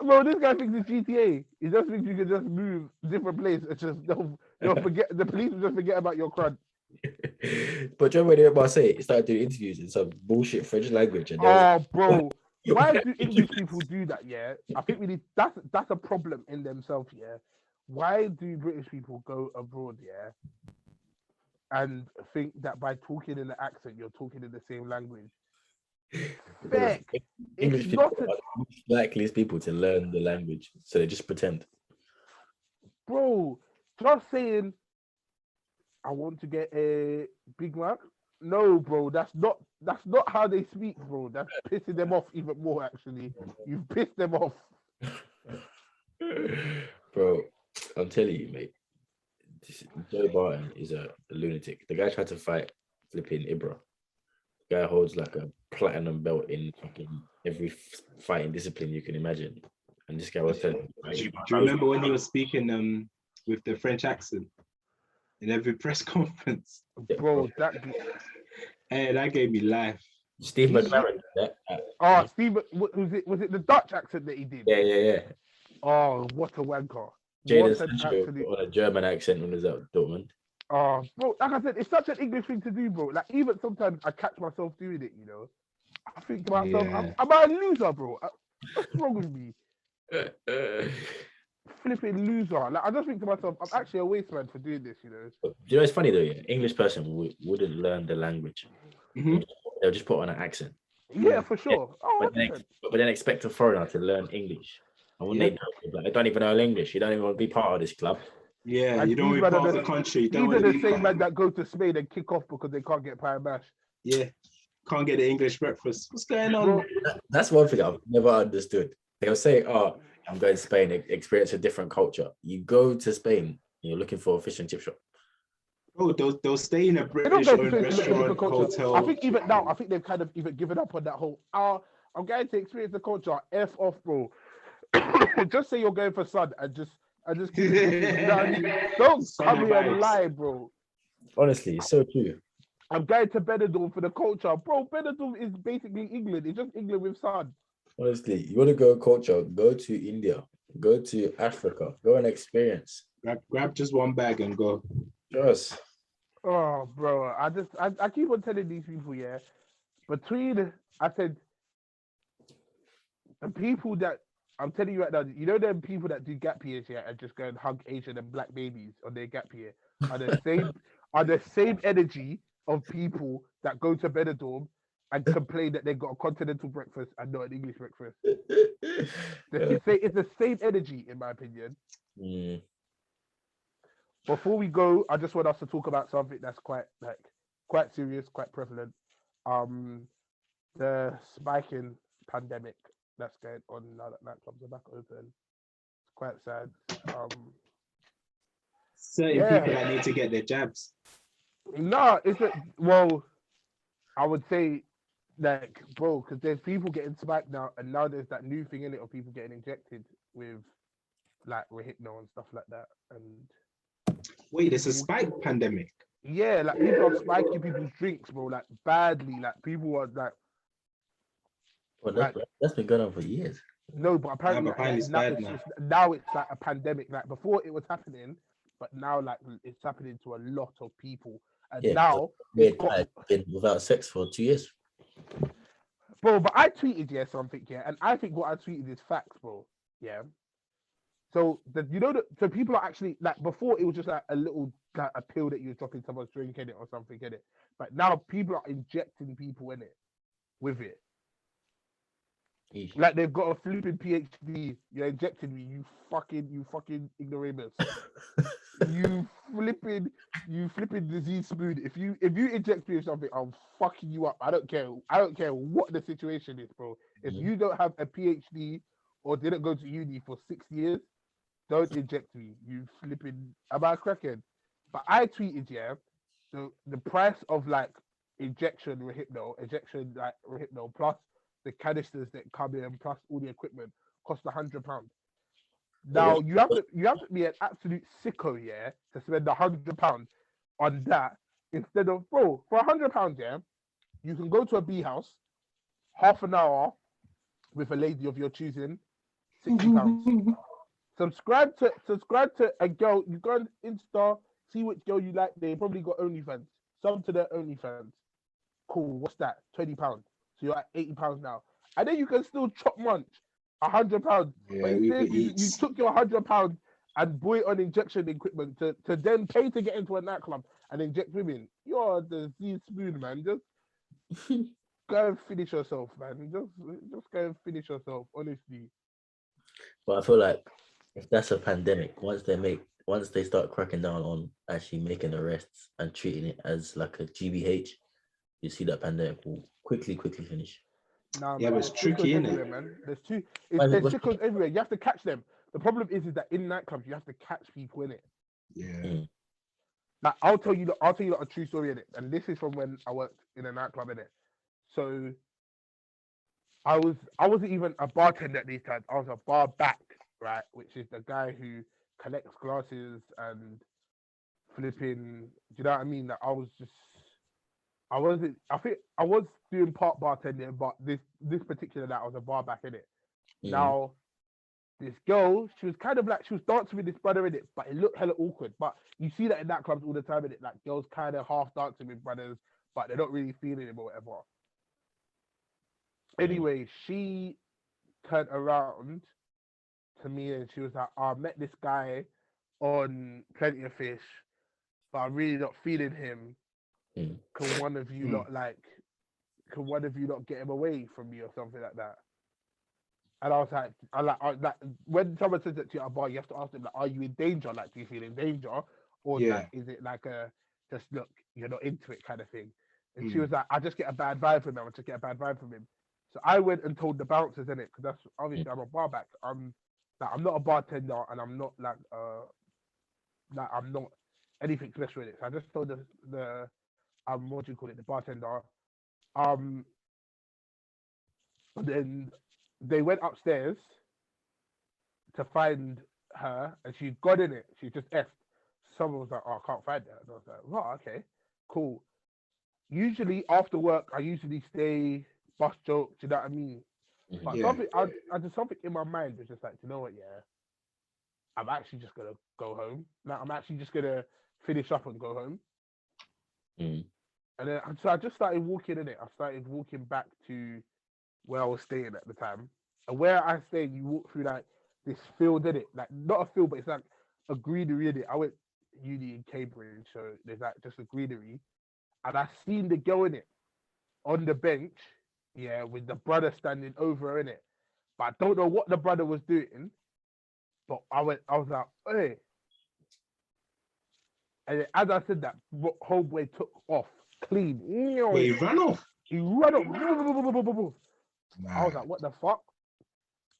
S1: Bro, this guy thinks it's GTA. He just thinks you can just move different places. It's just they'll forget. The police will just forget about your crud.
S2: But John when he went to Marseille, he started doing interviews in some bullshit French language. And they was-
S1: Oh, bro. Why do English people do that? Yeah, I think we need that's a problem in themselves. Yeah, why do British people go abroad? Yeah, and think that by talking in the accent, you're talking in the same language. Feck,
S2: English
S1: it's
S2: people
S1: not
S2: are the most likeliest people to learn the language, so they just pretend.
S1: bro. Just saying, I want to get a Big Mac. No, bro, that's not how they speak, bro. That's pissing them off even more. Actually, you've pissed them off.
S2: Bro, I'm telling you, mate. Joe Barton is a lunatic. The guy tried to fight flipping Ibra. The guy holds like a platinum belt in fucking every fighting discipline you can imagine. And this guy was telling
S3: Do you remember when he was speaking with the French accent in every press conference?
S1: Bro,
S3: Hey, that gave me life.
S2: Steve McLaren?
S1: Steve, was it the Dutch accent that he did?
S2: Yeah.
S1: Oh, what a wanker.
S2: Jadon
S1: What an
S2: Sancho
S1: absolute.
S2: on a German accent when he was at Dortmund.
S1: Oh, bro, like I said, it's such an English thing to do, bro. Like, even sometimes I catch myself doing it, you know. I think to myself,
S3: Yeah.
S1: am I a loser, bro? What's wrong with me? Flipping loser. Like, I just think to myself, I'm actually a waste man for doing this, you know.
S2: Do you know it's funny though? Yeah, English person wouldn't learn the language.
S3: Mhm.
S2: They'll just put on an accent,
S1: Yeah, for sure. Oh,
S2: but then,
S1: 100%.
S2: but then expect a foreigner to learn English. And when they know, they're like, I don't even know English. You don't even want to be part of this club.
S3: Yeah,
S1: And
S3: you don't
S1: these
S3: want to
S1: men
S3: be
S1: are
S3: part of the country. You
S1: These
S3: don't
S1: are
S3: want to
S1: the
S3: be
S1: same men that go to Spain and kick off because they can't get pie and mash.
S3: Yeah, can't get the English breakfast. What's going on?
S1: Bro,
S2: That's one thing I've never understood. They'll say, "Oh, I'm going to Spain, experience a different culture." You go to Spain, you're looking for a fish and chip shop.
S3: Oh, they'll stay in a
S1: they don't
S3: British
S1: go to
S3: owned
S1: Spain to look for different
S3: restaurant,
S1: culture.
S3: hotel.
S1: I think even now, I think they've kind of even given up on that whole, I'm going to experience the culture. F off, bro. Just say you're going for sun and just keep it. You know what I mean? Don't
S3: Summer
S1: come here and
S3: vibes.
S1: lie, bro.
S2: Honestly, it's so true.
S1: I'm going to Benidorm for the culture. Bro, Benidorm is basically England. It's just England with sun.
S2: Honestly, you want to go culture, go to India, go to Africa, go and experience.
S3: Grab just one bag and go.
S2: Just
S1: Oh, bro. I keep on telling these people, yeah. I said, the people that, I'm telling you right now, you know them people that do gap years, yeah, and just go and hug Asian and black babies on their gap year are the same energy of people that go to Benidorm and complain that they got a continental breakfast and not an English breakfast. It's the same energy, in my opinion.
S2: Mm.
S1: Before we go, I just want us to talk about something that's quite serious, quite prevalent. The spiking pandemic that's going on now that nightclubs are back open. It's quite sad.
S3: Certain
S1: Yeah.
S3: people that need to get their jabs.
S1: No, it's a, well, I would say like, bro, because there's people getting smacked now, and now there's that new thing in it of people getting injected with like Rohypnol and stuff like that, and
S3: Wait, it's a
S1: people,
S3: spike pandemic.
S1: yeah, like people are spiking people's drinks, bro, like badly, like people are
S2: Well,
S1: like
S2: that's been going on for years.
S1: no, but apparently,
S3: but apparently it's
S1: now
S3: bad now.
S1: now it's like a pandemic. Like before, it was happening, but now like it's happening to a lot of people, and
S2: Yeah,
S1: now
S2: weird
S1: it's got,
S2: guy been without sex for 2 years.
S1: bro. But I tweeted something, and I think what I tweeted is facts, bro. Yeah. So so people are actually like before it was just like a little like a pill that you was dropping someone's drink in it or something in it, but now people are injecting people in it with it.
S2: Eesh.
S1: Like they've got a flipping PhD. You're injecting me, you fucking ignoramus. you flipping disease spoon. If you inject me with something, I'm fucking you up. I don't care. I don't care what the situation is, bro. If
S2: Mhm.
S1: you don't have a PhD or didn't go to uni for 6 years, don't inject me. You flipping. Am I cracking? But I tweeted, yeah, the price of like injection Rohypnol plus the canisters that come in plus all the equipment cost £100. Now you have to be an absolute sicko, yeah, to spend £100 on that instead of, bro, for £100, yeah, you can go to a bee house, half an hour with a lady of your choosing, £60. Subscribe to a girl. You go on Insta, see which girl you like. They probably got OnlyFans. Some to their OnlyFans. Cool. What's that? £20. So you're at £80 now, and then you can still chop munch £100.
S3: Yeah,
S1: But
S3: Uber
S1: instead, you
S3: Eats.
S1: took your £100 and bought it on injection equipment to then pay to get into a nightclub and inject women. You're the Z spoon, man. Just go and finish yourself, man. Just go and finish yourself. Honestly.
S2: But I feel like if that's a pandemic, once they start cracking down on actually making arrests and treating it as like a GBH, you see that pandemic will quickly finish.
S1: Nah,
S3: Yeah,
S1: man,
S3: but it's
S1: there's
S3: tricky,
S1: sickos
S3: innit?
S1: everywhere, man.
S2: Why is it-
S1: There's
S2: what's-
S1: sickos everywhere. You have to catch them. The problem is that in nightclubs you have to catch people in it.
S3: Yeah.
S1: Like I'll tell you a true story in it, and this is from when I worked in a nightclub in it. So I wasn't even a bartender at these times. I was a bar back, right, which is the guy who collects glasses and flipping. Do you know what I mean? That I wasn't. I think I was doing part bartending, but this particular night I was a bar back in it.
S2: Mhm.
S1: Now, this girl, she was kind of like she was dancing with this brother in it, but it looked hella awkward. But you see that in nightclubs all the time in it, like girls kind of half dancing with brothers, but they're not really feeling him or whatever. Anyway, she turned around to me and she was like, "Oh, I met this guy on Plenty of Fish, but I'm really not feeling him.
S2: Mm.
S1: Can one of you
S3: Mm.
S1: not like? Can one of you not get him away from me or something like that?" And I was like, when someone says that to you at a bar, you have to ask them like, "Are you in danger? Like, do you feel in danger, or
S3: Yeah.
S1: like, is it like a just look, you're not into it kind of thing?" And she
S3: Mm.
S1: was like, "I just get a bad vibe from him. I just get a bad vibe from him." So I went and told the bouncers in it because that's obviously I'm a bar back. I'm not a bartender and I'm not like I'm not anything special in it. So I just told the what do you call it, the bartender. And then they went upstairs to find her, and she got in it. She just effed. Someone was like, "Oh, I can't find her." And I was like, "Right, okay, cool." Usually after work, I usually stay, bust jokes. Do you know what I mean?
S2: Mhm.
S1: But
S3: Yeah.
S1: I just something in my mind was just like, you know what? Yeah, I'm actually just gonna go home. Now I'm actually just gonna finish up and go home.
S2: Mm.
S1: And then so I just started walking in it. I started walking back to where I was staying at the time. And where I stayed, you walk through like this field in it, like not a field, but it's like a greenery in it. I went uni in Cambridge, so there's like just a greenery, and I seen the girl in it on the bench, yeah, with the brother standing over her in it. But I don't know what the brother was doing. But I was like, hey. And then as I said that, homeboy took off clean.
S3: Wait, he ran off.
S1: He ran up. I was
S3: Nah.
S1: like, what the fuck?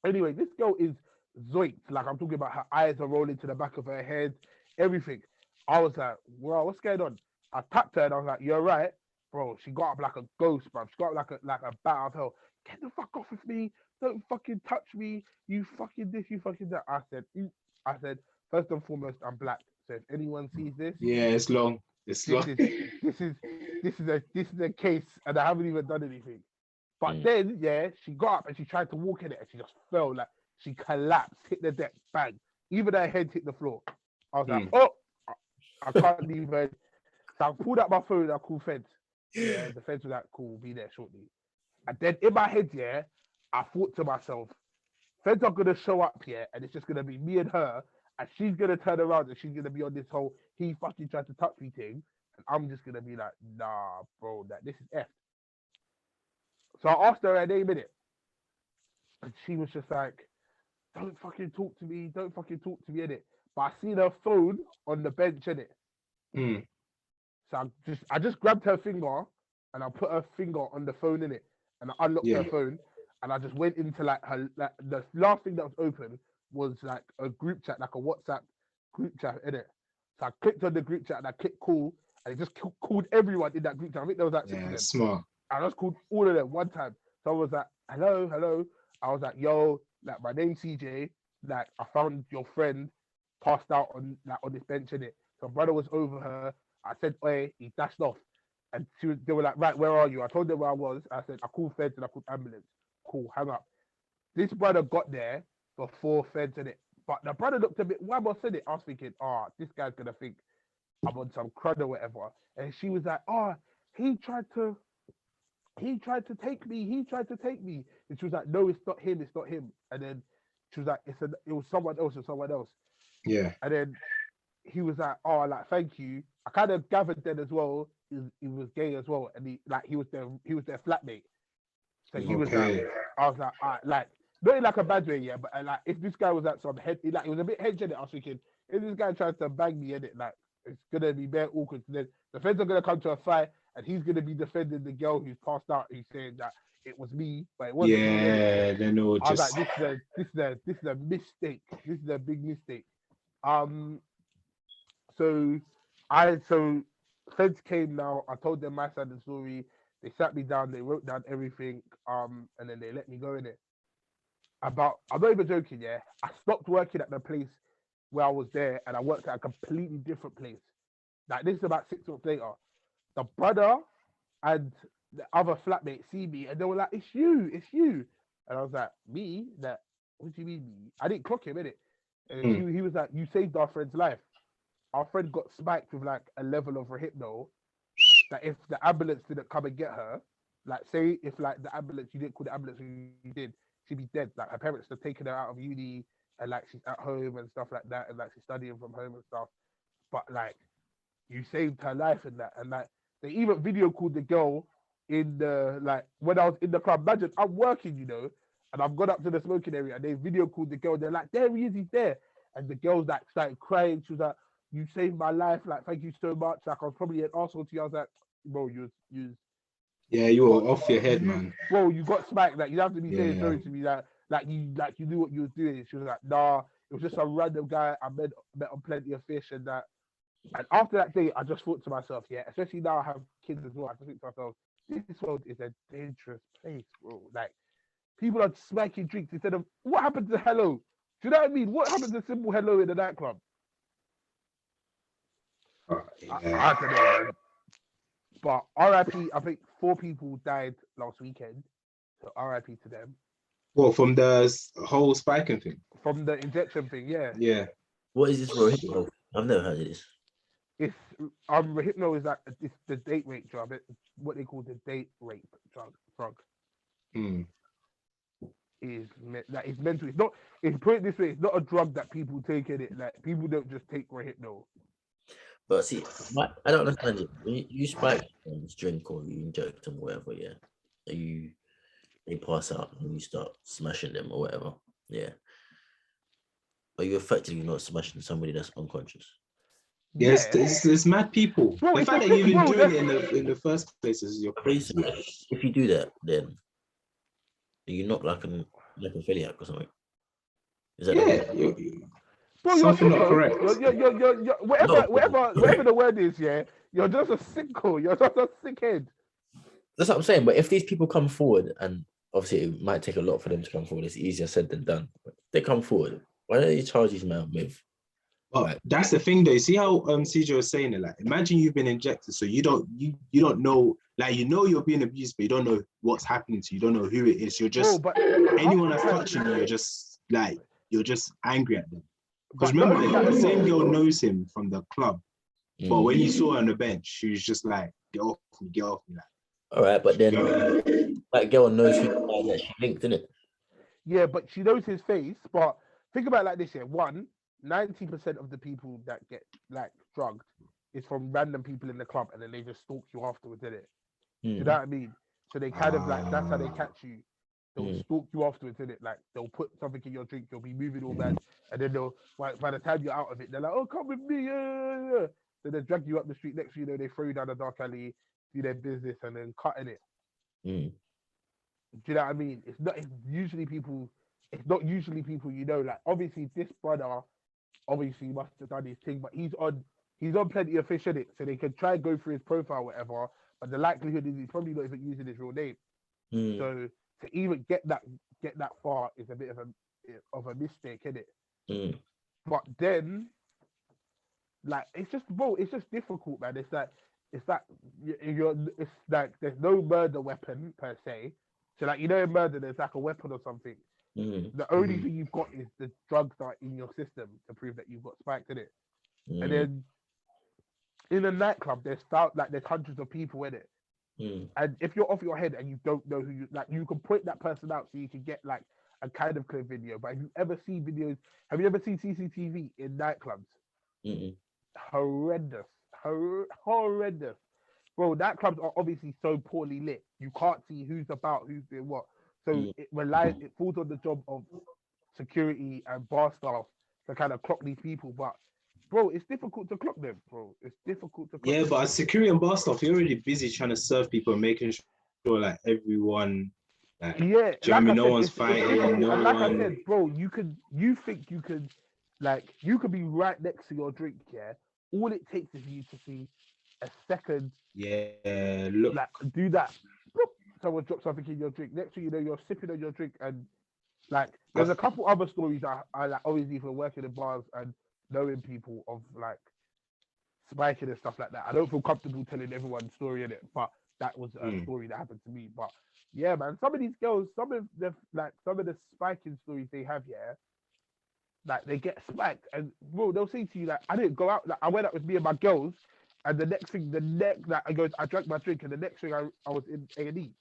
S1: Anyway, this girl is zoinked. Like I'm talking about her eyes are rolling to the back of her head, everything. I was like, wow, what's going on? I tapped her and I was like, you're right. bro, she got up like a ghost, bro. She got up like a bat out of hell. Get the fuck off of me! Don't fucking touch me! You fucking this, you fucking that. I said, first and foremost, I'm black. So if anyone sees this,
S3: Yeah, it's long. It's
S1: this
S3: long.
S1: is a case, and I haven't even done anything. But then, yeah, she got up and she tried to walk in it, and she just fell, like she collapsed, hit the deck, bang. Even her head hit the floor. I was like, oh, I can't even. So I pulled out my phone and I called feds. Yeah, the feds were like, cool, be there shortly. And then in my head, yeah, I thought to myself, feds are gonna show up here, and it's just gonna be me and her, and she's gonna turn around and she's gonna be on this whole he fucking tried to touch me thing, and I'm just gonna be like, nah, bro, that this is F. So I asked her her name in it, and she was just like, don't fucking talk to me, don't fucking talk to me in it. But I seen her phone on the bench in it. So I just grabbed her finger and I put her finger on the phone in it, and I unlocked her phone, and I just went into like her, like the last thing that was open was like a group chat, like a WhatsApp group chat in it. So I clicked on the group chat and I clicked call, and it just called everyone in that group chat. I think there was like 6 of them.
S3: Smart.
S1: I just called all of them one time. So I was like, hello, hello. I was like, yo, like my name's CJ. Like I found your friend passed out on this bench in it. So my brother was over her. I said, hey, he dashed off. And they were like, right, where are you? I told them where I was. I said, I called feds and I called ambulance. Cool, hang up. This brother got there before feds in it. But the brother looked a bit, when I said it, I was thinking, this guy's going to think I'm on some crud or whatever. And she was like, he tried to take me. He tried to take me. And she was like, no, it's not him. It's not him. And then she was like, it was someone else or someone else.
S3: Yeah.
S1: And then he was like, like, thank you. I kind of gathered then as well, he was gay as well. And he was their flatmate. So he was like, I was like, all right, like, not in like a bad way, yeah, but like, if this guy was at some head, like, he was a bit head-headed, I was thinking, if this guy tries to bang me in it, like, it's going to be very awkward. Then the feds are going to come to a fight, and he's going to be defending the girl who's passed out, who's saying that it was me, but it wasn't me.
S3: Yeah, then it would
S1: I was
S3: just...
S1: like, this is a mistake. This is a big mistake. So feds came now. I told them my side of the story. They sat me down. They wrote down everything. And then they let me go in it. I'm not even joking. Yeah, I stopped working at the place where I was there, and I worked at a completely different place. Like this is about 6 months later. The brother and the other flatmate see me, and they were like, "It's you, it's you." And I was like, "Me? That? What do you mean me?" I didn't clock him in it. And he was like, "You saved our friend's life. Our friend got spiked with like a level of Rohypnol that if the ambulance didn't come and get her, like say if like the ambulance, you didn't call the ambulance, you did, she'd be dead. Like her parents have taken her out of uni, and like she's at home and stuff like that, and like she's studying from home and stuff. But like you saved her life in that, and like they even video called the girl in the like when I was in the club. Imagine I'm working, and I've gone up to the smoking area, and they video called the girl. They're like, there he is, he's there, and the girl's like started crying. She was like, you saved my life, like thank you so much. Like I was probably an arsehole to you. I was like, bro, you
S3: were off your head, man.
S1: Bro, you got smacked. Like you have to be saying sorry to me. Like you knew what you was doing. She was like, nah, it was just a random guy I met on Plenty of Fish and that. And after that day, I just thought to myself, yeah, especially now I have kids as well. I just think to myself, this world is a dangerous place, bro. Like people are smacking drinks instead of what happened to hello. Do you know what I mean? What happened to simple hello in the nightclub? I don't know, man. But RIP, I think 4 people died last weekend. So RIP to them.
S3: Well, from the whole spiking thing?
S1: From the injection thing, yeah.
S3: Yeah.
S2: What is this Rohypnol? I've never heard of this.
S1: It's Rohypnol is like it's the date rape drug. It's what they call the date rape drug. Is like it's mental. It's not. It's put it this way. It's not a drug that people take in it. Like people don't just take Rohypnol.
S2: But see, I don't understand it. When you spike someone's drink or you inject them or whatever, yeah, they pass out and you start smashing them or whatever, yeah. But you're effectively not smashing somebody that's unconscious.
S3: Yes, there's mad people. Bro, the fact that you've been doing it in the first place is your crazy.
S2: If you do that, then you not like an necrophiliac or something. Is that
S1: Bro,
S3: something not correct?
S1: You're whatever the word is, yeah. You're just a sicko. You're just a sickhead.
S2: That's what I'm saying. But if these people come forward, and obviously it might take a lot for them to come forward, it's easier said than done. But if they come forward, why don't you charge these men with?
S3: But
S2: Like,
S3: that's the thing, though. You see how CJ was saying it. Like, imagine you've been injected, so you don't know. Like, you know you're being abused, but you don't know what's happening to you. You don't know who it is. You're
S1: Bro,
S3: just
S1: but
S3: anyone that's touching you. You're just angry at them. Because
S1: but not
S3: remember,
S1: only
S3: the
S1: that,
S3: same girl knows him from the club. But
S2: mm,
S3: when you saw her on the bench, she was just like, get off me, get off me. Like,
S2: all right, but then
S3: girl,
S2: that girl knows who the guy that she linked, innit?
S1: yeah, but she knows his face. But think about it like this: yeah, 90% of the people that get like drugged is from random people in the club, and then they just stalk you afterwards, innit? You
S2: Mm,
S1: know what I mean? So they kind of like that's how they catch you. They'll
S2: mm,
S1: stalk you afterwards, innit? Like they'll put something in your drink, you'll be moving all bad, and then they'll by the time you're out of it, they're like, "Oh, come with me!" Yeah. So they drag you up the street. Next, thing you know, they throw you down a dark alley, do their business, and then cutting it.
S2: mm,
S1: Do you know what I mean? It's not. It's usually people. It's not usually people you know. Like obviously, this brother obviously must have done his thing, but he's on plenty of fish in it, so they can try and go through his profile, whatever. But the likelihood is he's probably not even using his real name.
S2: mm,
S1: So to even get that far is a bit of a mistake, isn't it?
S2: mm,
S1: But then, like, it's just difficult, man. It's like it's like there's no murder weapon per se. So like, you know, in murder there's like a weapon or something.
S2: mm,
S1: The only thing you've got is the drugs that are in your system to prove that you've got spiked in it. And
S2: mm,
S1: then in a nightclub, there's hundreds of people in it.
S2: mm.
S1: And if you're off your head and you don't know who you like, you can point that person out so you can get like a kind of clear video. But have you ever seen videos? Have you ever seen CCTV in nightclubs?
S2: Mm-mm.
S1: Horrendous, horrendous. Bro, nightclubs are obviously so poorly lit. You can't see who's about, who's doing what. So
S2: Mm.
S1: it falls on the job of security and bar staff to kind of clock these people. But bro, it's difficult to clock them, bro. It's difficult to clock
S3: yeah,
S1: them.
S3: but as security and bar stuff, you're already busy trying to serve people and making sure like everyone, like,
S1: Yeah,
S3: do you know what I
S1: like
S3: mean?
S1: I
S3: No
S1: said,
S3: one's
S1: it's
S3: fighting,
S1: difficult.
S3: no
S1: And like I
S3: one.
S1: said, bro, you think you could, like, you could be right next to your drink, yeah. All it takes is you to see a second,
S3: Yeah, look,
S1: like, do that. Bloop, someone drops something in your drink. Next thing you know, you're sipping on your drink, and like, there's a couple other stories I like, obviously, for working in bars and knowing people of like spiking and stuff like that. I don't feel comfortable telling everyone's story in it, but that was a story that happened to me. But yeah, man, some of these girls, some of the spiking stories they have, yeah, like they get spiked, and bro, they'll say to you like, I didn't go out, like I went out with me and my girls, and the next that I goes, I drank my drink, and the next thing I was in A&E.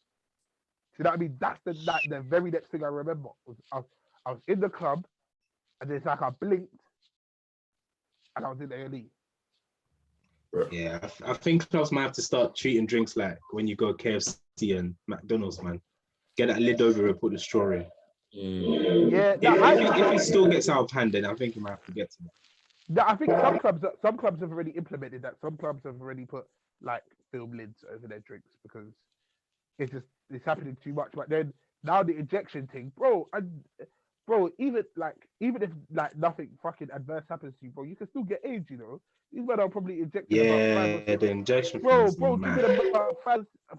S1: You know what I mean? That's the very next thing I remember was I was in the club, and it's like I blinked, and I was in A&E.
S3: yeah, I think clubs might have to start treating drinks like when you go KFC and McDonald's, man. Get that lid over and put the straw in.
S2: Mm.
S1: Yeah,
S3: If it still gets out of hand, then I think you might have to get to that.
S1: no, I think some clubs have already implemented that. Some clubs have already put like film lids over their drinks because it's happening too much. But then now the injection thing, bro, even if like nothing fucking adverse happens to you, bro, you can still get AIDS. You know, these men are probably injecting about 5 or
S3: Yeah,
S1: 6.
S3: the injection
S1: Bro,
S3: thing's mad.
S1: giving about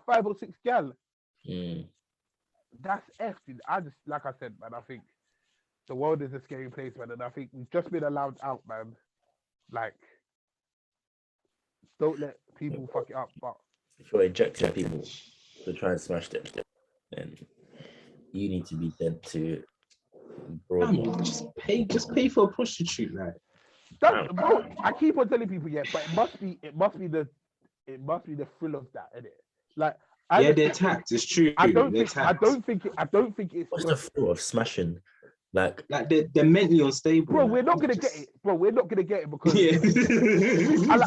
S1: five or 6 gal.
S2: Mm.
S1: That's effed. I just, like I said, man, I think the world is a scary place, man, and I think we've just been allowed out, man. Like, don't let people fuck it up. But
S2: If you're injecting people to try and smash them, then you need to be dead to broad.
S3: Damn, just pay for a prostitute, like.
S1: bro, I keep on telling people, yeah, but it must be the thrill of that, innit? Like,
S3: Yeah, they're tapped. It's true.
S1: I
S3: They're
S1: don't think it's
S2: What's the thrill of smashing? Like
S3: they're mentally unstable.
S1: bro,
S3: like,
S1: we're not gonna
S3: just-
S1: get it. Bro, we're not gonna get it because
S3: Yeah.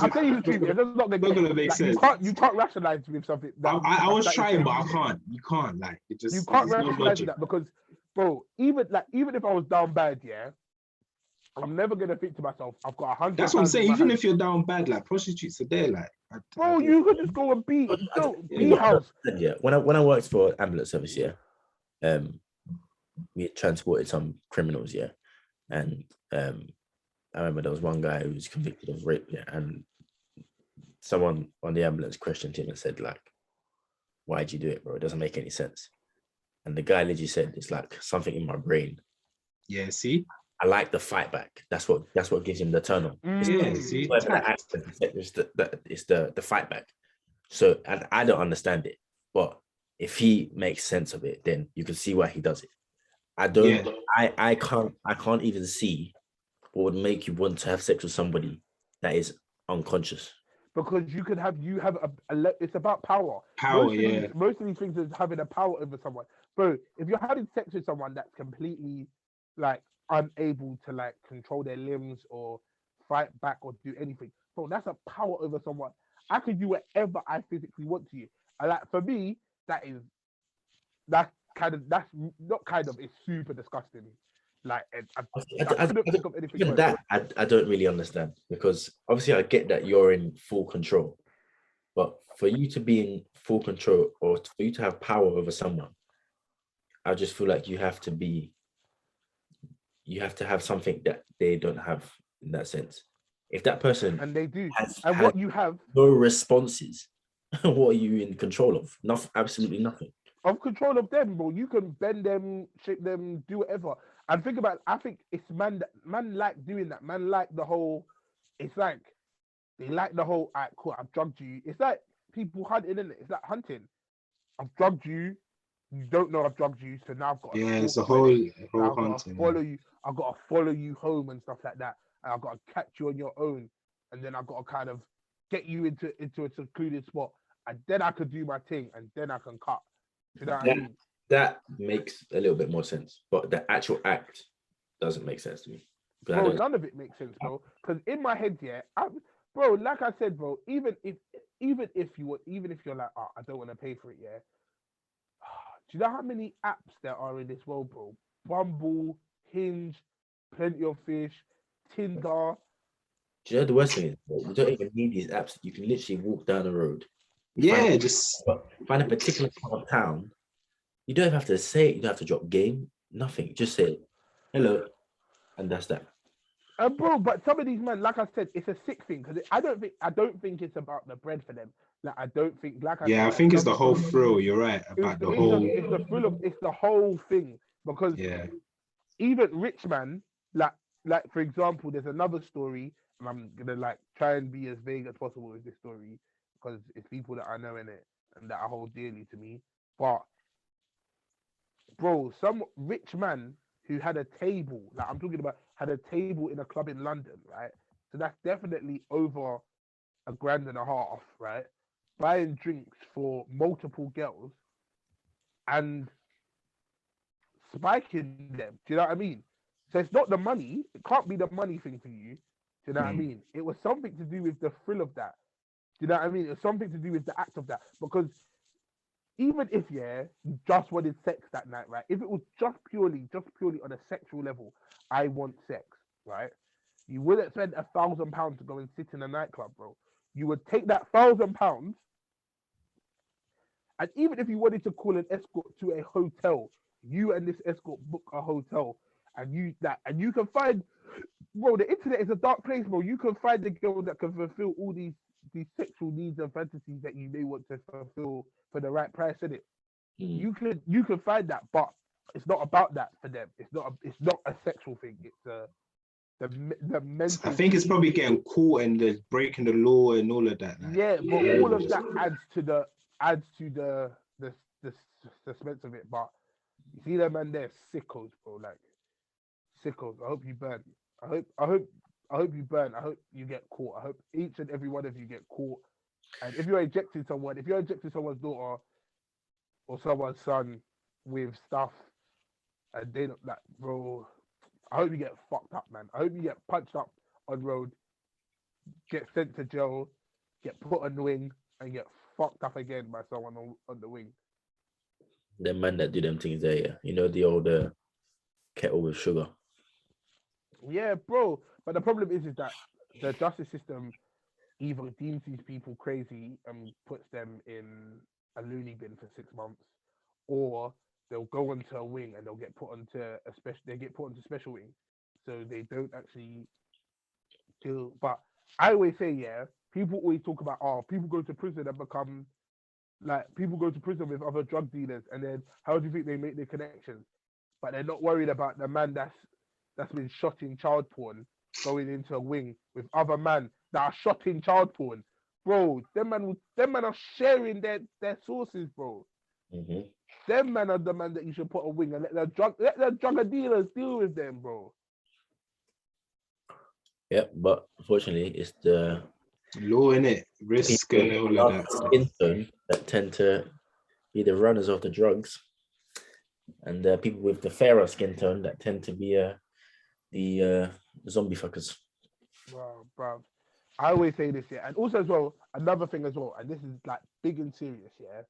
S1: I'll tell you the truth. It's just not gonna
S3: Not
S1: get
S3: gonna
S1: it.
S3: make
S1: Like,
S3: sense.
S1: you can't rationalize with something.
S3: I was
S1: that
S3: trying,
S1: is-
S3: but I can't. You can't. Like, it just
S1: you can't
S3: there's no
S1: rationalize
S3: logic.
S1: that because, bro, even if I was down bad, yeah, I'm never gonna think to myself, I've got 100.
S3: That's what I'm saying. Even if you're down bad, like prostitutes are there, like.
S1: bro, you could just go and beat
S3: Yeah.
S1: house.
S2: yeah, when I worked for ambulance service, yeah, we transported some criminals, yeah, and I remember there was one guy who was convicted of rape, yeah, and someone on the ambulance questioned him and said, like, why'd you do it, bro? It doesn't make any sense. And the guy literally said, it's like something in my brain.
S3: Yeah, see?
S2: I like the fight back. That's what gives him the turn on.
S3: Yeah, see?
S2: Whatever the accent is, it's the fight back. So, and I don't understand it, but if he makes sense of it, then you can see why he does it. I don't.
S3: Yeah.
S2: I can't even see what would make you want to have sex with somebody that is unconscious.
S1: Because you have it's about power.
S3: Power, yeah.
S1: Most of these things is having a power over someone. Bro, if you're having sex with someone that's completely like unable to like control their limbs or fight back or do anything, bro, that's a power over someone. I can do whatever I physically want to you. And like for me, that's not kind of, it's super disgusting. Like I couldn't think of anything.
S2: Even that, I don't really understand, because obviously I get that you're in full control, but for you to be in full control or for you to have power over someone, I just feel like you have to have something that they don't have in that sense. If that person
S1: And they do.
S2: has
S1: What you have
S2: no responses, what are you in control of? Nothing, absolutely nothing.
S1: of control of them, bro. You can bend them, shape them, do whatever. And think about, I think it's man like doing that. Man like the whole, it's like they like the whole, all right, cool, I've drugged you. It's like people hunting, isn't it? It's like hunting. I've drugged you. You don't know I've drugged you, so now I've got
S3: Yeah, it's a
S1: stalk you, innit?
S3: whole
S1: Now I've got to
S3: hunting.
S1: follow you. I've got to follow you home and stuff like that. And I've got to catch you on your own. And then I've got to kind of get you into a secluded spot. And then I could do my thing and then I can cut. You know what I mean?
S2: That makes a little bit more sense, but the actual act doesn't make sense to me.
S1: Bro, none of it makes sense, bro. Because in my head, yeah, bro, like I said, bro, even if you're like, oh, I don't want to pay for it, yeah. Do you know how many apps there are in this world, bro? Bumble, Hinge, Plenty of Fish, Tinder.
S2: Do you know the worst thing is, bro, you don't even need these apps. You can literally walk down the road.
S3: Yeah, just
S2: Find a particular part of town. You don't have to say it. You don't have to drop game. Nothing. Just say hello, and that's that.
S1: Bro, but some of these men, like I said, it's a sick thing because I don't think it's about the bread for them. Like I don't think, like I
S3: yeah,
S1: said,
S3: I think it's
S1: some
S3: the whole
S1: people-
S3: thrill. You're right about the whole.
S1: it's the whole thing because
S3: Yeah,
S1: even rich man, like for example, there's another story, and I'm gonna like try and be as vague as possible with this story because it's people that I know in it and that I hold dearly to me. But bro, some rich man who had a table, like I'm talking about, had a table in a club in London, right? So that's definitely over $1.50 grand, right? Buying drinks for multiple girls and spiking them. Do you know what I mean? So it's not the money. It can't be the money thing for you. Do you know what I mean? It was something to do with the thrill of that. Do you know what I mean? It was something to do with the act of that. Because even if you just wanted sex that night, right? If it was just purely on a sexual level, I want sex, right? You wouldn't spend £1,000 to go and sit in a nightclub, bro. You would take that £1,000, and even if you wanted to call an escort to a hotel, you and this escort book a hotel, and you can find, bro. The internet is a dark place, bro. You can find the girl that can fulfill all these sexual needs and fantasies that you may want to fulfill for the right price, in it. You can find that, but it's not about that for them. It's not a sexual thing. It's the mental.
S3: I think it's probably getting caught and the breaking the law and all of that. Like.
S1: Yeah, but all of that adds to the suspense of it. But you see them and they're sickos, bro. Like sickos. I hope you burn. I hope you burn. I hope you get caught. I hope each and every one of you get caught. And if you're injecting someone's daughter or someone's son with stuff, and they don't like, bro, I hope you get fucked up, man. I hope you get punched up on road, get sent to jail, get put on the wing, and get fucked up again by someone on the wing.
S2: The man that do them things there, yeah. You know, the old kettle with sugar.
S1: Yeah, bro. But the problem is that the justice system either deems these people crazy and puts them in a loony bin for 6 months, or they'll go onto a wing and they'll get put onto special wing, so they don't actually do. But I always say, yeah, people always talk about, oh, people go to prison and become Like people go to prison with other drug dealers, and then how do you think they make their connections? But they're not worried about the man that's been shot in child porn going into a wing with other men that are shot in child porn. Bro, them man are sharing their sources, bro.
S2: hmm
S1: Them man are the man that you should put a wing and let the drug dealers deal with them, bro.
S2: Yeah, but unfortunately, it's the
S3: Law in it, risk
S2: people
S3: and all
S2: with
S3: of
S2: dark
S3: that.
S2: skin tone that tend to be the runners of the drugs, and the people with the fairer skin tone that tend to be the zombie fuckers.
S1: Bro. I always say this, yeah. And also as well, another thing as well, and this is like big and serious, yeah.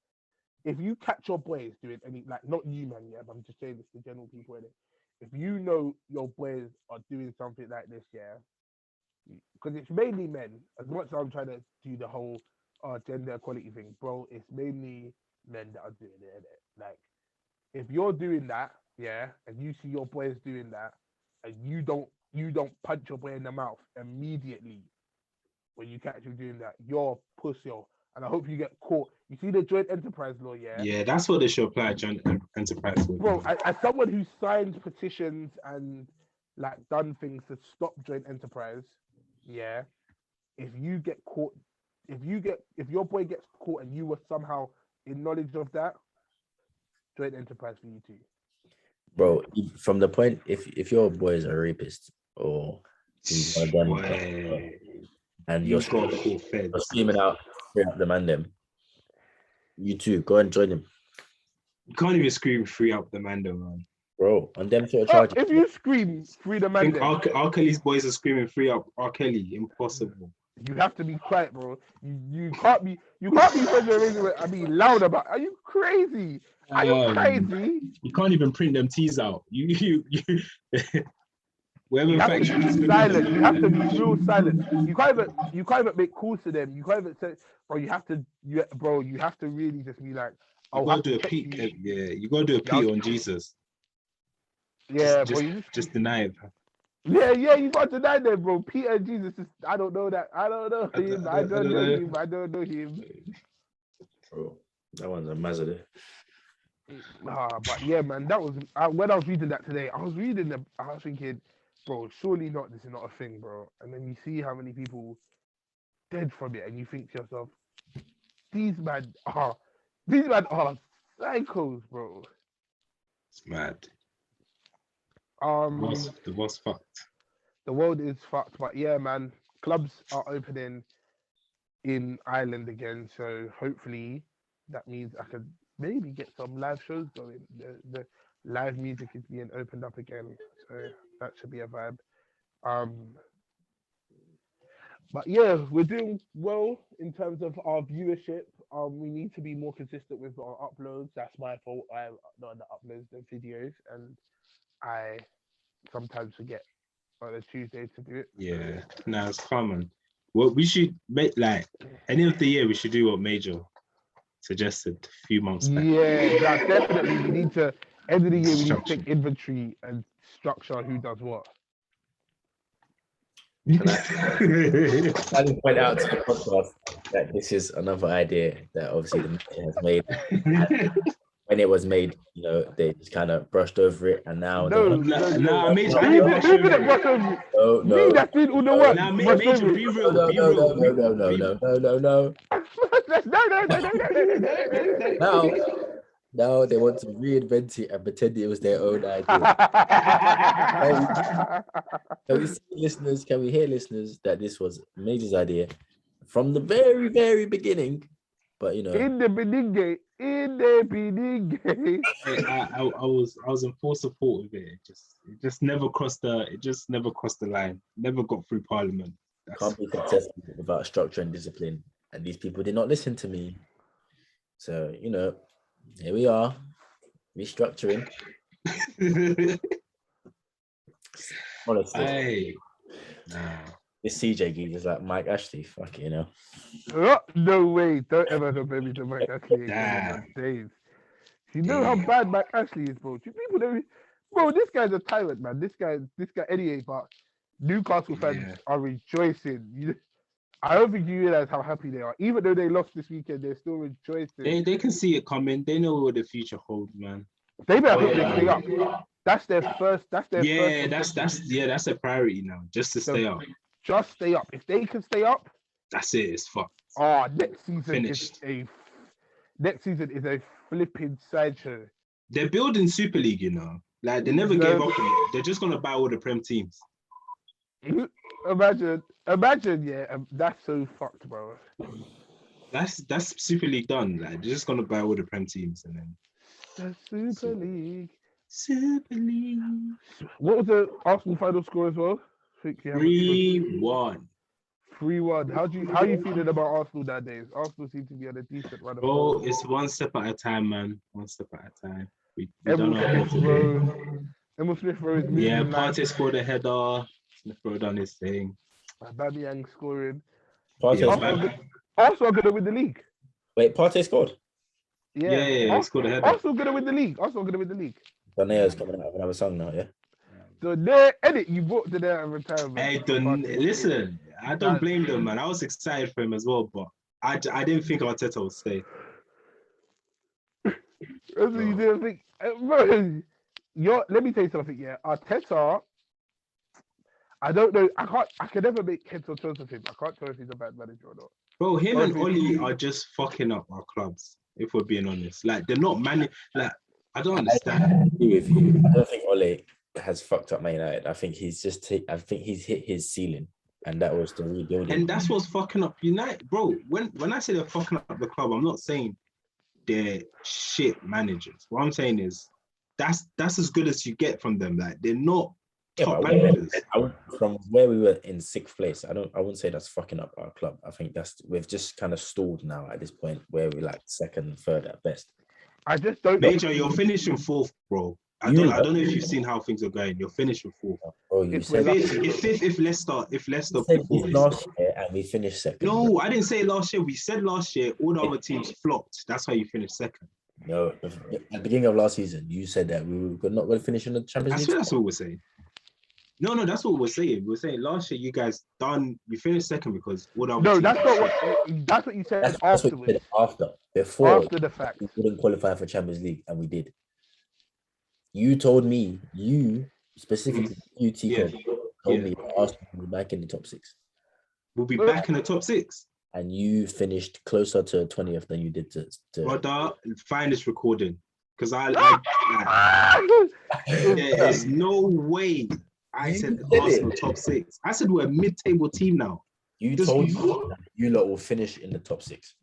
S1: If you catch your boys doing any, like not you, man, yeah, but I'm just saying this to general people in it. If you know your boys are doing something like this, yeah, because it's mainly men. As much as I'm trying to do the whole gender equality thing, bro, it's mainly men that are doing it. Innit? Like, if you're doing that, yeah, and you see your boys doing that, and you don't punch your boy in the mouth immediately when you catch him doing that, you're pussy. And I hope you get caught. You see the joint enterprise law, yeah?
S3: Yeah, that's what they should apply joint enterprise with.
S1: Bro, as someone who signed petitions and like done things to stop joint enterprise, yeah, if you get caught, if your boy gets caught and you were somehow in knowledge of that, joint enterprise for you too.
S2: Bro, from the point if your boy is a rapist or he's one of them
S3: Boy,
S2: and
S3: you've got to call
S2: you're
S3: feds.
S2: screaming out free up the man them, you too go and join him,
S3: You can't even scream free up the Mando, man.
S2: bro. On them sort of
S1: Oh,
S2: charges.
S1: if you scream free the
S3: I
S1: man,
S3: think
S1: then
S3: R. Kelly's boys are screaming free up R. Kelly. Impossible.
S1: you have to be quiet, bro. You can't be I mean loud about. Are you crazy? Are you crazy?
S3: You can't even print them teas out. You wherever
S1: You have to
S3: factories
S1: be
S3: look at
S1: silent.
S3: them.
S1: You have to be real silent. You can't even make calls to them. You can't even say, bro. You have to really just be like,
S3: You
S1: I'll
S3: gotta
S1: have
S3: do
S1: to
S3: a
S1: check
S3: peak.
S1: you.
S3: Yeah, you gotta do a
S1: Yeah,
S3: peak on Jesus.
S1: Yeah,
S3: just,
S1: bro.
S3: just deny it.
S1: Yeah. You got to deny them, bro. Peter and Jesus. I don't know that. I don't know
S3: I
S1: him.
S3: don't-
S1: I
S3: I
S1: don't
S3: don't
S1: know
S3: know.
S1: him. I don't know him.
S2: Bro, that one's a mazza.
S1: But yeah, man. That was when I was reading that today. I was thinking, bro. Surely not. This is not a thing, bro. And then you see how many people dead from it, and you think to yourself, these men are, these men are psychos, bro.
S3: It's mad.
S1: Um,
S3: The boss fucked.
S1: the world is fucked, but yeah, man. Clubs are opening in Ireland again, so hopefully that means I could maybe get some live shows going. The live music is being opened up again, so that should be a vibe. Um, but yeah, we're doing well in terms of our viewership. We need to be more consistent with our uploads. That's my fault. I'm not the uploads the videos, and I sometimes forget on a Tuesday to do it.
S3: Yeah, no, it's common. Well, we should make like any of the year. We should do what Major suggested a few months back.
S1: Yeah, that definitely. We need to end of the year. We need to
S3: Structure.
S1: take inventory and structure who does what.
S2: Can I just point out to the podcast that this is another idea that obviously the media has made. When it was made, they just kind of brushed over it, and now
S1: No,
S3: Nah, Major, I
S1: Who
S3: didn't
S1: did
S3: brush
S1: who
S3: over
S1: did it
S3: it.
S1: brush over?
S2: no,
S1: Me, that did all the work.
S3: Nah,
S1: Brush
S3: Major,
S1: over
S3: be
S1: it.
S3: real,
S2: no,
S3: be real.
S2: no,
S3: Be-
S2: no. Now, now they want to reinvent it and pretend it was their own idea. Can we see listeners? Can we hear listeners that this was Major's idea from the very, very beginning? But
S1: In the beginning,
S3: I was in full support of it. It just never crossed the line. Never got through Parliament.
S2: can't be successful without structure and discipline. And these people did not listen to me. So, here we are, restructuring. Honestly,
S3: Hey, nah.
S2: this CJ geek is like Mike Ashley. Fuck it,
S1: Oh, no way. Don't ever compare me to Mike Ashley again in these days. You know how bad Mike Ashley is, bro. People don't. Bro, this guy's a tyrant, man. This guy anyway, but Newcastle fans
S3: Yeah.
S1: are rejoicing. I don't think you realize how happy they are. Even though they lost this weekend, they're still rejoicing.
S3: They can see it coming. They know what the future holds, man.
S1: They better
S3: Oh,
S1: hope they stay up. That's their first. That's their
S3: Yeah,
S1: first.
S3: that's a priority now, just to stay up.
S1: Just stay up. If they can stay up,
S3: That's it. It's fucked.
S1: next season
S3: Finished.
S1: is a flipping sideshow.
S3: They're building Super League, you know. Like they never gave up on it. They're just gonna buy all the Prem teams.
S1: Imagine, yeah, that's so fucked, bro.
S3: That's Super League done. Like they're just gonna buy all the Prem teams and then
S1: The Super League.
S3: Super League.
S1: What was the Arsenal final score as well? I think you have it.
S3: 3-1.
S1: 3-1. How you feeling about Arsenal nowadays? Arsenal seem to be on a decent run.
S3: Bro, it's one step at a time, man. One step at a time. We don't know what to do.
S1: Emil Smith Rowe is moving.
S3: Yeah,
S1: like
S3: Partey scored a header. Smith Rowe done his thing.
S1: Aubameyang scoring.
S2: Partey
S3: Yeah,
S2: scored.
S3: back.
S1: Arsenal gonna win the league.
S2: Wait, Partey scored.
S3: Yeah, he scored a header.
S1: Arsenal gonna win the league.
S2: Doneo's coming out with another song now, yeah.
S1: So there, edit you brought to their retirement.
S3: Hey, listen, I don't blame them, man. I was excited for him as well, but I didn't think Arteta would stay.
S1: That's what you didn't think, bro. Let me tell you something. Yeah, Arteta. I don't know. I can never make heads or tails of him. I can't tell if he's a bad manager or not.
S3: Bro, him and Oli are just fucking up our clubs. If we're being honest, like they're not like I don't understand.
S2: I agree with you. I don't think Ole has fucked up Man United. I think he's hit his ceiling, and that was the rebuilding.
S3: And that's what's fucking up United, bro. When I say they're fucking up the club, I'm not saying they're shit managers. What I'm saying is that's as good as you get from them. Like they're not top managers.
S2: From where we were in 6th place, I wouldn't say that's fucking up our club. I think we've just kind of stalled now at this point where we're like 2nd, 3rd at best.
S1: I just don't.
S3: Major, you're finishing 4th, bro. I don't know if you've seen how things are going. You're finishing 4th.
S2: Bro, you said
S3: if Leicester
S2: last year and we finished 2nd.
S3: No, I didn't say last year. We said last year all the other teams flopped. That's why you finished 2nd.
S2: No, at the beginning of last season, you said that we were not going to finish in the Champions League.
S3: That's what we're saying. No, that's what we're saying. We're saying last year you guys you finished 2nd because all the other teams.
S1: That's what you said
S2: That's
S1: afterwards.
S2: what you said before
S1: the fact.
S2: We couldn't qualify for Champions League, and we did. You told me, specifically, Tico, told me Arsenal will be back in the top 6.
S3: We'll be back in the top 6.
S2: And you finished closer to 20th than you did to...
S3: Brother, find this recording. Because there's no way I said Arsenal top 6. I said we're a mid-table team now.
S2: You told me you lot will finish in the top 6.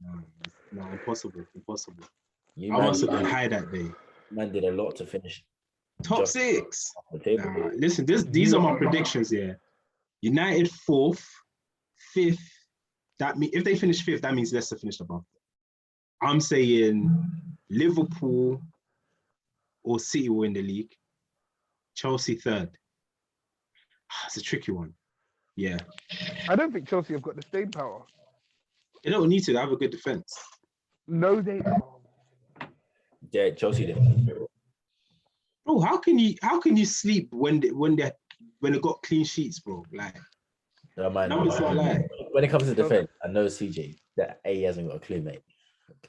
S3: No, impossible. I
S2: You
S3: must have been high that day.
S2: Man did a lot to finish
S3: top 6.
S2: the table.
S3: Nah, listen, these are my predictions here. United 4th, 5th. That means if they finish 5th, that means Leicester finished above. I'm saying Liverpool or City will win the league. Chelsea 3rd. It's a tricky one. Yeah.
S1: I don't think Chelsea have got the staying power.
S3: They don't need to. They have a good defense.
S1: No, they don't.
S2: Yeah, Chelsea did.
S3: Bro, how can you sleep when they got clean sheets, bro? Like,
S2: No, man. When it comes to defense, I know CJ that he hasn't got a clue, mate.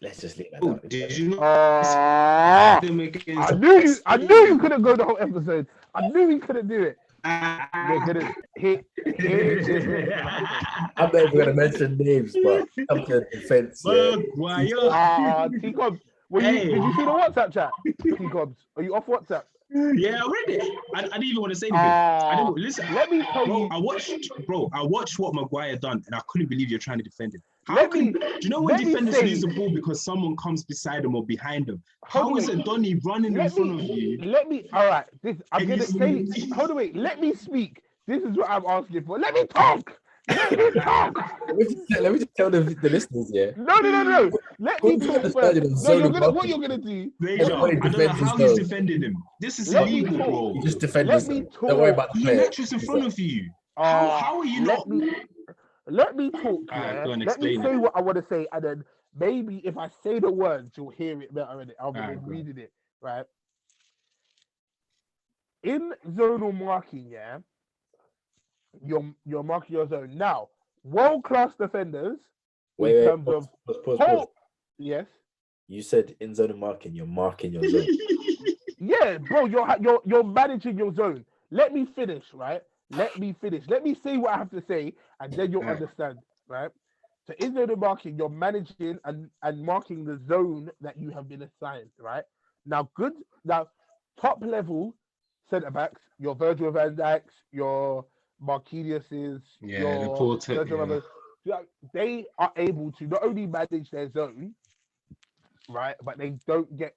S2: Let's just leave that.
S3: Oh, did you know?
S1: I knew you couldn't go the whole episode. I knew he couldn't do it. They're gonna hit.
S2: I'm not even gonna mention names, but come to defense.
S1: T-Cobbs. Did you see the WhatsApp chat? T-Cobbs, are you off WhatsApp?
S3: Yeah, I read it. I didn't even want to say anything. I didn't listen.
S1: Let me tell you.
S3: I watched what Maguire done, and I couldn't believe you're trying to defend him. Do you know when defenders lose the ball because someone comes beside them or behind them? How is it Donny running in front of you?
S1: All right. I'm going to say, hold on, wait. Let me speak. This is what I'm asking for. Let me talk. Let
S2: me just tell the listeners, yeah.
S1: No. Let me talk first. No, what you're going to do.
S3: Major, I don't know how he's defending him. This is illegal, bro.
S2: You just defend
S1: Let me talk.
S2: Don't worry about the player.
S3: Electrics in front of you. How are you not?
S1: Let me talk.
S3: Go and
S1: Let me
S3: explain
S1: say
S3: it.
S1: what I want to say, and then maybe if I say the words, you'll hear it better. And I'll be reading it, right? In zonal marking, yeah, you're marking your zone. Now, world-class defenders
S2: Wait,
S1: in
S2: wait,
S1: terms of
S2: pause.
S1: whole. Yes.
S2: You said in zone marking. You're marking your zone.
S1: Yeah, bro, you're managing your zone. Let me finish, right? Let me finish. Let me say what I have to say, and then you'll
S3: Right.
S1: understand, right? So in zone marking, you're managing and marking the zone that you have been assigned, right? Now, top level centre backs, your Virgil van Dijks, your Marquinhos's,
S3: Yeah, the
S1: your
S3: Porter.
S1: Sergio
S3: Yeah.
S1: Ramos, they are able to not only manage their zone, right, but they don't get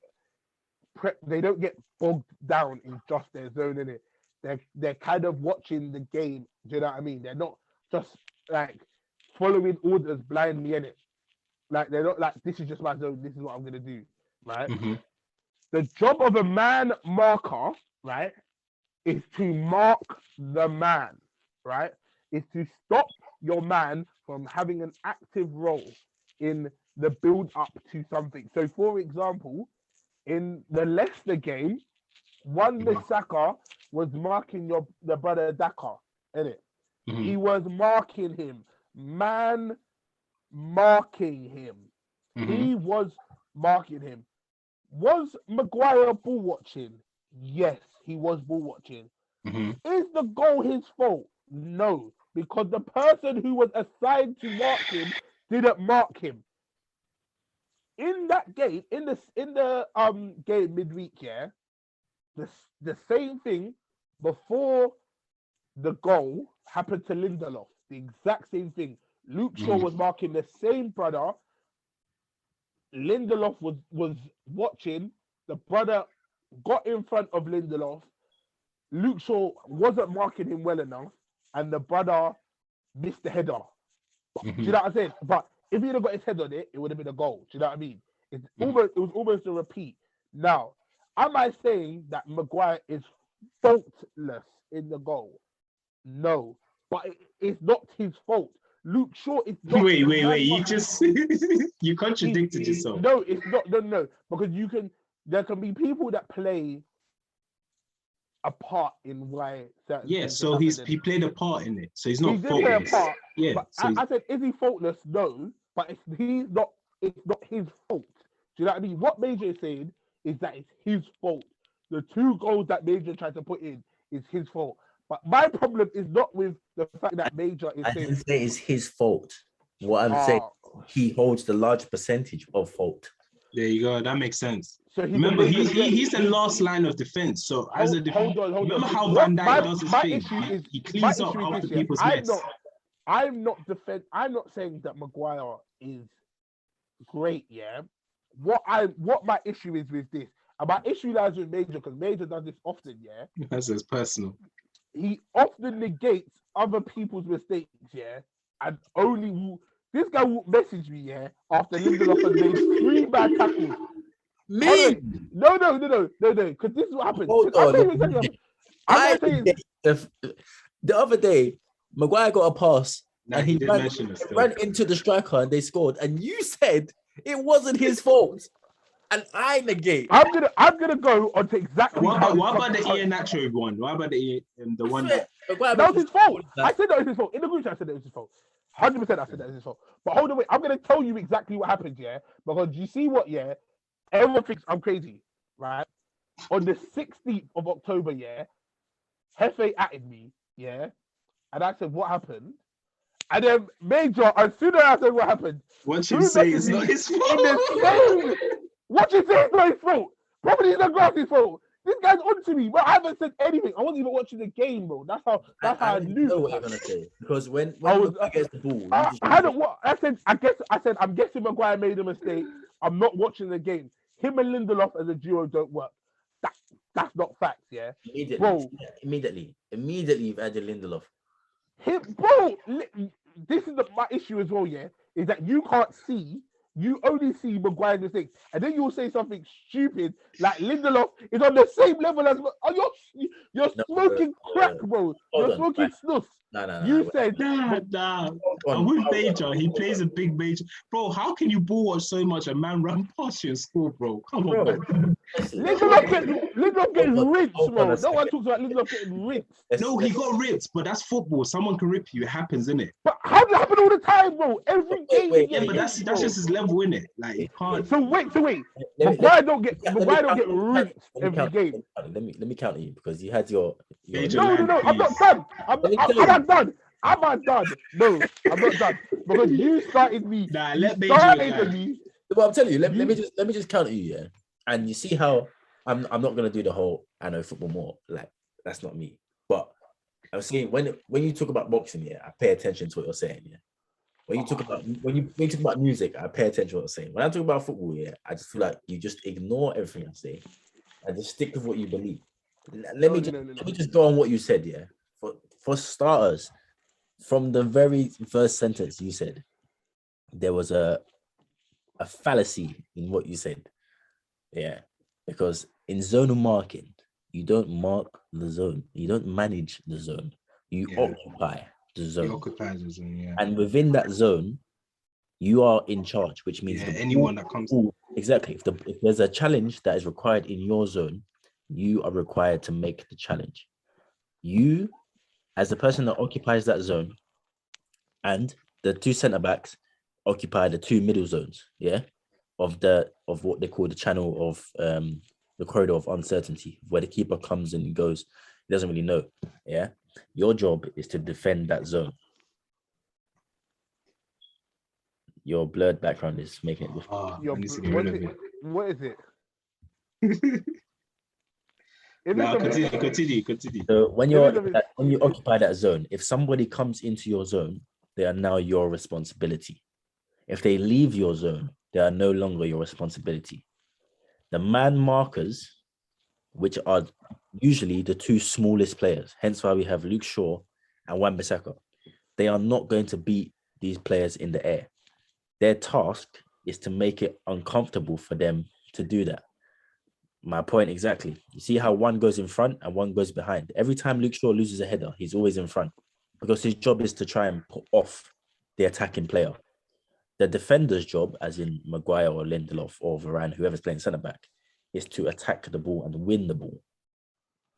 S1: bogged down in just their zone in it. They're kind of watching the game. Do you know what I mean? They're not just like following orders blindly in it. Like they're not like this is just my zone. This is what I'm gonna do. Right.
S3: Mm-hmm.
S1: The job of a man marker, right, is to mark the man. Right. Is to stop your man from having an active role in the build up to something. So, for example, in the Leicester game, one Bissaka was marking the brother Daka, innit?
S3: Mm-hmm.
S1: He was marking him, man, marking him.
S3: Mm-hmm.
S1: He was marking him. Was Maguire ball watching? Yes, he was ball watching.
S3: Mm-hmm.
S1: Is the goal his fault? No, because the person who was assigned to mark him didn't mark him. In that game, in the game midweek, yeah, the same thing before the goal happened to Lindelof. The exact same thing. Luke Shaw was marking the same brother. Lindelof was watching. The brother got in front of Lindelof. Luke Shaw wasn't marking him well enough, and the brother missed the header. Do you know what I'm saying? But if he'd have got his head on it, it would have been a goal. Do you know what I mean? It was almost a repeat. Now, am I saying that Maguire is faultless in the goal? No, but it's not his fault. Luke Shaw is not.
S3: Wait. You just you contradicted yourself.
S1: No, it's not. No, because there can be people that play a part in why certain.
S3: Yeah,
S1: things
S3: so
S1: have happened
S3: he played a part in it, so he's not
S1: he did play a
S3: faultless.
S1: part.
S3: Yeah,
S1: But
S3: so
S1: I said, is he faultless? No, but he's not. It's not his fault. Do you know what I mean? What Major is saying is that it's his fault. The 2 goals that Major tried to put in is his fault. But my problem is not with the fact that Major is
S2: I
S1: saying
S2: didn't say it's his fault. What I'm saying, he holds the large percentage of fault.
S3: there you go. That makes sense.
S1: so he's
S3: Remember,
S1: a-
S3: he's the last line of defense. So as a
S1: hold on.
S3: remember how
S1: What
S3: Van Dijk
S1: my-
S3: does his
S1: my
S3: thing.
S1: issue is-
S3: He
S1: my
S3: cleans up
S1: issue is
S3: after
S1: this, yeah.
S3: people's
S1: I'm
S3: mess.
S1: I'm not saying that Maguire is great, yeah. What my issue is with this, and my issue lies with Major, because Major does this often, yeah.
S3: That's his personal.
S1: He often negates other people's mistakes, yeah, and this guy will message me, yeah, after Lindelof has made 3 bad tackles.
S2: Me?
S1: No, because this is what happened.
S2: Hold
S1: I'll tell you
S2: on.
S1: exactly. I'm gonna tell you.
S2: The other day, Maguire got a pass
S3: Nah,
S2: and
S3: he
S2: he
S3: did
S2: ran,
S3: mention it still.
S2: ran into the striker and they scored. And you said it wasn't his fault. And I negate.
S1: I'm gonna go on to exactly
S3: What
S1: how
S3: about
S1: this
S3: the Ian Nacho one? What about the one?
S2: Maguire
S1: that was his fault.
S2: that.
S1: I said that was his fault. In the group chat, I said that was his fault. 100% I said that was his fault. But hold on, wait. I'm going to tell you exactly what happened, yeah? Because you see what, yeah? Everyone thinks I'm crazy, right? On the 16th of October, yeah? Hefe added me, yeah? And I said, what happened? And then Major, as soon as I said what happened,
S3: What you say is not his fault.
S1: What you say is not his fault? Probably it's not Grass's fault. This guy's onto me, but I haven't said anything. I wasn't even watching the game, bro. That's how I knew.
S2: know what you're gonna say, because when
S1: I was-
S2: Maguire gets the ball, you
S1: I
S2: just-
S1: had what I said. I said I'm guessing Maguire made a mistake. I'm not watching the game. Him and Lindelof as a duo don't work. That's not facts, yeah.
S2: immediately you've added Lindelof.
S1: This is my issue as well, yeah. Is that you can't see. You only see Maguire's mistakes, and then you'll say something stupid like Lindelof is on the same level as. Oh, you're smoking crack, bro. You're smoking snuff.
S2: No.
S1: You said
S3: Nah. And with Major, he plays a big Major. Bro, how can you ball watch so much a man run past you and score, bro? Come on, man.
S1: Lindelof gets rinsed,
S2: hold on
S1: bro.
S2: a
S1: No
S2: second.
S1: one talks about Lindelof getting rinsed.
S3: No, he got ripped, but that's football. Someone can rip you. It happens, innit?
S1: But how does it happen all the time, bro? Every game
S2: wait,
S1: he gets
S3: Yeah, but
S1: rinsed,
S3: that's
S1: bro.
S3: just his level, innit? Like you can't.
S1: So wait.
S2: Let me-
S1: Maguire don't get
S2: let me count-
S1: rinsed
S2: let me
S1: every
S2: count-
S1: game.
S2: Let me counter you because you had your
S3: Major
S1: No,
S3: Land,
S1: I'm not
S3: please.
S1: done. I'm
S2: Let me tell
S1: not done. I'm not done. No, I'm not done. Because you started me.
S3: Nah,
S1: You
S3: let Major
S1: started
S3: Land.
S1: me.
S2: But I'm telling you, let
S1: You-
S2: me just counter you, yeah. And you see how I'm not gonna do the whole I know football more. Like that's not me. But I'm saying when you talk about boxing, yeah, I pay attention to what you're saying, yeah. When you talk about music, I pay attention to what you're saying. When I talk about football, yeah, I just feel like you just ignore everything I say and just stick with what you believe. Let me just go on what you said, yeah. For starters, from the very first sentence you said, there was a fallacy in what you said. Yeah. Because in zonal marking, you don't mark the zone, you don't manage the zone, you occupy the
S3: He
S2: zone.
S3: occupies the zone, yeah.
S2: And within that zone, you are in charge, which means
S3: Anyone that comes.
S2: Exactly. If there's a challenge that is required in your zone, you are required to make the challenge. You, as the person that occupies that zone, and the two centre backs occupy the two middle zones, yeah, of what they call the channel of the corridor of uncertainty, where the keeper comes and goes, he doesn't really know. Yeah. Your job is to defend that zone. Your blurred background is making it difficult.
S3: I need to get rid of it.
S1: What is it?
S3: No, continue.
S2: So when you occupy that zone, if somebody comes into your zone, they are now your responsibility. If they leave your zone, they are no longer your responsibility. The man markers, which are usually the two smallest players, hence why we have Luke Shaw and Wan-Bissaka, they are not going to beat these players in the air. Their task is to make it uncomfortable for them to do that. My point exactly. You see how one goes in front and one goes behind. Every time Luke Shaw loses a header, he's always in front because his job is to try and put off the attacking player. The defender's job, as in Maguire or Lindelof or Varane, whoever's playing centre back, is to attack the ball and win the ball.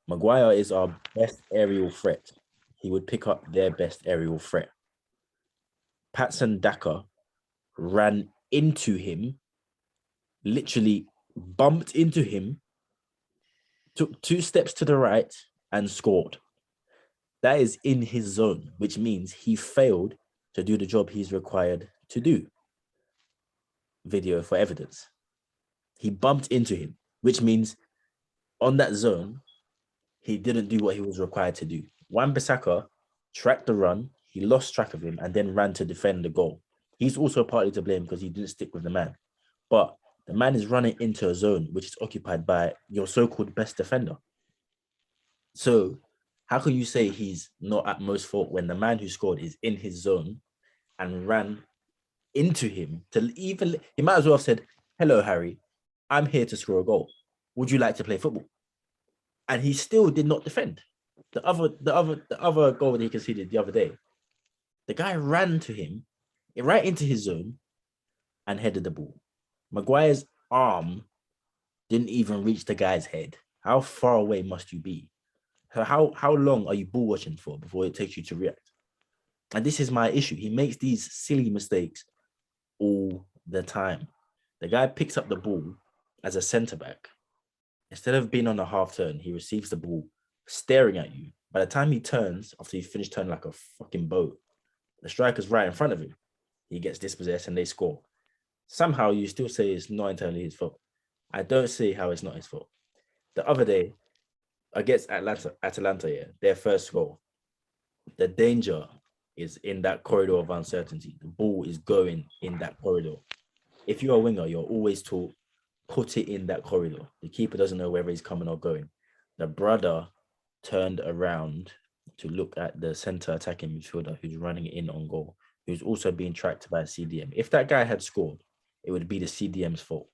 S2: Maguire is our best aerial threat. He would pick up their best aerial threat. Patson Daka ran into him, literally bumped into him, took 2 steps to the right and scored. That is in his zone, which means he failed to do the job he's required to do. Video for evidence. He bumped into him, which means on that zone, he didn't do what he was required to do. Wan-Bissaka tracked the run, he lost track of him and then ran to defend the goal. He's also partly to blame because he didn't stick with the man. But the man is running into a zone which is occupied by your so-called best defender. So how can you say he's not at most fault when the man who scored is in his zone and ran into him he might as well have said, "Hello, Harry, I'm here to score a goal. Would you like to play football?" And he still did not defend. The other goal that he conceded the other day, the guy ran to him, right into his zone, and headed the ball. Maguire's arm didn't even reach the guy's head. How far away must you be? How long are you ball watching for before it takes you to react? And this is my issue. He makes these silly mistakes all the time. The guy picks up the ball as a centre back. Instead of being on a half turn, he receives the ball staring at you. By the time he turns, after he's finished turning like a fucking boat, the striker's right in front of him. He gets dispossessed and they score. Somehow you still say it's not entirely his fault. I don't see how it's not his fault. The other day, against Atalanta, yeah, their first goal, the danger is in that corridor of uncertainty. The ball is going in that corridor. If you're a winger, you're always taught, put it in that corridor. The keeper doesn't know whether he's coming or going. The brother turned around to look at the center attacking midfielder who's running in on goal, who's also being tracked by a CDM. If that guy had scored, it would be the CDM's fault.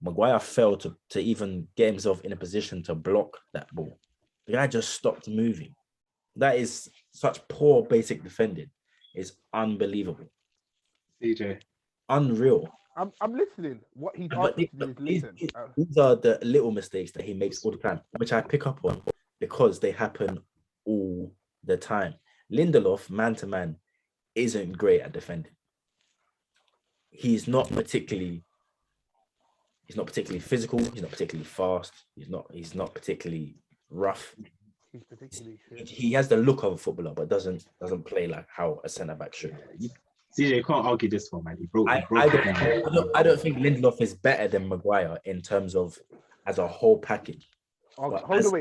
S2: Maguire failed to even get himself in a position to block that ball. The guy just stopped moving. That is such poor basic defending. It's unbelievable.
S3: CJ.
S2: Unreal.
S1: I'm listening. What he's
S2: But
S1: asked me to do is listen.
S2: these are the little mistakes that he makes all the time, which I pick up on because they happen all the time. Lindelof, man to man, isn't great at defending. He's not particularly physical. He's not particularly fast. He's not particularly rough.
S1: He's particularly shit.
S2: He has the look of a footballer, but doesn't play like how a centre back should.
S3: CJ, you can't argue this one, man. He broke
S2: I
S3: it down.
S2: don't think Lindelof is better than Maguire in terms of as a whole package.
S1: Okay,
S2: But
S1: hold on,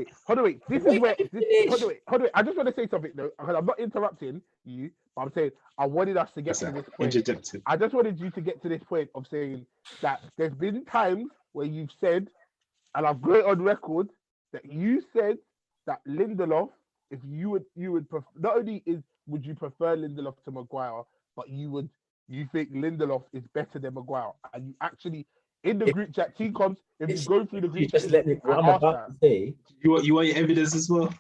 S1: wait. This is where.
S2: Finish.
S1: Hold on, wait. I just want to say something though, because I'm not interrupting you, but I'm saying I wanted us to get to this point.
S3: Interjected.
S1: I just wanted you to get to this point of saying that there's been times where you've said, and I've got it on record, that you said that Lindelof, if you would prefer, not only would you prefer Lindelof to Maguire, but you think Lindelof is better than Maguire, and you actually in the group chat team comes if you go through the group
S2: Just
S1: chat.
S2: let me. What I'm about to say.
S3: You want your evidence as well?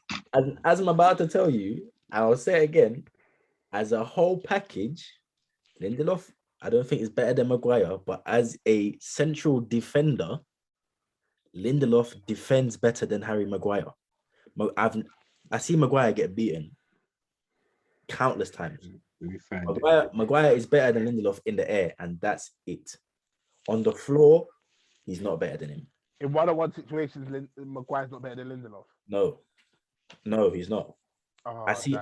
S2: As I'm about to tell you, I'll say it again. As a whole package, Lindelof, I don't think is better than Maguire, but as a central defender, Lindelof defends better than Harry Maguire. I see Maguire get beaten countless times. Maguire is better than Lindelof in the air, and that's it. On the floor, he's not better than him.
S1: In one-on-one situations, Maguire's not better than Lindelof.
S2: No, he's not. I see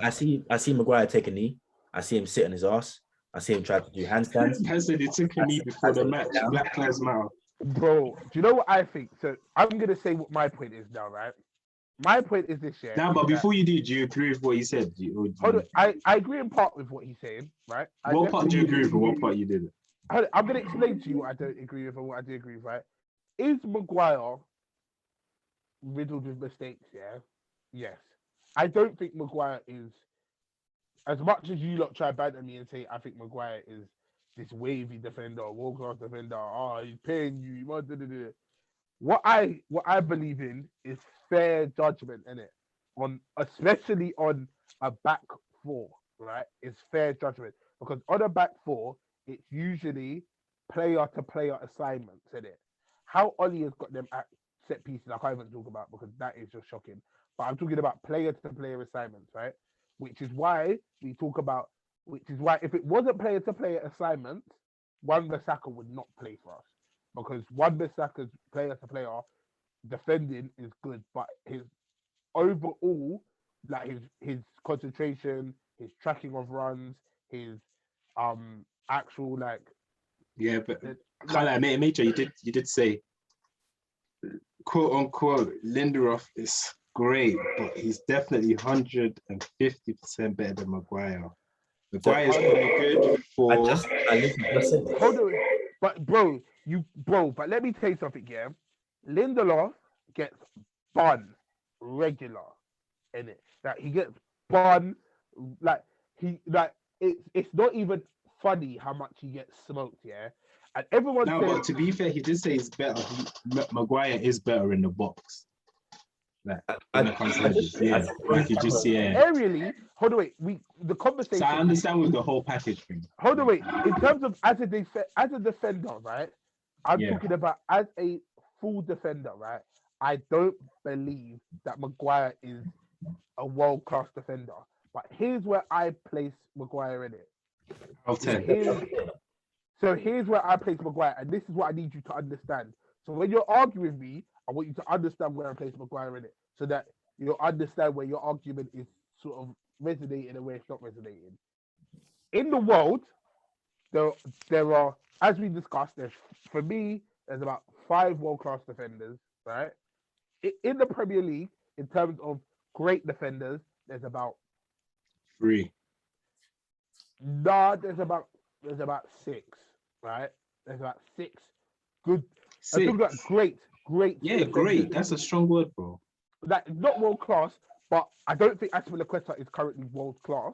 S2: Maguire take a knee. I see him sit on his ass. I see him try to do handstands.
S3: I said he took a knee before the match. Black Lives Matter.
S1: Bro, do you know what I think? So I'm gonna say what my point is now, right? My point is this, yeah.
S3: Now, but before you do you agree with what he said?
S1: Hold on, I agree in part with what he's saying, right?
S3: What part do you agree with and what part you didn't?
S1: I'm going to explain to you what I don't agree with and what I do agree with, right? Is Maguire riddled with mistakes, yeah? Yes. I don't think Maguire is, as much as you lot try to banter me and say, I think Maguire is this wavy defender, world-class defender, he's paying you, what I believe in is fair judgment, innit? Especially on a back four, right? It's fair judgment. Because on a back four, it's usually player-to-player assignments, isn't it? How Ollie has got them at set pieces, I can't even talk about because that is just shocking. But I'm talking about player-to-player assignments, right? Which is why if it wasn't player-to-player assignments, Wan-Bissaka would not play for us. Because Wan-Bissaka's player-to-player defending is good, but his overall, like his concentration, his tracking of runs, his actual
S3: Major, you did say quote unquote Lindelof is great, but he's definitely 150% better than Maguire. Maguire is pretty good for.
S1: Hold on, but let me tell you something, yeah. Lindelof gets bun regular, in it. That he gets bun it's not even funny how much he gets smoked, yeah. And everyone says,
S3: but to be fair, he did say he's better. Maguire is better in the box.
S1: Aerially, hold on, wait. The conversation.
S3: So I understand with the whole package thing.
S1: Hold on, wait. In terms of as a defender, right? I'm talking about as a full defender, right? I don't believe that Maguire is a world-class defender. But here's where I place Maguire in it. So here's where I place Maguire, and this is what I need you to understand. So when you're arguing with me, I want you to understand where I place Maguire in it, so that you'll understand where your argument is sort of resonating and where it's not resonating. In the world, there are, as we discussed, there's about 5 world-class defenders, right? In the Premier League, in terms of great defenders, there's about
S3: 3.
S1: No, there's about 6, right? There's about 6 good.
S3: 6.
S1: I'm talking about great.
S3: Yeah,
S1: defenders.
S3: great. That's a strong word, bro.
S1: Like not world class, but I don't think Azpilicueta is currently world class.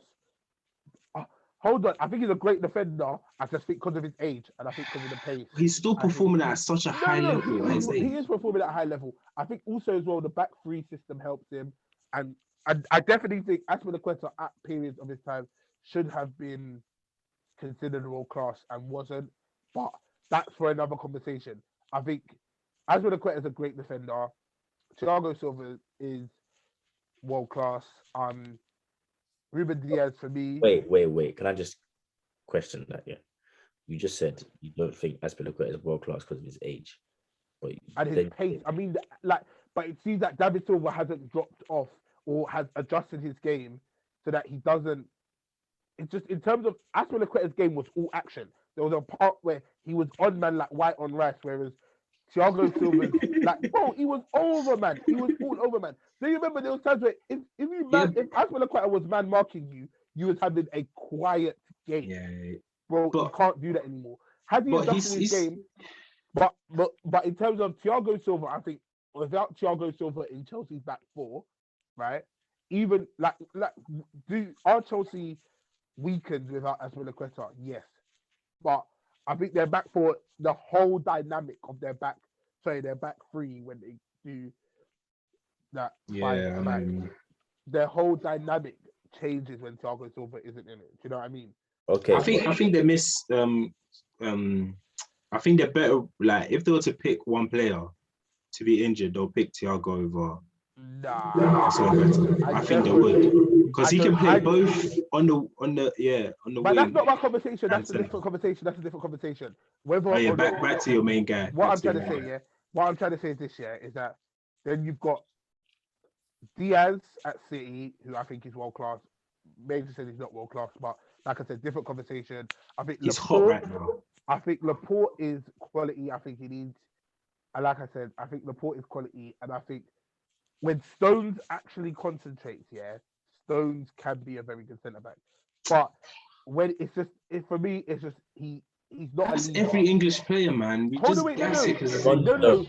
S1: Hold on, I think he's a great defender. I just think because of his age and I think because of the pace.
S3: He's still performing at such a high level.
S1: He is performing at a high level. I think also as well the back 3 system helps him, and I definitely think Azpilicueta at periods of his time should have been considered world class and wasn't. But that's for another conversation. I think Azpilicueta is a great defender. Thiago Silva is world class. Ruben Diaz for me.
S2: Wait. Can I just question that? Yeah, you just said you don't think Azpilicueta is world class because of his age, but
S1: And his
S2: then
S1: pace. I mean, like, but it seems that David Silva hasn't dropped off or has adjusted his game so that he doesn't. It's just in terms of Azpilicueta's game was all action. There was a part where he was on man like white on rice, whereas Thiago Silva's like, bro, he was over man. He was all over man. Do you remember there was times where if Azpilicueta was man marking you, you was having a quiet game.
S3: Yeah,
S1: Bro,
S3: but-
S1: you can't do that anymore. Has he
S3: but
S1: adjusted his game? But in terms of Thiago Silva, I think without Thiago Silva in Chelsea's back four, right? Even like are Chelsea weakened without Azpilicueta? Yes, but I think their back four, the whole dynamic of their back three when they do that, their whole dynamic changes when Thiago Silva isn't in it. Do you know what I mean?
S2: okay.
S3: I think they miss. I think they're better. Like if they were to pick one player to be injured, they'll pick Thiago over.
S1: Nah,
S3: I think they would because he can play both on the
S1: But
S3: wing.
S1: that's not my conversation. That's a
S3: and
S1: different conversation. That's a different conversation. Whether
S3: Oh yeah,
S1: or not-
S3: back to your main guy.
S1: what
S3: Back
S1: I'm
S3: to your
S1: trying to
S3: main
S1: say,
S3: guy.
S1: yeah. What I'm trying to say this year is that then you've got Diaz at City, who I think is world class. Maybe said he's not world class, but like I said, different conversation. I think
S3: He's hot
S1: Laporte,
S3: right now.
S1: I think Laporte is quality. I think he needs, and like I said, I think Laporte is quality, and I think when Stones actually concentrates, yeah, Stones can be a very good centre back. But when for me, it's just he's not
S3: That's
S1: a leader.
S3: every English player, man. We
S1: Hold
S3: just
S1: on, wait,
S3: gas it because
S2: no.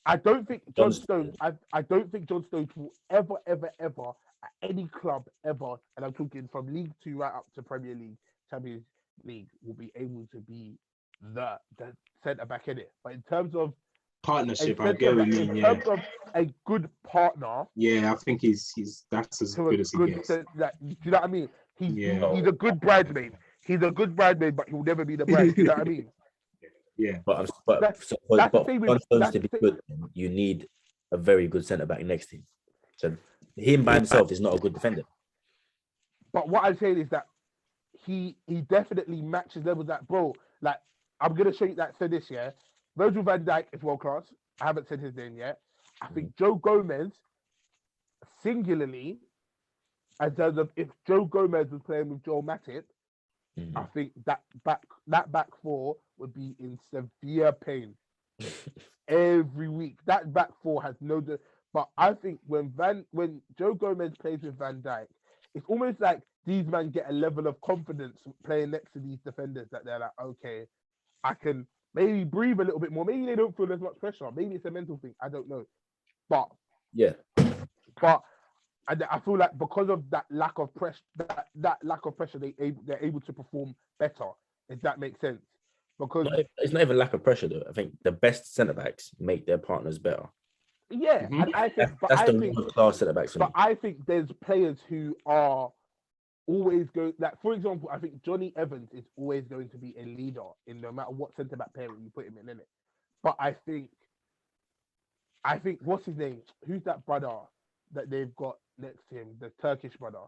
S1: I don't think John
S2: John
S1: Stones. I don't think John Stones will ever at any club ever, and I'm talking from League Two right up to Premier League, Champions League, will be able to be the centre back in it. But in terms of
S3: partnership,
S1: a
S3: I get what you mean.
S1: in
S3: Yeah,
S1: terms of a good partner
S3: yeah. I think he's that's as
S1: to a
S3: good as he
S1: good,
S3: gets.
S1: do you know what I mean? He's
S3: Yeah.
S1: a good bridesmaid. He's a good bridesmaid, but he'll never be the bride. You know what I mean?
S3: Yeah,
S2: But
S1: that's the thing with-
S2: John Stones
S1: that's
S2: to be
S1: the-
S2: good, you need a very good centre back next to him. So him by himself is not a good defender.
S1: But what I'm saying is that he definitely matches levels that, bro. Like, I'm gonna show you that. So this year, Virgil van Dijk is world class. I haven't said his name yet. I think Joe Gomez, singularly, as terms of if Joe Gomez was playing with Joel Matip,
S2: Mhm.
S1: I think that back four would be in severe pain every week. That back four has no. But I think when Joe Gomez plays with Van Dijk, it's almost like these men get a level of confidence playing next to these defenders that they're like, okay, I can maybe breathe a little bit more. Maybe they don't feel as much pressure. Maybe it's a mental thing. I don't know. But
S2: Yeah.
S1: I feel like because of that lack of pressure, that lack of pressure, they're able to perform better. If that makes sense, because
S2: It's not even lack of pressure though. I think the best centre backs make their partners better.
S1: yeah,
S3: Mhm.
S1: and I think,
S2: That's the real class centre backs for me.
S1: but I think there's players who are always going. Like for example, I think Johnny Evans is always going to be a leader in no matter what centre back pairing you put him in it. But I think what's his name? Who's that brother that they've got next to him? The Turkish brother.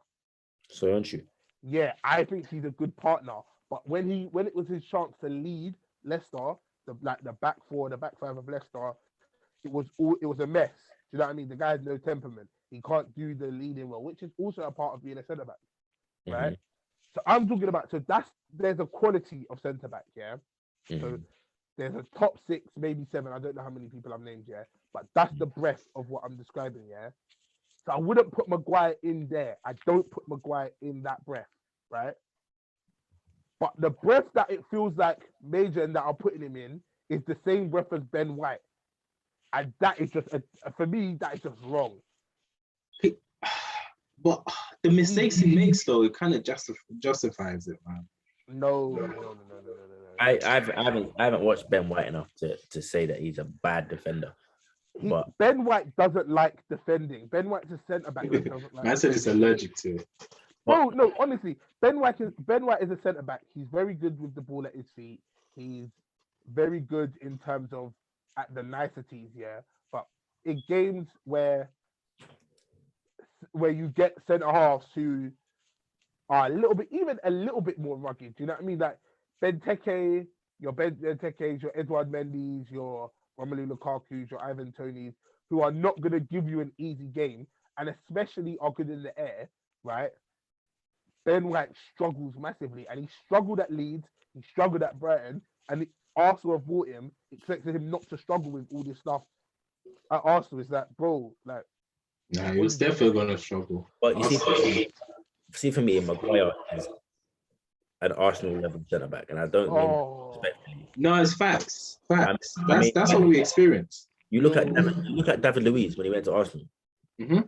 S2: So aren't you?
S1: Yeah, I think he's a good partner. But when it was his chance to lead Leicester, the back four, the back five of Leicester, it was a mess. Do you know what I mean? The guy has no temperament. He can't do the leading well, which is also a part of being a centre back, right?
S2: Mhm.
S1: So I'm talking about there's a quality of centre back, yeah. So
S2: Mhm.
S1: there's a top 6, maybe 7. I don't know how many people I've named, yeah. But that's the breadth of what I'm describing, yeah. So I wouldn't put Maguire in there. I don't put Maguire in that breath, right? But the breath that it feels like Major and that I'm putting him in is the same breath as Ben White. And that is just, for me, that is just wrong.
S3: but the mistakes he makes though, it kind of justifies it, man.
S1: No.
S2: I haven't watched Ben White enough to say that he's a bad defender. But
S1: Ben White doesn't like defending. Ben White's a centre back. That doesn't like
S3: Man said he's
S1: defending.
S3: allergic to it.
S1: No, honestly, Ben White is a centre back. He's very good with the ball at his feet. He's very good in terms of at the niceties, yeah. But in games where you get centre halves who are even a little bit more rugged. Do you know what I mean? Like Benteke, your Benteke's, your Edouard Mendy's, your Romelu Lukaku's, your Ivan Toney's, who are not going to give you an easy game, and especially are good in the air, right? Ben White struggles massively, and he struggled at Leeds, he struggled at Brighton, and Arsenal have bought him, expected him not to struggle with all this stuff at Arsenal. Is that, bro, like,
S3: Nah, he was definitely gonna struggle.
S2: But you see, for me, Maguire is an Arsenal level centre back, and I don't mean respectfully.
S3: No, it's facts. Facts.
S2: I mean,
S3: That's what we experienced.
S2: You look at David Luiz when he went to Arsenal.
S3: Mm-hmm.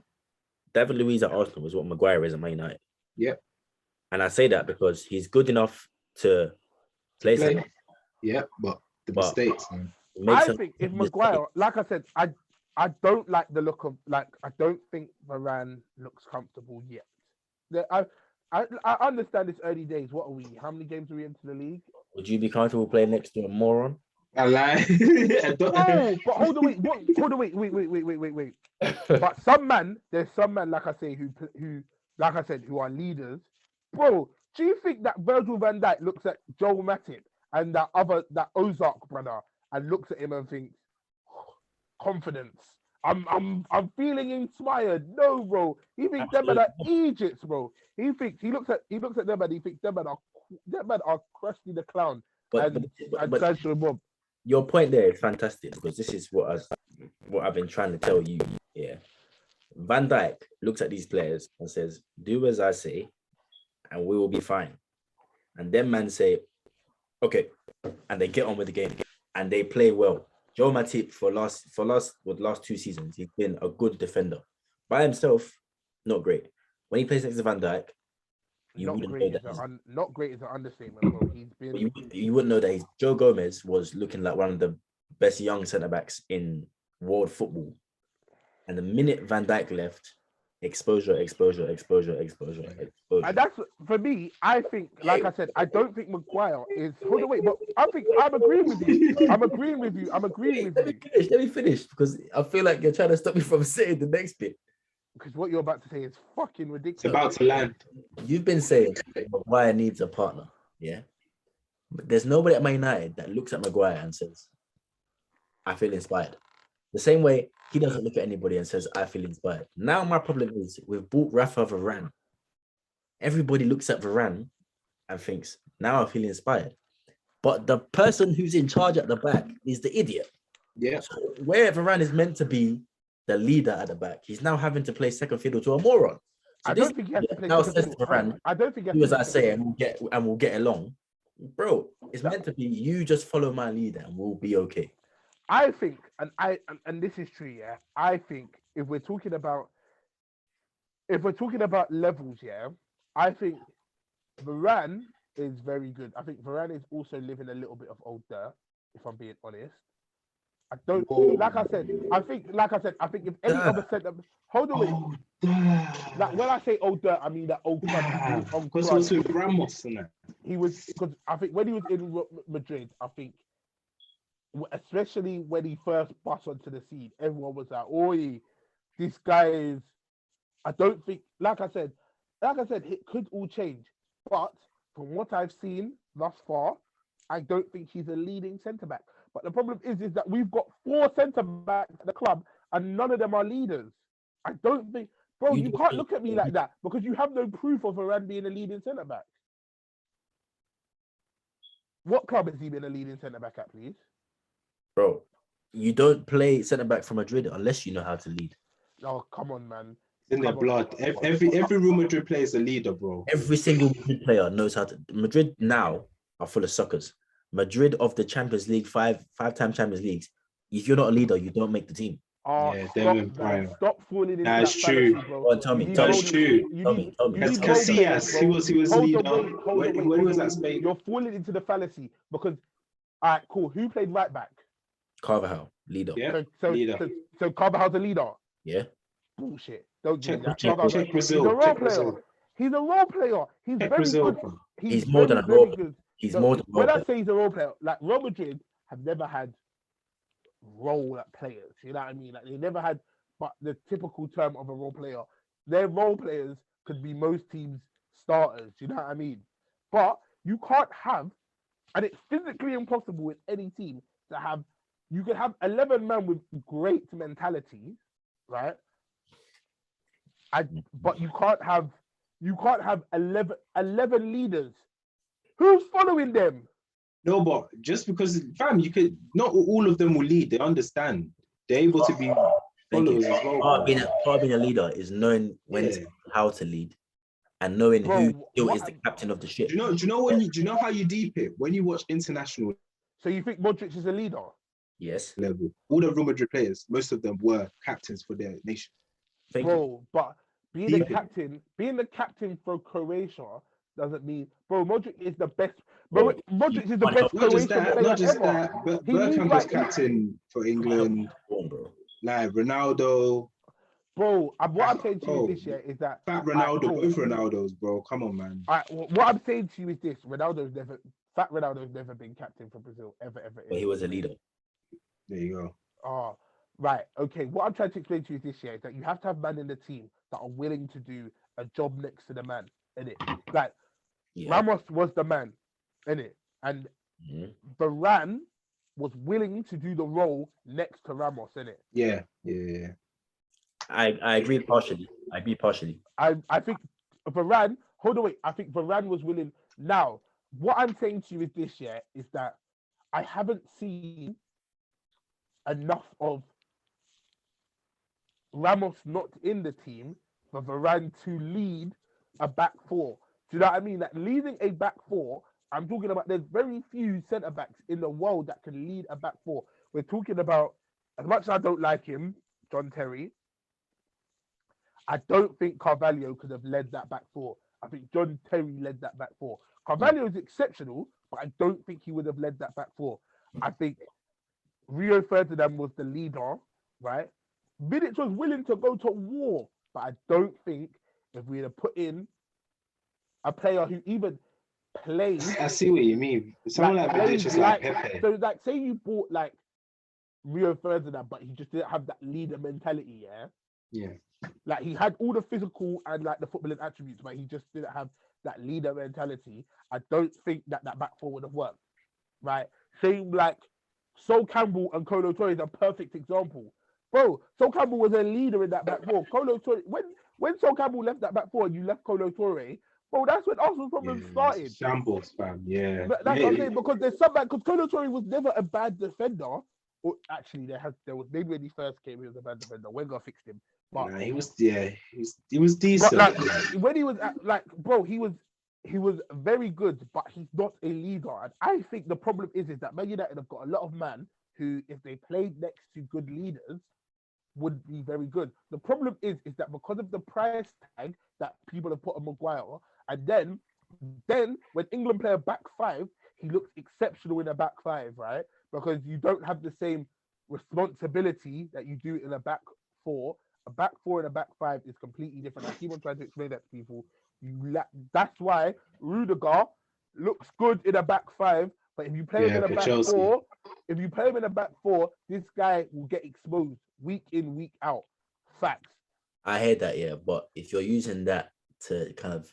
S2: David Luiz at Arsenal was what Maguire is at Man United.
S3: Yep.
S2: And I say that because he's good enough to play.
S3: Yeah, but the mistakes. Man.
S1: I think if Maguire, like I said, I don't like the look of, like, I don't think Varane looks comfortable yet. I understand it's early days. What are we? How many games are we into the league?
S2: Would you be comfortable playing next to a moron?
S3: I lie.
S1: No, but hold on, wait. But there's some man, like I say, who, like I said, who are leaders. Bro, do you think that Virgil van Dijk looks at Joel Matip and that Ozark brother and looks at him and thinks, confidence? I'm feeling inspired. No, bro. He thinks them are Egypt, bro. He looks at them and he thinks them are Krusty the Clown and Sergio Bob.
S2: Your point there is fantastic because this is what I've been trying to tell you. Yeah, Van Dijk looks at these players and says, "Do as I say, and we will be fine." And then man say, "Okay," and they get on with the game and they play well. Joe Matip for last 2 seasons, he's been a good defender. By himself, not great. When he plays next to Van Dijk, you wouldn't know that.
S1: Not great is an understatement, bro. He's been.
S2: You wouldn't know that Joe Gomez was looking like one of the best young centre backs in world football, and the minute Van Dijk left, exposure.
S1: And that's for me. I think, like I said, I don't think Maguire is. Hold on, wait, but I think I'm agreeing with you. I'm agreeing with you.
S2: Let me finish because I feel like you're trying to stop me from saying the next bit.
S1: Because what you're about to say is fucking ridiculous.
S3: It's about to land.
S2: You've been saying Maguire needs a partner, yeah? But there's nobody at Man United that looks at Maguire and says, I feel inspired. The same way he doesn't look at anybody and says, I feel inspired. Now my problem is we've bought Rafa Varane. Everybody looks at Varane and thinks, now I feel inspired. But the person who's in charge at the back is the idiot.
S3: Yeah.
S2: So where Varane is meant to be the leader at the back, he's now having to play second fiddle to a moron. So
S1: I don't think he has to play
S2: now says to Varane,
S1: I don't think he has
S2: do as
S1: to
S2: I say and we'll get along. Bro, it's meant to be you just follow my leader and we'll be okay.
S1: I think, and this is true, yeah. I think if we're talking about levels, yeah, I think Varane is very good. I think Varane is also living a little bit of old dirt, if I'm being honest. I don't like I said, I think if any other centre, hold on, like when I say old dirt, I mean that old club.
S3: Because he was with Ramos and that.
S1: He was, because I think when he was in Madrid, I think, especially when he first bust onto the scene, everyone was like, "Oi, this guy is." I don't think, like I said, it could all change. But from what I've seen thus far, I don't think he's a leading centre back. But the problem is that we've got 4 centre backs at the club, and none of them are leaders. I don't think, bro. You can't look at me like that because you have no proof of Varane being a leading centre back. What club has he been a leading centre back at, please?
S2: Bro, you don't play centre back for Madrid unless you know how to lead.
S1: Oh, come on, man.
S3: In their blood. Every Real Madrid player is a leader, bro.
S2: Every single Madrid player knows how to. Madrid now are full of suckers. Madrid of the Champions League, five-time Champions Leagues. If you're not a leader, you don't make the team.
S1: Oh, yeah, stop falling into that.
S3: That's true.
S1: Fallacy, bro.
S2: Go on, tell me.
S3: That's true. That's Casillas. He was leader. When he was at Spain.
S1: You're falling into the fallacy because, all right, cool. Who played right back?
S2: Carvajal, leader.
S3: Yeah,
S1: leader. So Carvajal's a leader.
S2: Yeah.
S1: Bullshit. Don't do that.
S3: Check Brazil.
S1: He's a role player. He's a role player. He's very
S3: Brazil,
S1: good.
S3: bro.
S2: He's more than a role player. He's more than a role
S1: When
S2: player.
S1: I say he's a role player, like Real Madrid have never had role players. You know what I mean? Like they never had, but the typical term of a role player. Their role players could be most teams' starters. You know what I mean? But you can't have, and it's physically impossible with any team to have. You can have 11 men with great mentality, right? But you can't have 11 leaders. Who's following them?
S3: No, but just because, fam, you could not all of them will lead. They understand. They're able to be
S2: Thank you.
S3: followers as well.
S2: Part of
S3: Bro.
S2: being a leader is knowing when
S3: Yeah.
S2: how to lead and knowing
S1: Bro,
S2: who still
S1: what
S2: is the
S1: I'm-
S2: captain of the ship.
S3: Do you know how you deep it when you watch international
S1: So you think Modric is a leader?
S2: Yes.
S3: level? All the Real Madrid players, most of them were captains for their nation.
S2: Thank you.
S1: Bro, but being the
S3: Deep it.
S1: captain for Croatia doesn't mean, bro, Modric is the best. Bro,
S2: Bro,
S1: Modric is the
S2: can't
S1: best
S2: help-
S3: Not just
S1: Croatian
S3: that,
S1: player
S3: not just
S1: ever.
S3: that, but
S1: He leads
S3: Bergkamp was
S1: like-
S3: captain for England,
S2: Go on, bro.
S3: like Ronaldo,
S1: Bro, what I'm saying to you
S3: Bro,
S1: this year is that
S3: Fat Ronaldo,
S1: cool.
S3: both Ronaldos, bro. Come on, man.
S1: what I'm saying to you is this: Fat Ronaldo's never been captain for Brazil ever.
S2: But he was a leader.
S3: There you go.
S1: Oh, right. Okay. What I'm trying to explain to you this year is that you have to have men in the team that are willing to do a job next to the man, innit? Like
S2: Yeah.
S1: Ramos was the man, innit? And
S2: Mhm.
S1: Varane was willing to do the role next to Ramos, innit?
S3: Yeah.
S2: I agree partially.
S1: I think Varane, hold on, wait. I think Varane was willing. Now, what I'm saying to you is this year is that I haven't seen enough of Ramos not in the team for Varane to lead a back four. Do you know what I mean? Like leading a back four, I'm talking about there's very few centre backs in the world that can lead a back four. We're talking about, as much as I don't like him, John Terry, I don't think Carvalho could have led that back four. I think John Terry led that back four. Carvalho is exceptional, but I don't think he would have led that back four. I think Rio Ferdinand was the leader, right? Vidic was willing to go to war, but I don't think if we had put in a player who even plays,
S3: I see what you mean. Someone like Vidic
S1: plays
S3: is like Pepe.
S1: so like say you bought like Rio Ferdinand, but he just didn't have that leader mentality, yeah?
S3: Yeah.
S1: Like he had all the physical and like the footballing attributes, but he just didn't have that leader mentality. I don't think that back four would have worked, right? Same like Sol Campbell and Kolo Toure is a perfect example, bro. Sol Campbell was a leader in that back four. Kolo Toure, when Sol Campbell left that back four and you left Kolo Toure, bro, that's when Arsenal's problems started.
S3: Shambles, fam. Yeah.
S1: That's what I'm saying, because there's some because Kolo Toure was never a bad defender. Or actually, there was maybe when he first came, he was a bad defender. Wenger fixed him. But
S3: Nah, he was decent.
S1: But like when he was like, bro, he was very good, but he's not a leader. And I think the problem is that Man United have got a lot of men who, if they played next to good leaders, would be very good. The problem is that because of the price tag that people have put on Maguire, and then when England play a back five, he looks exceptional in a back five, right? Because you don't have the same responsibility that you do in a back four. A back four and a back five is completely different. I keep on trying to explain that to people. That's why Rudiger looks good in a back five, but if you play him in a back four, this guy will get exposed week in, week out. Facts.
S2: I hear that, yeah, but if you're using that to kind of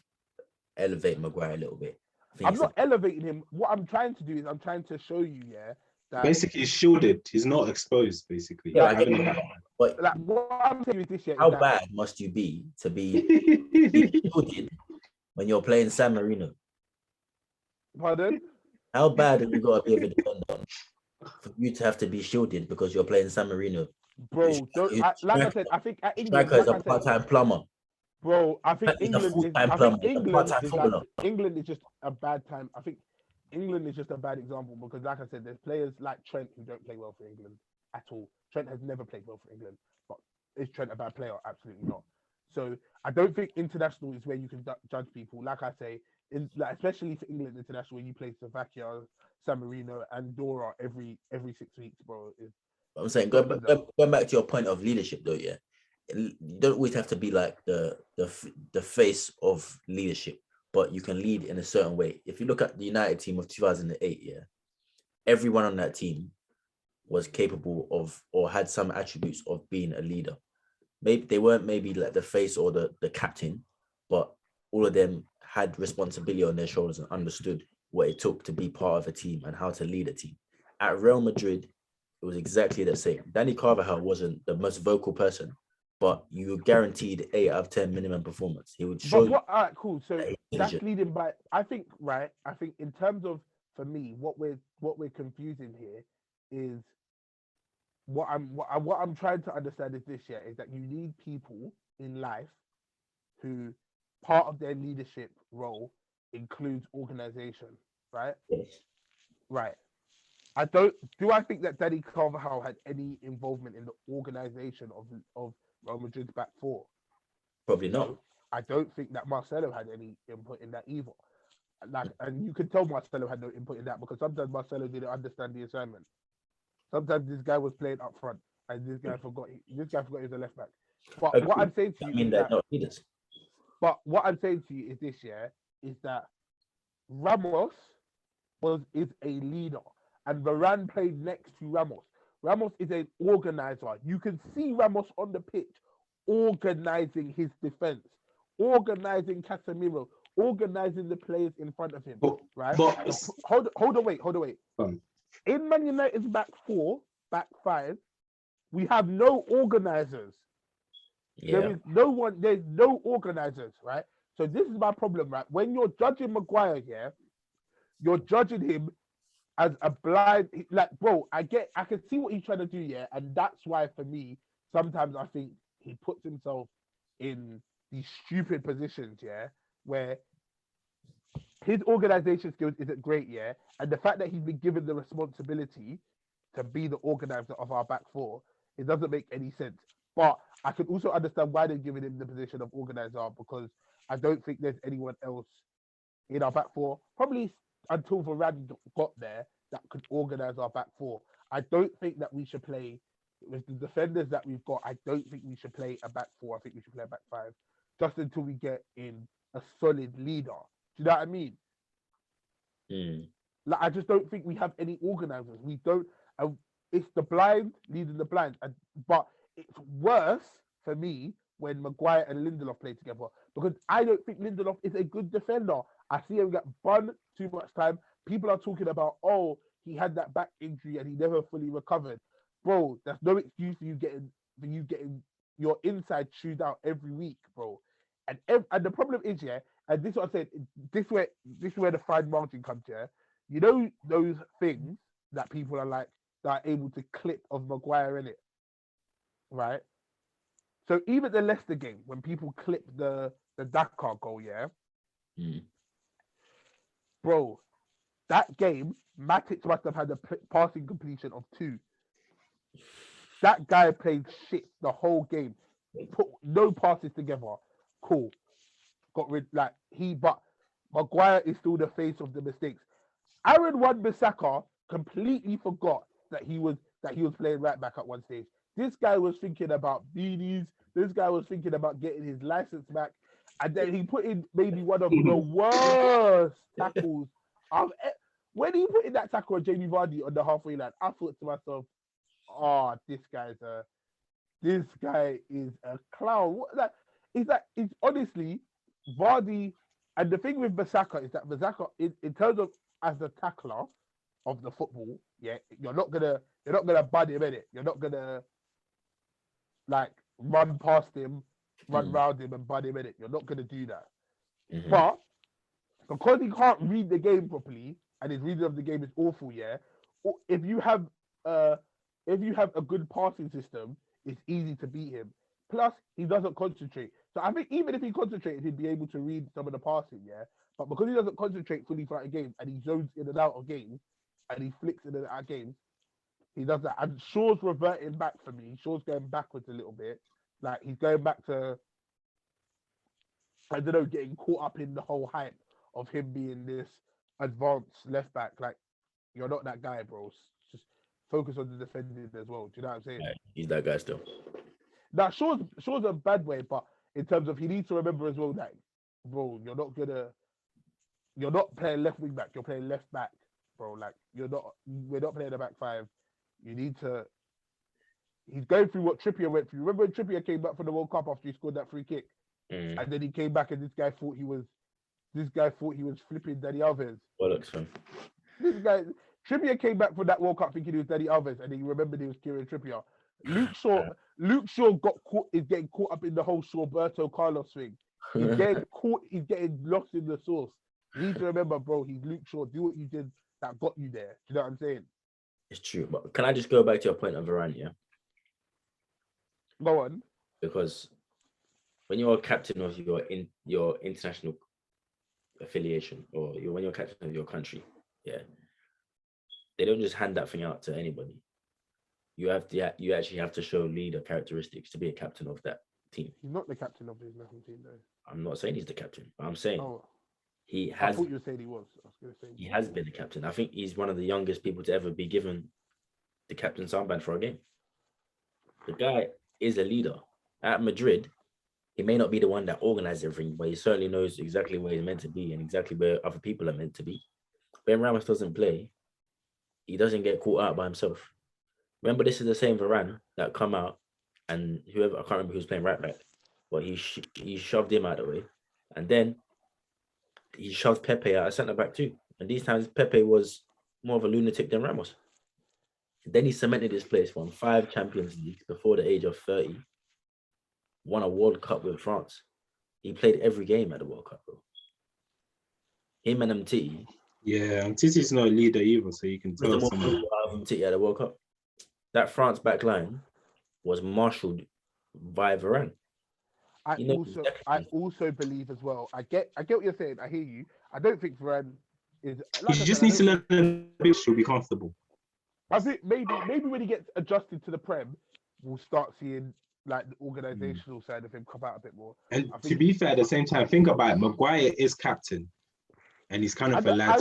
S2: elevate Maguire a little bit, I think
S1: I'm not elevating him. What I'm trying to do is I'm trying to show you, yeah, that
S3: Basically, he's shielded. He's not exposed, basically.
S2: Yeah, I
S3: Having
S2: get
S3: a
S2: that.
S3: back-
S2: But
S1: like what I'm saying is this year.
S2: how
S1: is that,
S2: bad must you be to be shielded when you're playing San Marino?
S1: Pardon?
S2: How bad have you got to be of a defender for you to have to be shielded because you're playing San Marino?
S1: Bro, like I said, I think at England,
S2: Striker is
S1: like
S2: a
S1: I said,
S2: part-time plumber.
S1: Bro, I think
S2: He's a
S1: England is.
S2: full-time
S1: I
S2: plumber,
S1: think
S2: he's a
S1: England
S2: part-time
S1: is
S2: footballer.
S1: like, England is just a bad time. I think England is just a bad example because, like I said, there's players like Trent who don't play well for England at all. Trent has never played well for England, but is Trent a bad player? Absolutely not. So I don't think international is where you can judge people. Like I say, especially for England international, when you play Slovakia, San Marino, and Andorra every 6 weeks, bro.
S2: I'm saying, going back to your point of leadership, though, yeah, you don't always have to be like the face of leadership, but you can lead in a certain way. If you look at the United team of 2008, yeah, everyone on that team was capable of or had some attributes of being a leader. Maybe they weren't maybe like the face or the captain, but all of them had responsibility on their shoulders and understood what it took to be part of a team and how to lead a team. At Real Madrid, it was exactly the same. Danny Carvajal wasn't the most vocal person, but you guaranteed 8 out of 10 minimum performance. He would show
S1: But what? All right, cool. So
S2: that he's
S1: that's
S2: intelligent.
S1: leading by. I think right. I think in terms of for me, what we're confusing here is what I'm trying to understand is this. Yeah, is that you need people in life who part of their leadership role includes organization, right?
S2: Yes.
S1: Right. I don't. Do I think that Danny Carvajal had any involvement in the organization of Real Madrid's back four?
S2: Probably not.
S1: No. I don't think that Marcelo had any input in that either. Like, and you could tell Marcelo had no input in that because sometimes Marcelo didn't understand the assignment. Sometimes this guy was playing up front, and this guy forgot. This guy forgot he was a left back. But what
S2: Agreed.
S1: I'm saying to
S2: I
S1: you
S2: mean,
S1: is
S2: they're
S1: that.
S2: not leaders.
S1: But what I'm saying to you is this: yeah, is that Ramos is a leader, and Varane played next to Ramos. Ramos is an organizer. You can see Ramos on the pitch organizing his defense, organizing Casemiro, organizing the players in front of him.
S3: But,
S1: Right?
S3: but
S1: Hold on, wait.
S3: um,
S1: In Man United's back four, back five, we have no organizers. There
S2: Yeah.
S1: is no one. There's no organizers, right? So this is my problem, right? When you're judging Maguire, yeah, you're judging him as a blind. Like, bro, I can see what he's trying to do, yeah, and that's why for me, sometimes I think he puts himself in these stupid positions, yeah, where his organization skills isn't great, yeah, and the fact that he's been given the responsibility to be the organizer of our back four, it doesn't make any sense. But I can also understand why they're giving him the position of organizer because I don't think there's anyone else in our back four, probably until Varane got there, that could organize our back four. I don't think that we should play with the defenders that we've got. I don't think we should play a back four. I think we should play a back five just until we get in a solid leader. Do you know what I mean?
S2: Mm.
S1: Like, I just don't think we have any organizers. We don't. It's the blind leading the blind. But it's worse for me when Maguire and Lindelof play together because I don't think Lindelof is a good defender. I see him get bun too much time. People are talking about, oh, he had that back injury and he never fully recovered. Bro, that's no excuse for you getting your inside chewed out every week, bro. And the problem is, yeah, and this is what I said, this is where the fine margin comes, yeah. You know those things that people are like that are able to clip of Maguire in it, right? So even the Leicester game, when people clip the Dakar goal, yeah,
S2: Mm.
S1: bro, that game, Matic must have had a passing completion of 2. That guy played shit the whole game. Put no passes together. Cool. Got rid but Maguire is still the face of the mistakes. Aaron Wan-Bissaka completely forgot that he was playing right back at one stage. This guy was thinking about beanies. This guy was thinking about getting his license back. And then he put in maybe one of the worst tackles. When he put in that tackle on Jamie Vardy on the halfway line, I thought to myself, oh, this guy is a clown. It's honestly Vardy. And the thing with Bissaka is that Bissaka, in terms of as a tackler of the football, yeah, you're not gonna bud him in it. You're not gonna like run past him, run round him, and bud him in it. You're not gonna do that.
S2: Mhm.
S1: But because he can't read the game properly and his reading of the game is awful, yeah. If you have a good passing system, it's easy to beat him. Plus, he doesn't concentrate. So I think even if he concentrated, he'd be able to read some of the passing, yeah. But because he doesn't concentrate fully throughout a game and he zones in and out of games and he flicks in and out of games, he does that. And Shaw's reverting back for me. Shaw's going backwards a little bit. Like he's going back to, I don't know, getting caught up in the whole hype of him being this advanced left back. Like, you're not that guy, bro. Just focus on the defending as well. Do you know what I'm saying?
S2: Yeah, he's that guy still.
S1: Now, Shaw's a bad way, but in terms of he needs to remember as well that, bro, you're not playing left wing back. You're playing left back. bro. Like we're not playing a back five. You need to. He's going through what Trippier went through. Remember when Trippier came back from the World Cup after he scored that free kick,
S2: Mm.
S1: and then he came back and this guy thought he was flipping Danny Alves.
S2: Bollocks, fam.
S1: This guy Trippier came back from that World Cup thinking he was Danny Alves, and then he remembered he was Kieran Trippier. Luke Shaw is getting caught up in the whole Roberto Carlos thing. He's getting caught. He's getting lost in the sauce. You need to remember, bro. He's Luke Shaw. Do what you did that got you there. Do you know what I'm saying?
S2: It's true, but can I just go back to your point of Varane, yeah?
S1: Go on.
S2: Because when you're a captain of your international affiliation, or when you're captain of your country, yeah, they don't just hand that thing out to anybody. You actually have to show leader characteristics to be a captain of that team.
S1: He's not the captain of his national team, though.
S2: I'm not saying he's the captain, but I'm saying
S1: Oh,
S2: he
S1: I
S2: has.
S1: thought you were saying he was. I was going to say
S2: He has been the captain. I think he's one of the youngest people to ever be given the captain's armband for a game. The guy is a leader. At Madrid, he may not be the one that organizes everything, but he certainly knows exactly where he's meant to be and exactly where other people are meant to be. When Ramos doesn't play, he doesn't get caught out by himself. Remember, this is the same Varane that come out, and whoever, I can't remember who's playing right back, but he shoved him out of the way, and then he shoved Pepe out at centre back too. And these times Pepe was more of a lunatic than Ramos. Then he cemented his place, won 5 Champions Leagues before the age of 30, won a World Cup with France. He played every game at the World Cup, bro. Him and Umtiti.
S3: Yeah, and Titi's not a leader either, so you can tell someone.
S2: Umtiti at the World Cup. That France back line was marshaled by Varane.
S1: I also believe as well. I get what you're saying. I hear you. I don't think Varane is. Like
S3: You just need to let him be comfortable.
S1: I think maybe when he gets adjusted to the Prem, we'll start seeing like the organizational side of him come out a bit more.
S3: And to be fair, at the same time, think about it. Maguire is captain, and he's kind of a lad.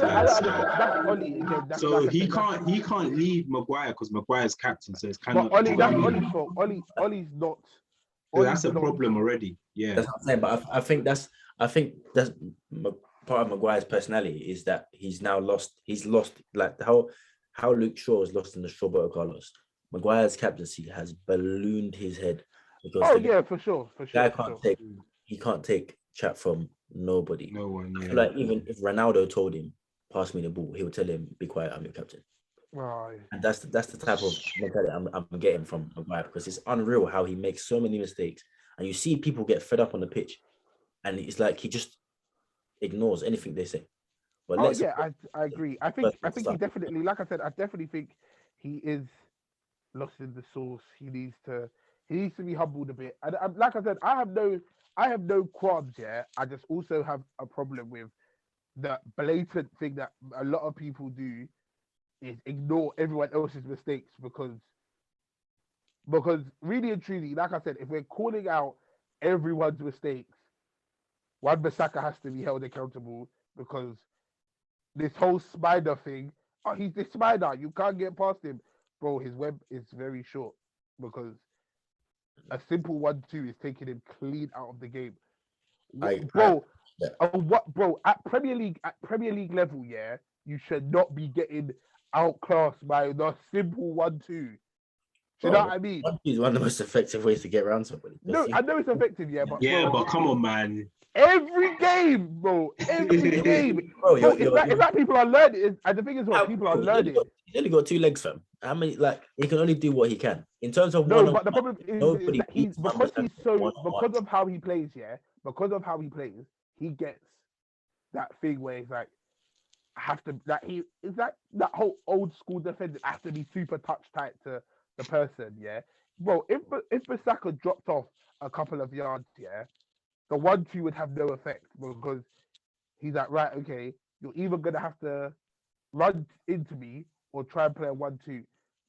S3: So he can't lead Maguire because Maguire's captain. So it's kind of.
S1: But that's Ollie's fault. Ollie's not.
S3: So that's a problem already. Yeah,
S2: that's what I'm saying. But I think that's part of Maguire's personality is that he's now lost. He's lost like how Luke Shaw is lost in the Roberto Carlos. Maguire's captaincy has ballooned his head because
S1: for sure.
S2: He can't take chat from nobody.
S3: No one. Yeah.
S2: Like even if Ronaldo told him, "Pass me the ball," he would tell him, "Be quiet, I'm your captain."
S1: Right.
S2: And that's the type of mentality I'm getting from Maguire, because it's unreal how he makes so many mistakes, and you see people get fed up on the pitch, and it's like he just ignores anything they say. But
S1: I agree. I think he definitely, like I said, I definitely think he is lost in the sauce. He needs to be humbled a bit. And like I said, I have no qualms. Yeah, I just also have a problem with the blatant thing that a lot of people do is ignore everyone else's mistakes because really and truly, like I said, if we're calling out everyone's mistakes, Wan-Bissaka has to be held accountable because this whole spider thing, he's the spider, you can't get past him. Bro, his web is very short because a simple 1-2 is taking him clean out of the game. Bro, at Premier League level, yeah, you should not be getting outclassed by the simple 1-2. Do you know what I mean?
S2: 1-2 is one of the most effective ways to get around somebody.
S1: No, I know it's effective, yeah, but
S3: but come on, man.
S1: Every game, bro. Every game. Bro, it's like people are learning. And the thing is, people are learning.
S2: He's only got 2 legs, fam. How many? Like, he can only do what he can in terms of
S1: but the problem is that because of how he plays, yeah. Because of how he plays, he gets that thing where he's like, that whole old school defender has to be super touch tight to the person, yeah. Bro, if Bissaka dropped off a couple of yards, yeah, the 1-2 would have no effect because he's like, right, okay, you're either gonna have to run into me or try and play a 1-2.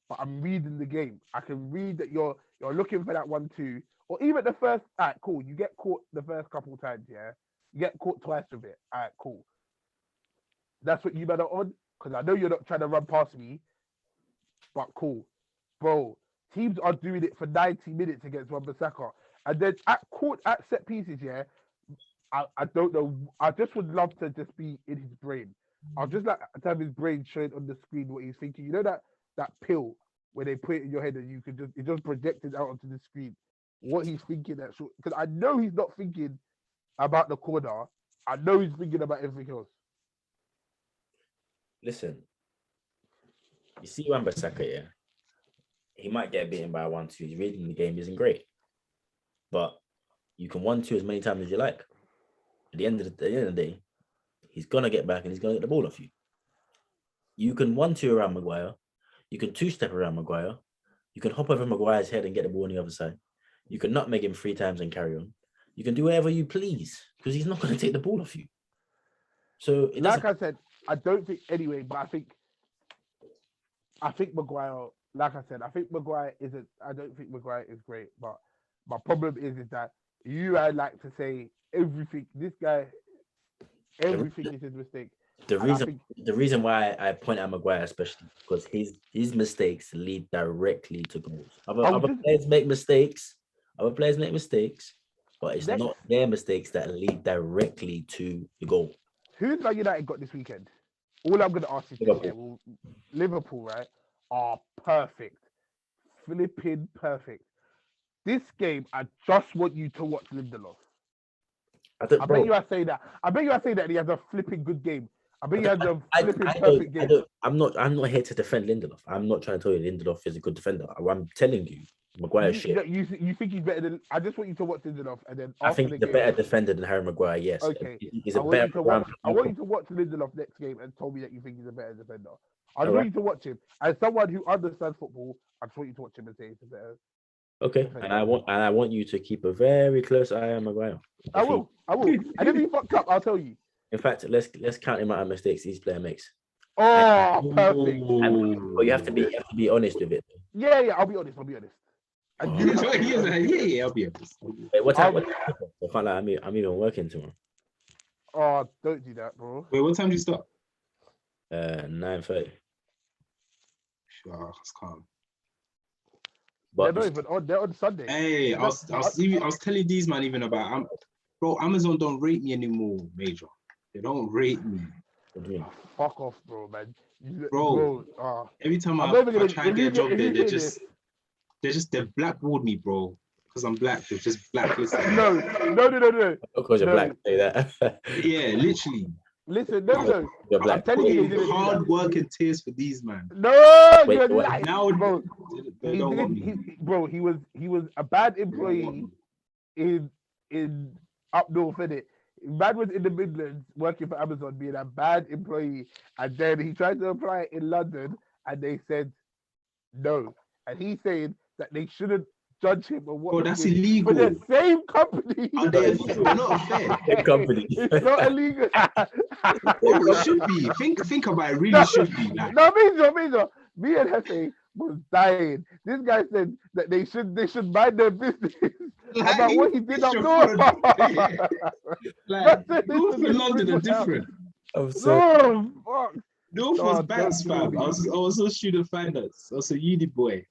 S1: But I'm reading the game. I can read that you're looking for that 1-2, or even the first. Alright, cool. You get caught the first couple times, yeah. You get caught twice with it. Alright, cool. That's what you better on, because I know you're not trying to run past me. But cool, bro. Teams are doing it for 90 minutes against Wan-Bissaka. And then at set pieces, yeah, I don't know. I just would love to just be in his brain I'll just like to have his brain showing on the screen what he's thinking. You know that pill where they put it in your head and you can it just projected out onto the screen what he's thinking at short. Because I know he's not thinking about the corner. I know he's thinking about everything else.
S2: Listen, you see Wan-Bissaka, yeah, he might get beaten by 1-2. His reading the game isn't great, but you can 1-2 as many times as you like. At the end of the day, he's gonna get back and he's gonna get the ball off you. You can 1-2 around Maguire. You can 2-step around Maguire. You can hop over Maguire's head and get the ball on the other side. You can not make him 3 times and carry on. You can do whatever you please because he's not going to take the ball off you. So,
S1: like I said, I don't think anyway, but I think Maguire. Like I said, I think Maguire isn't. I don't think Maguire is great, but my problem is that I like to say everything. This guy, everything is his mistake.
S2: The reason why I point out Maguire especially because his mistakes lead directly to goals. Other players make mistakes. Other players make mistakes, but it's not their mistakes that lead directly to the goal.
S1: Who's Man United got this weekend? All I'm going to ask you Liverpool, right, are perfect. Flipping perfect. This game, I just want you to watch Lindelof. I bet you I say that. I bet you I say that he has a flipping good game. I bet he has a flipping perfect game.
S2: I'm not here to defend Lindelof. I'm not trying to tell you Lindelof is a good defender. I'm telling you, Maguire's shit.
S1: You think he's better than? I just want you to watch Lindelof, and then
S2: I think he's a better defender than Harry Maguire. Yes.
S1: Okay.
S2: He's a better.
S1: I want you to watch Lindelof next game and tell me that you think he's a better defender. I just want you to watch him as someone who understands football. I just want you to watch him and say he's a better.
S2: Okay, and I want you to keep a very close eye on Maguire.
S1: I will. And if he fucks up, I'll tell you.
S2: In fact, let's count him out of mistakes each player makes.
S1: Oh, perfect.
S2: But you have to be honest with it.
S1: Yeah, I'll be honest.
S3: I'll be honest.
S2: Wait, what time? I can't lie, I'm even working tomorrow.
S1: Oh, don't do that, bro.
S3: Wait, what time do you start?
S2: 9:30.
S3: Sure, that's calm.
S2: But
S1: they're on Sunday.
S3: Hey, I was telling these man even about bro, Amazon don't rate me anymore, Major. They don't rate me.
S2: What do you mean?
S1: Fuck off, bro, man.
S3: Bro, every time I try and get a job there, they blackballed me, bro. Because I'm black, they're just blacklisted.
S1: No.
S2: Because you're black, say that.
S3: Yeah, literally.
S1: Listen, no.
S2: You're black.
S1: I'm telling you,
S3: hard work and tears for these man.
S1: No,
S2: Wait,
S1: you're
S2: what?
S1: lying,
S3: Now,
S1: bro.
S3: they don't want me.
S1: Bro, he was a bad employee in up north, innit? Man was in the Midlands working for Amazon, being a bad employee, and then he tried to apply it in London, and they said no. And he's saying that they shouldn't judge him or what.
S3: Bro, that's illegal.
S1: For the same company.
S3: They're not fair.
S2: Same company.
S1: It's not illegal.
S3: Bro, it should be. Think about it. Really should be. Like,
S1: No, Major. Me and Hefe was dying. This guy said that they should mind their business about what he did up north.
S3: Like, North and London are different.
S2: I'm sorry.
S1: No, fuck.
S3: North was banks, fam. I was a student finance. I was a uni boy.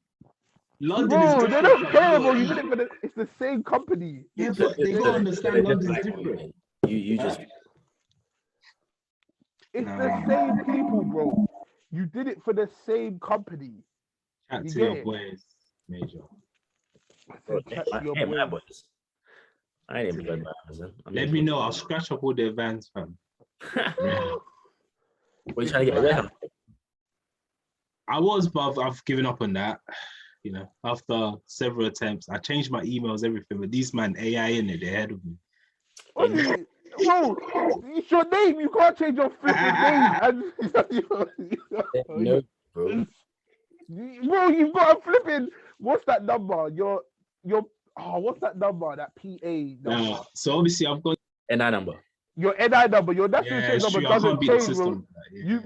S3: London is
S1: Bro,
S3: different.
S1: they don't care, bro. You did it for it's the same company.
S3: Yeah, but they don't understand London's different.
S2: You just.
S1: It's the same people, bro. You did it for the same company.
S3: Chat
S1: You
S3: to
S1: get
S3: your
S1: it?
S3: boys, Major.
S2: My boys. I ain't even going to Amazon.
S3: Let me know. I'll scratch up all their vans, fam.
S2: What are you trying to get away from?
S3: I was, but I've given up on that. You know, after several attempts, I changed my emails, everything. But these man AI in it, they're ahead of me.
S1: Bro, it's your name. You can't change your flipping name.
S2: No, bro.
S1: Bro, you've got a flipping. What's that number? What's that number? That PA number.
S3: So obviously I've got
S2: NI number.
S1: Your NI number, your national insurance number
S3: I
S1: doesn't
S3: can't beat the
S1: change, bro.
S3: system. Yeah.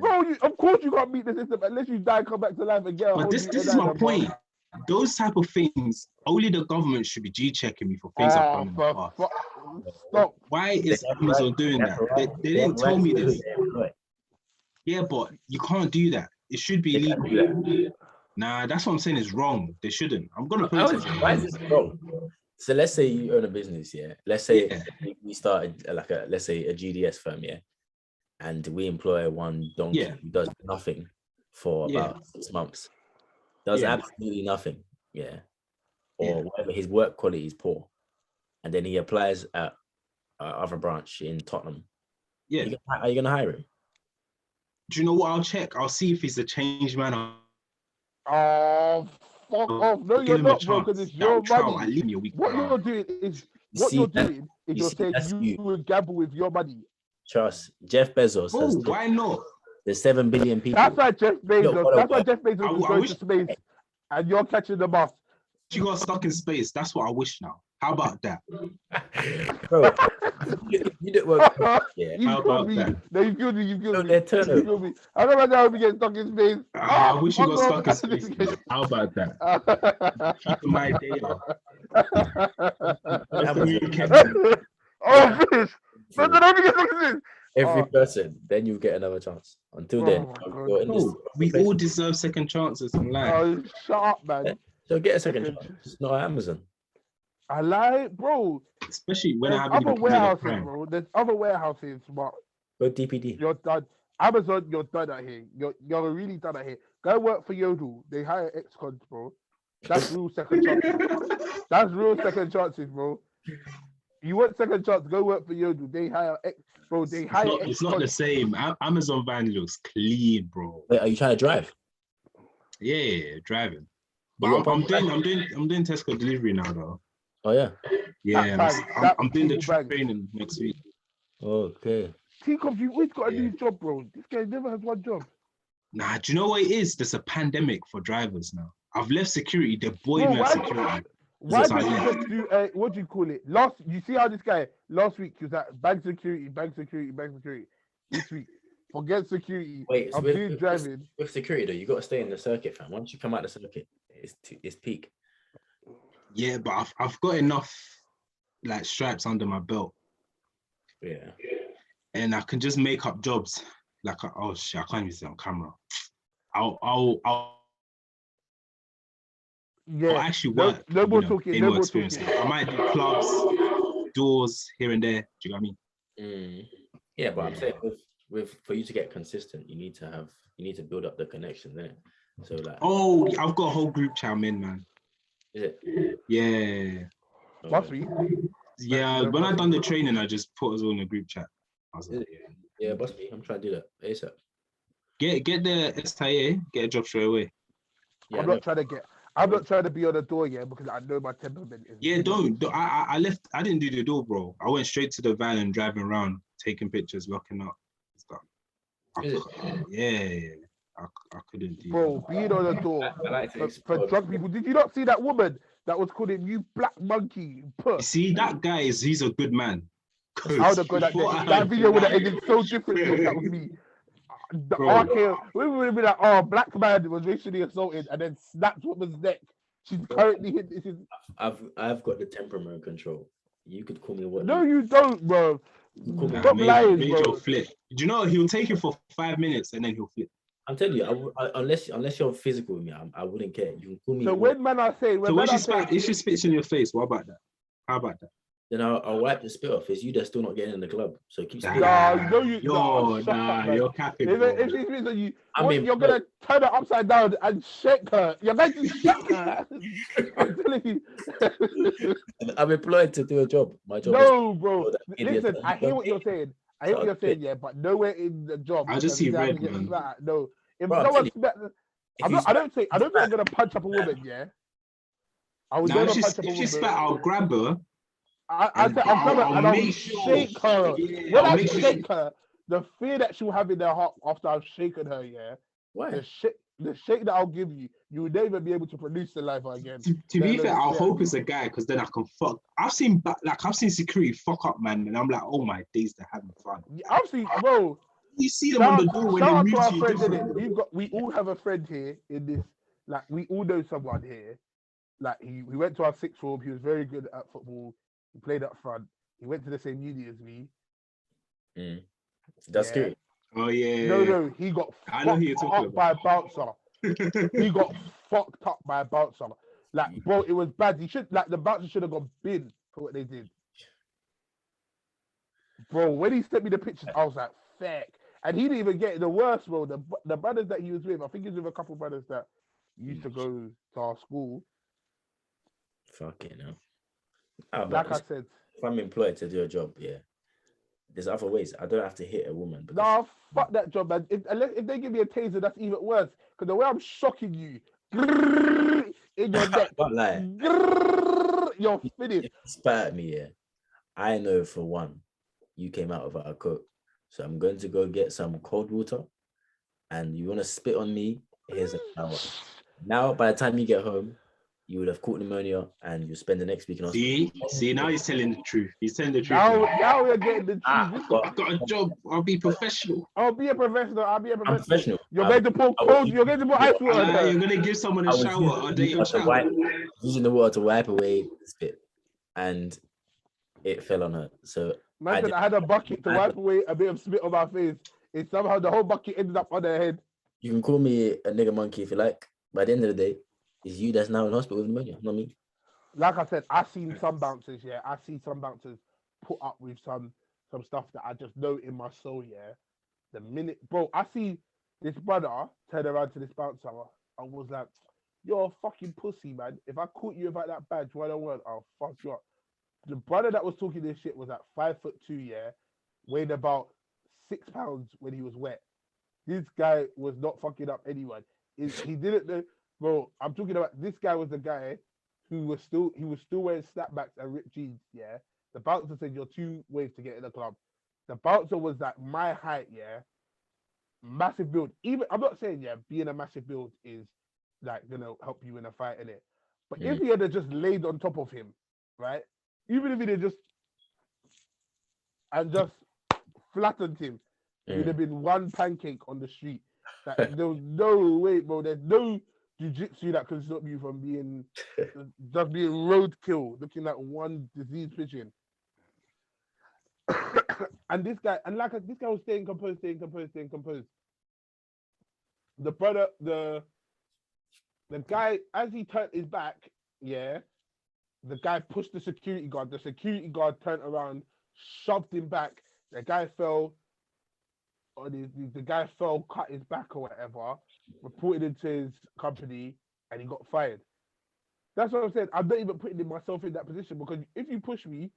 S1: Of course you can't beat the system unless you die and come back to life again.
S3: But this is my point. Those type of things, only the government should be G-checking me for things I've done in the past.
S1: Stop.
S3: Why is Amazon doing that? They didn't tell me this. Yeah, but you can't do that. It should be illegal. Nah, that's what I'm saying is wrong. They shouldn't. I'm gonna put it.
S2: Why is this wrong? So let's say you own a business, yeah. Let's say we started let's say a GDS firm, yeah. and we employ one donkey
S3: Yeah.
S2: who does nothing for
S3: Yeah.
S2: about 6 months, does
S3: Yeah.
S2: absolutely nothing,
S3: Yeah.
S2: or whatever, his work quality is poor, and then he applies at other branch in Tottenham.
S3: Yeah.
S2: Are you gonna hire him?
S3: Do you know what? I'll check. I'll see if he's a change man.
S1: Oh, fuck off. No,
S3: Give
S1: you're
S3: him a
S1: not, bro, because
S3: chance.
S1: it's your
S3: Trout, I
S1: money.
S3: leave me a week.
S1: What you're doing is you're saying
S2: that's
S1: you
S2: you.
S1: would gamble with your money.
S2: Trust Jeff Bezos.
S3: Oh, why not?
S2: There's 7 billion people.
S1: That's why Jeff Bezos. That's why Jeff Bezos is
S3: I
S1: going
S3: wish-
S1: to space, and you're catching the bus.
S3: She got stuck in space. That's what I wish now. How about that?
S2: Bro, you don't work. Yeah.
S1: You
S3: How
S1: killed
S3: about
S1: me.
S3: that?
S1: No, you killed me. You killed
S2: No,
S1: me.
S2: their
S1: You
S2: turnover.
S1: killed me. I don't know how we get stuck in space.
S3: I wish you got
S1: fuck
S3: stuck in
S1: off.
S3: space. Man. How about that? Keep my day off.
S1: Oh, fish. No, don't get stuck in space.
S2: Every
S1: Oh.
S2: person, then you get another chance. Until then,
S1: Oh my
S2: you're in this.
S3: No, we all deserve second chances in life.
S1: Oh, shut up, man.
S2: So get a second
S1: Second
S2: chance. It's not Amazon.
S1: I lie, bro.
S3: Especially when I
S1: There's
S3: haven't
S1: other
S3: even committed a
S1: warehouses,
S3: crime.
S1: bro. There's other warehouses, but
S2: Go DPD.
S1: you're done. Amazon, you're done out here. You're really done out here. Go work for Yodel. They hire ex-cons, bro. That's real second chances. That's real second chances, bro. You want second chance? Go work for Yodel. They hire ex, bro. They hire
S3: It's not the
S1: ex-cons.
S3: same. Amazon van looks clean, bro.
S2: Wait, are you trying to drive?
S3: Yeah, driving.
S2: You
S3: But
S2: got
S3: I'm
S2: public
S3: doing Tesco delivery now, though.
S2: Oh yeah.
S3: Yeah,
S1: That
S3: I'm doing the
S1: people bag.
S3: training next week.
S2: Okay.
S1: T-Coms, you always got a
S3: Yeah.
S1: new job, bro. This guy never has one job.
S3: Nah, do you know what it is? There's a pandemic for drivers now. I've left security. The boy
S1: Bro,
S3: me at
S1: why-
S3: security.
S1: Why
S3: Yes,
S1: don't
S3: I
S1: you
S3: am.
S1: just do what do you call it? You see how this guy last week he was at bank security, bank security, bank security. This week, forget security.
S2: Wait, so
S1: I'm doing driving.
S2: with security though, you got to stay in the circuit, fam. Once you come out the circuit, it's peak.
S3: Yeah, but I've got enough like stripes under my belt,
S2: Yeah.
S3: and I can just make up jobs. Like, oh shit, I can't even see on camera. I'll
S1: Yeah.
S3: actually
S1: No-
S3: work.
S1: no more
S3: you know,
S1: talking,
S3: gain
S1: no
S3: more
S1: more
S3: experience.
S1: talking.
S3: I might do clubs, doors here and there. Do you know what I mean?
S2: Yeah, but I'm saying with for you to get consistent, you need to build up the connection there. So like,
S3: Oh, I've got a whole group chat I'm in, man.
S2: is it?
S3: Yeah.
S1: Must be.
S3: Yeah, when I done the training, I just put us all in a group chat. I was like,
S2: Yeah, must be. I'm trying to do that ASAP.
S3: get the SIA, get a job straight away.
S2: Yeah,
S1: I'm not trying to be on the door yet because I know my temperament is.
S3: Yeah, don't. I left. I didn't do the door, bro. I went straight to the van and driving around, taking pictures, locking up stuff.
S2: Is it?
S3: Yeah. I couldn't do
S1: Bro, being on the door
S2: I like to
S1: for
S2: explore.
S1: drunk people. Did you not see that woman that was calling you black monkey?
S3: You
S1: Put.
S3: see, that guy he's a good man.
S1: I would have gone that video would have ended so differently if that was me. The
S3: Bro.
S1: RKO, we would have been like, oh, black man was racially assaulted and then snapped woman's neck. She's currently hit. This is
S2: I've got the temperament control. You could call me what?
S1: no, you don't, bro.
S2: Cool.
S1: Stop lying,
S3: Major
S1: bro.
S3: flip. Do you know he'll take you for 5 minutes and then he'll flip.
S2: I'm telling you, unless you're physical with me, I wouldn't care. You can call me.
S1: So
S2: what-
S1: when man are saying,
S3: So
S1: when
S3: when
S1: man
S3: she
S1: are saying,
S3: spat, if she spits in your face, what about that? How about that?
S2: then I'll wipe the spit off. It's you that's still not getting in the club. So keep spitting.
S1: Nah, no, you-
S3: Yo,
S1: nah, shut up,
S3: nah,
S1: man.
S3: you're capping.
S1: if
S3: bro.
S1: she spits on you,
S2: I
S1: what,
S2: mean,
S1: you're gonna turn her upside down and shake her. You're going to shake her. I'm telling you.
S2: I'm employed to do a job. My job
S1: No, bro.
S2: that idiot
S1: Listen,
S2: that
S1: I
S2: you
S1: hear
S2: don't
S1: what you're saying. I hear what you're saying, yeah, but nowhere in the job.
S3: I just
S1: does
S3: see
S1: he have to
S3: red,
S1: get
S3: man.
S1: spat at. No, if
S2: Bro, I'm
S1: no one
S2: telling
S1: spat,
S2: If
S1: I'm
S2: you
S1: not, I don't think I'm gonna punch up a woman, yeah. I would
S3: Now,
S1: never
S3: if
S1: punch up a
S3: she
S1: woman.
S3: spat, I'll grab her.
S1: I said I'm coming and I'll
S3: make sure-
S1: shake her.
S3: Yeah,
S1: When
S3: I'll
S1: I
S3: make sure
S1: shake her, the fear that she'll have in her heart after I've shaken her, yeah,
S2: Why?
S1: the shake that I'll give you, you will never be able to produce the life again.
S3: To be
S1: Let
S3: fair,
S1: alone
S3: I'll
S1: stare at
S3: hope
S1: me.
S3: it's a guy because then I can fuck. I've seen security fuck up, man, and I'm like, oh my days, they're having fun.
S1: I've seen, bro.
S3: You see them on the door when
S1: Shout
S3: they
S1: out
S3: move
S1: to our
S3: to you
S1: friend,
S3: different.
S1: innit? We all have a friend here in this. Like we all know someone here. Like he went to our sixth form. He was very good at football. He played up front. He went to the same uni as me.
S2: That's
S1: Yeah.
S2: good.
S3: Oh yeah.
S1: No, he got
S3: I know who you're
S1: fucked
S3: talking
S1: up by a bouncer. He got fucked up by a bouncer. Like, bro, it was bad. The bouncer should have got bin for what they did. Bro, when he sent me the pictures, I was like, feck. And he didn't even get it. The worst, bro. The brothers that he was with, I think he was with a couple brothers that used to go to our school.
S2: Fuck it, no. Ah,
S1: Like
S2: but
S1: I said,
S2: if I'm employed to do a job, yeah, there's other ways. I don't have to hit a woman. Because
S1: nah, fuck that job, man. If they give me a taser, that's even worse. Because the way I'm shocking you in your neck,
S2: Don't lie.
S1: you're finished.
S2: If you spat at me, yeah, I know for one, you came out without a coat. So I'm going to go get some cold water. And you want to spit on me? Here's a shower. Now, by the time you get home, you would have caught pneumonia and you spend the next week in hospital.
S3: See, now he's telling the truth. He's telling the truth.
S1: Now we're getting the truth.
S3: I've got a job. I'll be professional.
S1: I'll be a professional.
S2: I'm professional.
S1: You're going to pour cold. You're going to pour ice water.
S3: You're going to give someone a shower.
S2: Using the water to wipe away the spit, and it fell on her. So
S1: I had a bucket to wipe away a bit of spit on my face. It somehow the whole bucket ended up on her head.
S2: You can call me a nigger monkey if you like. By the end of the day, it's you that's now in hospital with pneumonia, not me.
S1: Like I said, I seen some bouncers. Yeah, I see some bouncers put up with some stuff that I just know in my soul. Yeah, the minute, bro, I see this brother turn around to this bouncer. I was like, "You're a fucking pussy, man. If I caught you without that badge, why don't want? I'll fuck you up." The brother that was talking this shit was at 5'2", yeah, weighed about 6 pounds when he was wet. This guy was not fucking up anyone. He didn't know, bro. I'm talking about this guy was the guy who was still wearing snapbacks and ripped jeans. Yeah, the bouncer said you're too wave to get in the club. The bouncer was like my height. Yeah, massive build. Even I'm not saying being a massive build is like gonna help you in a fight in it. But if he had just laid on top of him, right? Even if he had just flattened him, it would have been one pancake on the street. Like, there was no way, bro. There's no jiu-jitsu that can stop you from being just being roadkill, looking like one diseased pigeon. And this guy was staying composed. The brother, the guy, as he turned his back, yeah, the guy pushed the security guard. The security guard turned around, shoved him back. The guy fell. Or the guy fell, cut his back or whatever, reported into his company, and he got fired. That's what I'm saying. I'm not even putting myself in that position, because if you push me,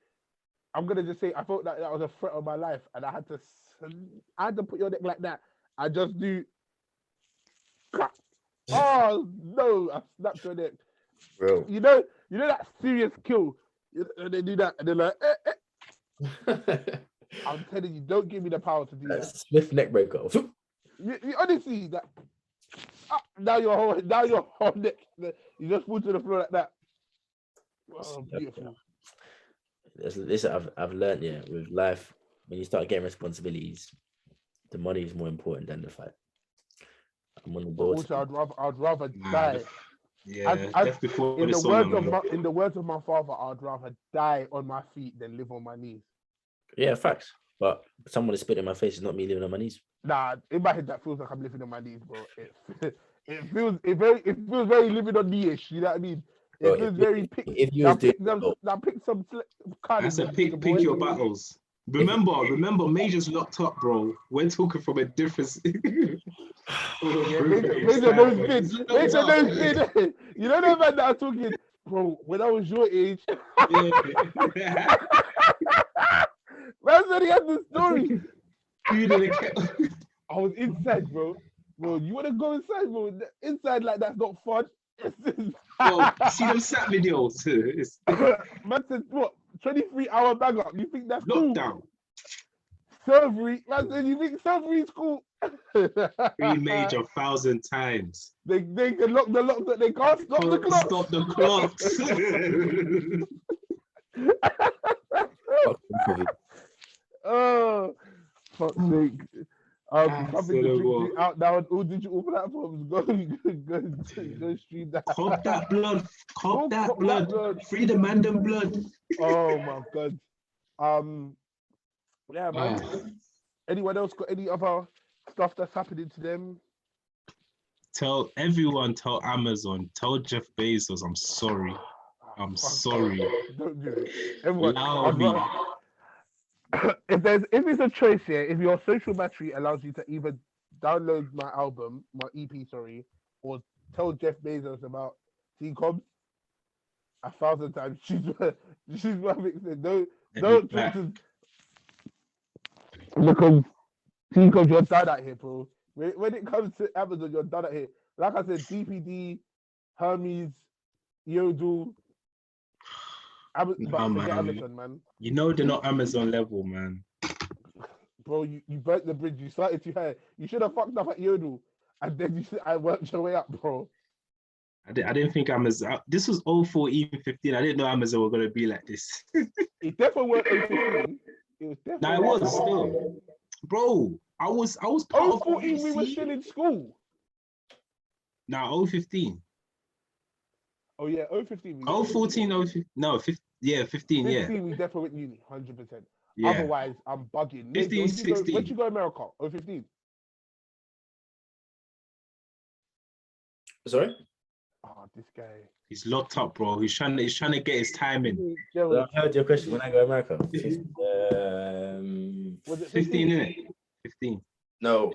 S1: I'm gonna just say I felt that was a threat of my life, and I had to put your neck like that. I just do. Oh no! I snapped your neck,
S2: bro.
S1: You know that serious kill, and they do that, and they're like, I'm telling you, don't give me the power to do that.
S2: Swift neck breaker.
S1: You honestly, that now your whole neck, you just fall to the floor like that. Oh, beautiful.
S2: Listen, I've learned, with life, when you start getting responsibilities, the money is more important than the fight. I'm on the board.
S1: Also, I'd rather die.
S3: Yeah,
S1: in the words of my father, I'd rather die on my feet than live on my knees.
S2: Yeah, facts. But someone is spitting in my face is not me living on my knees.
S1: Nah, in my head that feels like I'm living on my knees, bro. It feels very living on knee-ish. You know what I mean? It feels very pick. Now pick some kind
S3: of. That's pick your battles. Remember, Major's locked up, bro. We're talking from a different.
S1: Major knows bid. You know that man that I'm talking, bro. When I was your age. Man said he had the story. I was inside, bro. Bro, you want to go inside, bro? Inside like that's not fun.
S3: Bro, see them sat videos.
S1: Man said, what? 23-hour bag up. You think that's
S3: lockdown?
S1: Cool? Surgery. Man said, you think surgery is cool?
S3: 3 Major 1,000 times.
S1: They can lock the lock, but they can't stop the clock.
S3: Stop the clocks.
S1: Oh, fuck's sake. Something to drink out now on all digital platforms. Go stream that.
S3: Cop that blood. Free the Mandem blood.
S1: Oh my god. Yeah, man. Anyone else got any other stuff that's happening to them?
S3: Tell Amazon, tell Jeff Bezos, I'm sorry. I'm sorry.
S1: Don't do it. Everyone, if it's a choice here, if your social battery allows you to either download my album, my EP, sorry, or tell Jeff Bezos about T-Coms 1,000 times, she's my mixing. Don't try to because T-Coms, you're done out here, bro. When it comes to Amazon, you're done out here. Like I said, DPD, Hermes, Yodel, but
S3: Nah,
S1: forget
S3: man.
S1: Amazon, man.
S3: You know they're not Amazon level, man.
S1: Bro, you burnt the bridge. You started too high. You should have fucked up at Yodel, and then I worked your way up, bro.
S3: I didn't think Amazon. This was 014, 15. I didn't know Amazon were gonna be like this.
S1: It definitely weren't 015. It was definitely.
S3: Nah, it was still, bro. I was part of
S1: 014, we were
S3: OVC.
S1: still in school.
S3: Nah, 015.
S1: Oh yeah, 015. We
S3: Oh, 14, 015. No, 15, yeah, 15,
S1: 15,
S3: yeah.
S1: we definitely went uni, 100%.
S3: Yeah.
S1: Otherwise, I'm bugging.
S3: 15, 16.
S1: Where'd you go, America? 015.
S2: Sorry?
S1: Oh, this guy.
S3: He's locked up, bro. He's trying to get his time in.
S2: Well, I heard your question when I go America.
S1: Was it
S3: 15, innit? 15.
S2: No,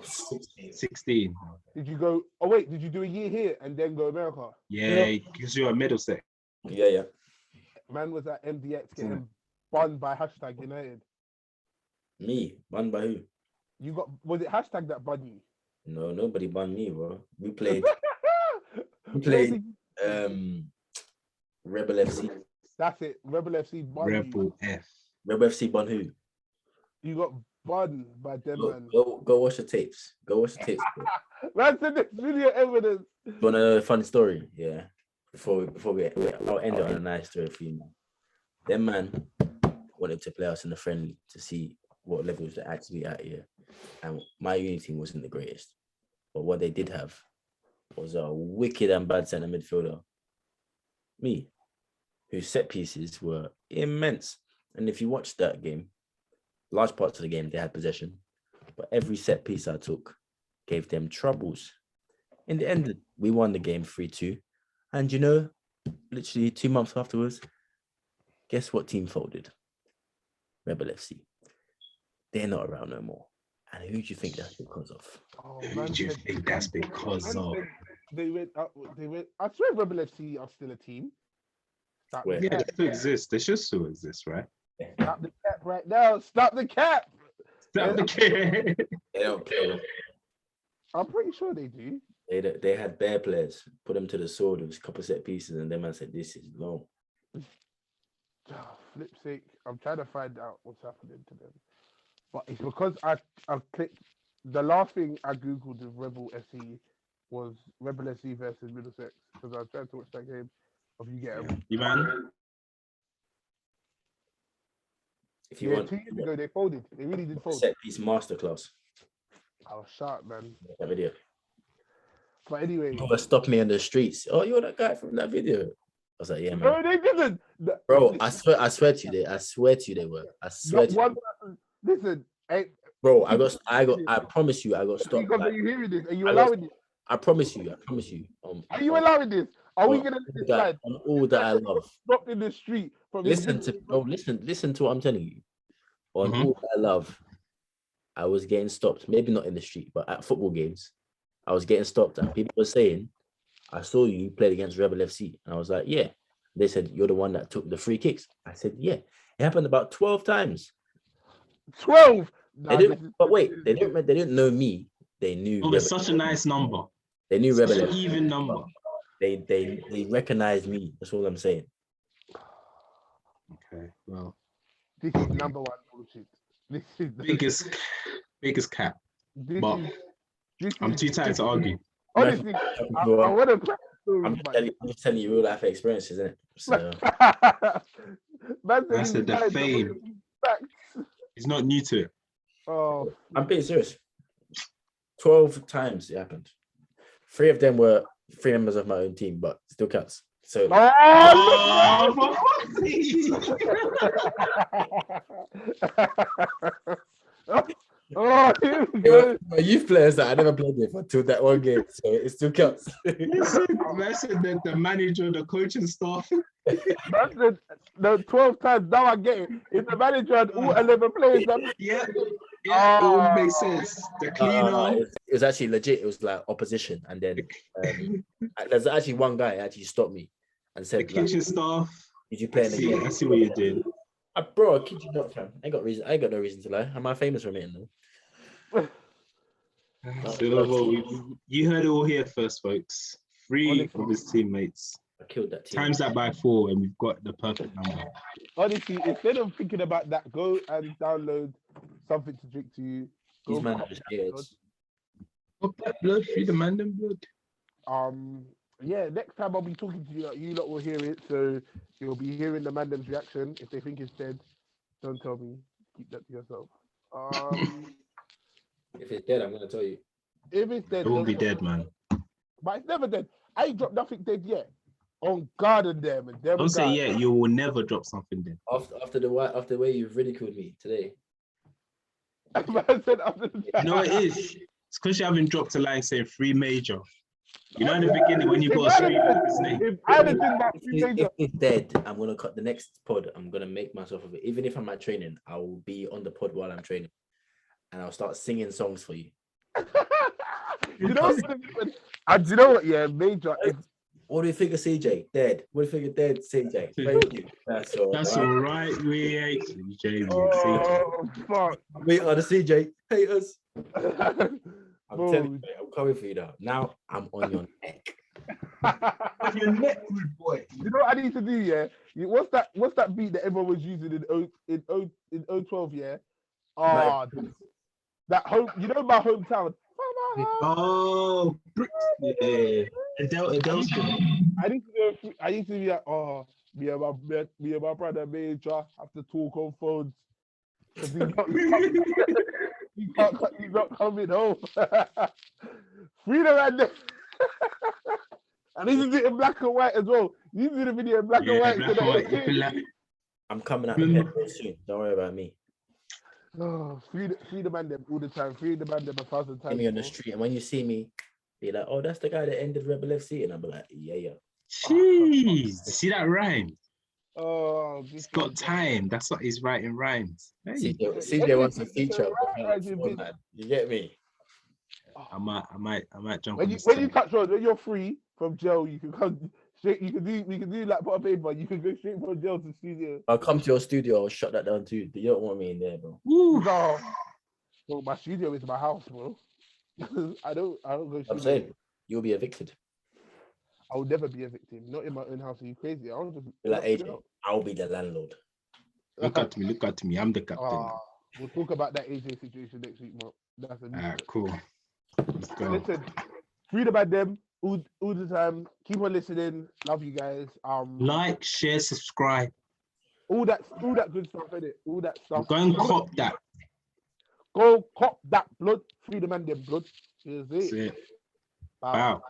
S3: 16.
S1: Did you go? Oh wait, did you do a year here and then go America?
S3: Yeah, because you're a Middlesex.
S2: yeah.
S1: Man was at MDX getting banned by hashtag United.
S2: Me, banned by who?
S1: You got, was it hashtag that banned you?
S2: No, nobody banned me, bro. We played Rebel FC.
S1: That's it. Rebel FC banned you.
S3: Rebel F.
S2: Rebel FC banned who?
S1: You got banned by them, man.
S2: Go watch the tapes. Go watch the tapes. Bro.
S1: Man said this video evidence.
S2: You wanna know a funny story? Yeah. Before we I'll end it on a nice story for you, man. Them man wanted to play us in the friendly to see what levels they're actually at here. And my uni team wasn't the greatest. But what they did have was a wicked and bad centre midfielder. Me, whose set pieces were immense. And if you watch that game, large parts of the game they had possession, but every set piece I took gave them troubles. In the end, we won the game 3-2. And you know, literally 2 months afterwards, guess what team folded? Rebel FC. They're not around no more. And who do you think that's because of?
S1: Oh,
S3: Who
S1: man
S3: do you
S1: said-
S3: think that's because
S1: man
S3: of?
S1: said They went. I swear, Rebel FC are still a team. Stop
S2: Where?
S1: the
S3: Yeah, they
S1: cap.
S3: still exist. They should still exist, right?
S1: Stop the cap right now. Stop the cap.
S3: Stop the kid.
S2: They don't play.
S1: I'm pretty sure they do.
S2: They had bare players, put them to the sword with a couple set pieces, and then man said, "This is long."
S1: Flip sake. I'm trying to find out what's happening to them. But it's because I clicked the last thing I googled with Rebel FC was Rebel FC versus Middlesex because I was trying to watch that game of you get them.
S3: You man,
S2: If you
S1: Yeah,
S2: want
S1: 2 years ago they folded. They really did fold.
S2: set piece masterclass,
S1: I was shocked, man.
S2: that video.
S1: But anyway,
S2: People stopped me on the streets. Oh, you're that guy from that video. I was like, yeah, man.
S1: no, they didn't.
S2: Bro, I swear to you, they were. I swear
S1: Not
S2: to
S1: one
S2: you.
S1: person. Listen, hey,
S2: Bro, I promise you, I got stopped.
S1: because are
S2: Like,
S1: you hearing this? Are you
S2: I got-
S1: allowing this?
S2: I promise you.
S1: Are you allowing this? Are we gonna let this slide?
S2: On all that I love.
S1: Dropped in the street from his
S2: Listen to what I'm telling you. On all that I love, I was getting stopped. Maybe not in the street, but at football games, I was getting stopped, and people were saying, "I saw you played against Rebel FC," and I was like, "Yeah." They said, "You're the one that took the free kicks." I said, "Yeah." It happened about 12 times.
S1: 12.
S2: They didn't, but wait, they didn't know me. They knew.
S3: oh, it's such a nice number.
S2: They knew
S3: Such
S2: Rebel
S3: an
S2: FC.
S3: even number.
S2: They recognized me. That's all I'm saying.
S3: Okay, well,
S1: This is number one bullshit. This is
S3: biggest cap.
S1: This
S3: but
S1: is, this
S3: I'm
S1: is-
S3: too tired to argue.
S1: Honestly, I want to crack stories,
S2: I'm just telling you real life experiences, isn't it? So
S1: Man
S3: I said the
S1: guys don't
S3: fame.
S1: want to be facts.
S3: He's not new to it.
S1: Oh,
S2: I'm being serious. 12 times it happened. 3 of them were 3 members of my own team, but still counts. So
S1: oh,
S3: for fuck's sake.
S1: Oh, here we
S2: They
S1: go.
S2: were my youth players that I never played with until that one game, so it still counts.
S3: Listen, the manager, the coaching staff.
S1: That's the 12 times. Now I get it. If the manager had all 11 players,
S3: Yeah, yeah, it would make
S1: Oh.
S3: sense. The cleaner.
S2: It was actually legit. It was like opposition, and then there's actually one guy actually stopped me and
S3: The
S2: said, like,
S3: kitchen staff.
S2: "Did you play in the game?"
S3: I see what you're doing.
S2: Bro, I kid you not, fam. I ain't got no reason to lie. Am I famous for it? No.
S3: So, well, you heard it all here first, folks. 3 of his teammates.
S2: I killed that team.
S3: Times that by 4, and we've got the perfect number.
S1: honestly, instead of thinking about that, go and download something to drink to you.
S2: These
S1: Go
S2: man
S1: cop
S2: are just
S1: that
S2: idiots.
S3: Oh, that blood, free the man them blood.
S1: Yeah, next time I'll be talking to you. You lot will hear it, so you'll be hearing the Mandem's reaction. If they think it's dead, don't tell me. Keep that to yourself.
S2: If it's dead, I'm gonna tell you.
S1: If it's dead,
S3: It will
S1: don't
S3: be
S1: tell
S3: dead,
S1: me.
S3: man.
S1: But it's never dead. I ain't dropped nothing dead yet. On guard and them and them.
S3: Don't say yeah, you will never drop something dead.
S2: After the way you've ridiculed me today.
S1: Man said after the
S3: You know what it is? It's because you haven't dropped a line saying 3 major. You know, in the beginning when you got a street his name.
S1: If I had did that,
S2: If it's dead, I'm gonna cut the next pod. I'm gonna make myself of it. Even if I'm at training, I will be on the pod while I'm training, and I'll start singing songs for you.
S1: you know what's gonna happen? And you know what? Yeah, major. If,
S2: What do you think of CJ? Dead. What do you think of dead CJ? Thank you. That's all.
S3: That's all right. We ain't CJ.
S1: oh fuck.
S2: We are the CJ haters. I'm
S1: Bro.
S2: telling you, mate, I'm coming for you now. Now I'm on your neck.
S3: On your neck, rude boy.
S1: You know what I need to do? Yeah. What's that beat that everyone was using in 012? Yeah. Oh, that home. You know my hometown.
S3: Oh, yeah. Adele's good.
S1: I need to do. I need to be like, oh, me and my brother Major have to talk on phones because he's not coming home. Freedom and them. I need to do it in black and white as well. You need to do the video in black and white.
S3: Black and white. You feel like
S2: I'm coming out of here very soon. Don't worry about me.
S1: Oh, free the man them all the time. Free the man them 1,000 times.
S2: See me on the
S1: bro.
S2: street, and when you see me, be like, "Oh, that's the guy that ended Rebel FC," and I'll be like, "Yeah."
S3: jeez, see that rhyme?
S1: Oh,
S3: He's got time. That's what he's writing rhymes. Hey,
S2: CJ wants a feature.
S1: Right, you bitch.
S2: Man. You get me?
S3: I might jump
S1: When
S3: on
S1: you
S3: this
S1: when you
S3: train.
S1: touch on when you're free from jail, you can come straight. We can do like put a paper. You can go straight from jail to studio.
S2: I'll come to your studio. I'll shut that down too. You don't want me in there, bro.
S3: Woo.
S1: No, well, my studio is my house, bro. I don't go.
S2: I'm
S1: Studio.
S2: saying you'll be evicted.
S1: I will never be a victim. Not in my own house. Are you crazy? I'll just
S2: Be like,
S1: chill
S2: AJ,
S1: out.
S2: I'll be the landlord.
S3: Look at me. I'm the captain.
S1: Ah, we'll talk about that AJ situation next week, Mark. That's a new
S3: Alright, cool. Let's go.
S1: Listen, freedom about them all the time. Keep on listening. Love you guys.
S3: Like, share, subscribe.
S1: all that good stuff, innit? All that stuff.
S3: Go and cop that.
S1: Go cop that blood. Freedom and them blood. Here's
S3: That's
S1: it.
S3: it. Wow.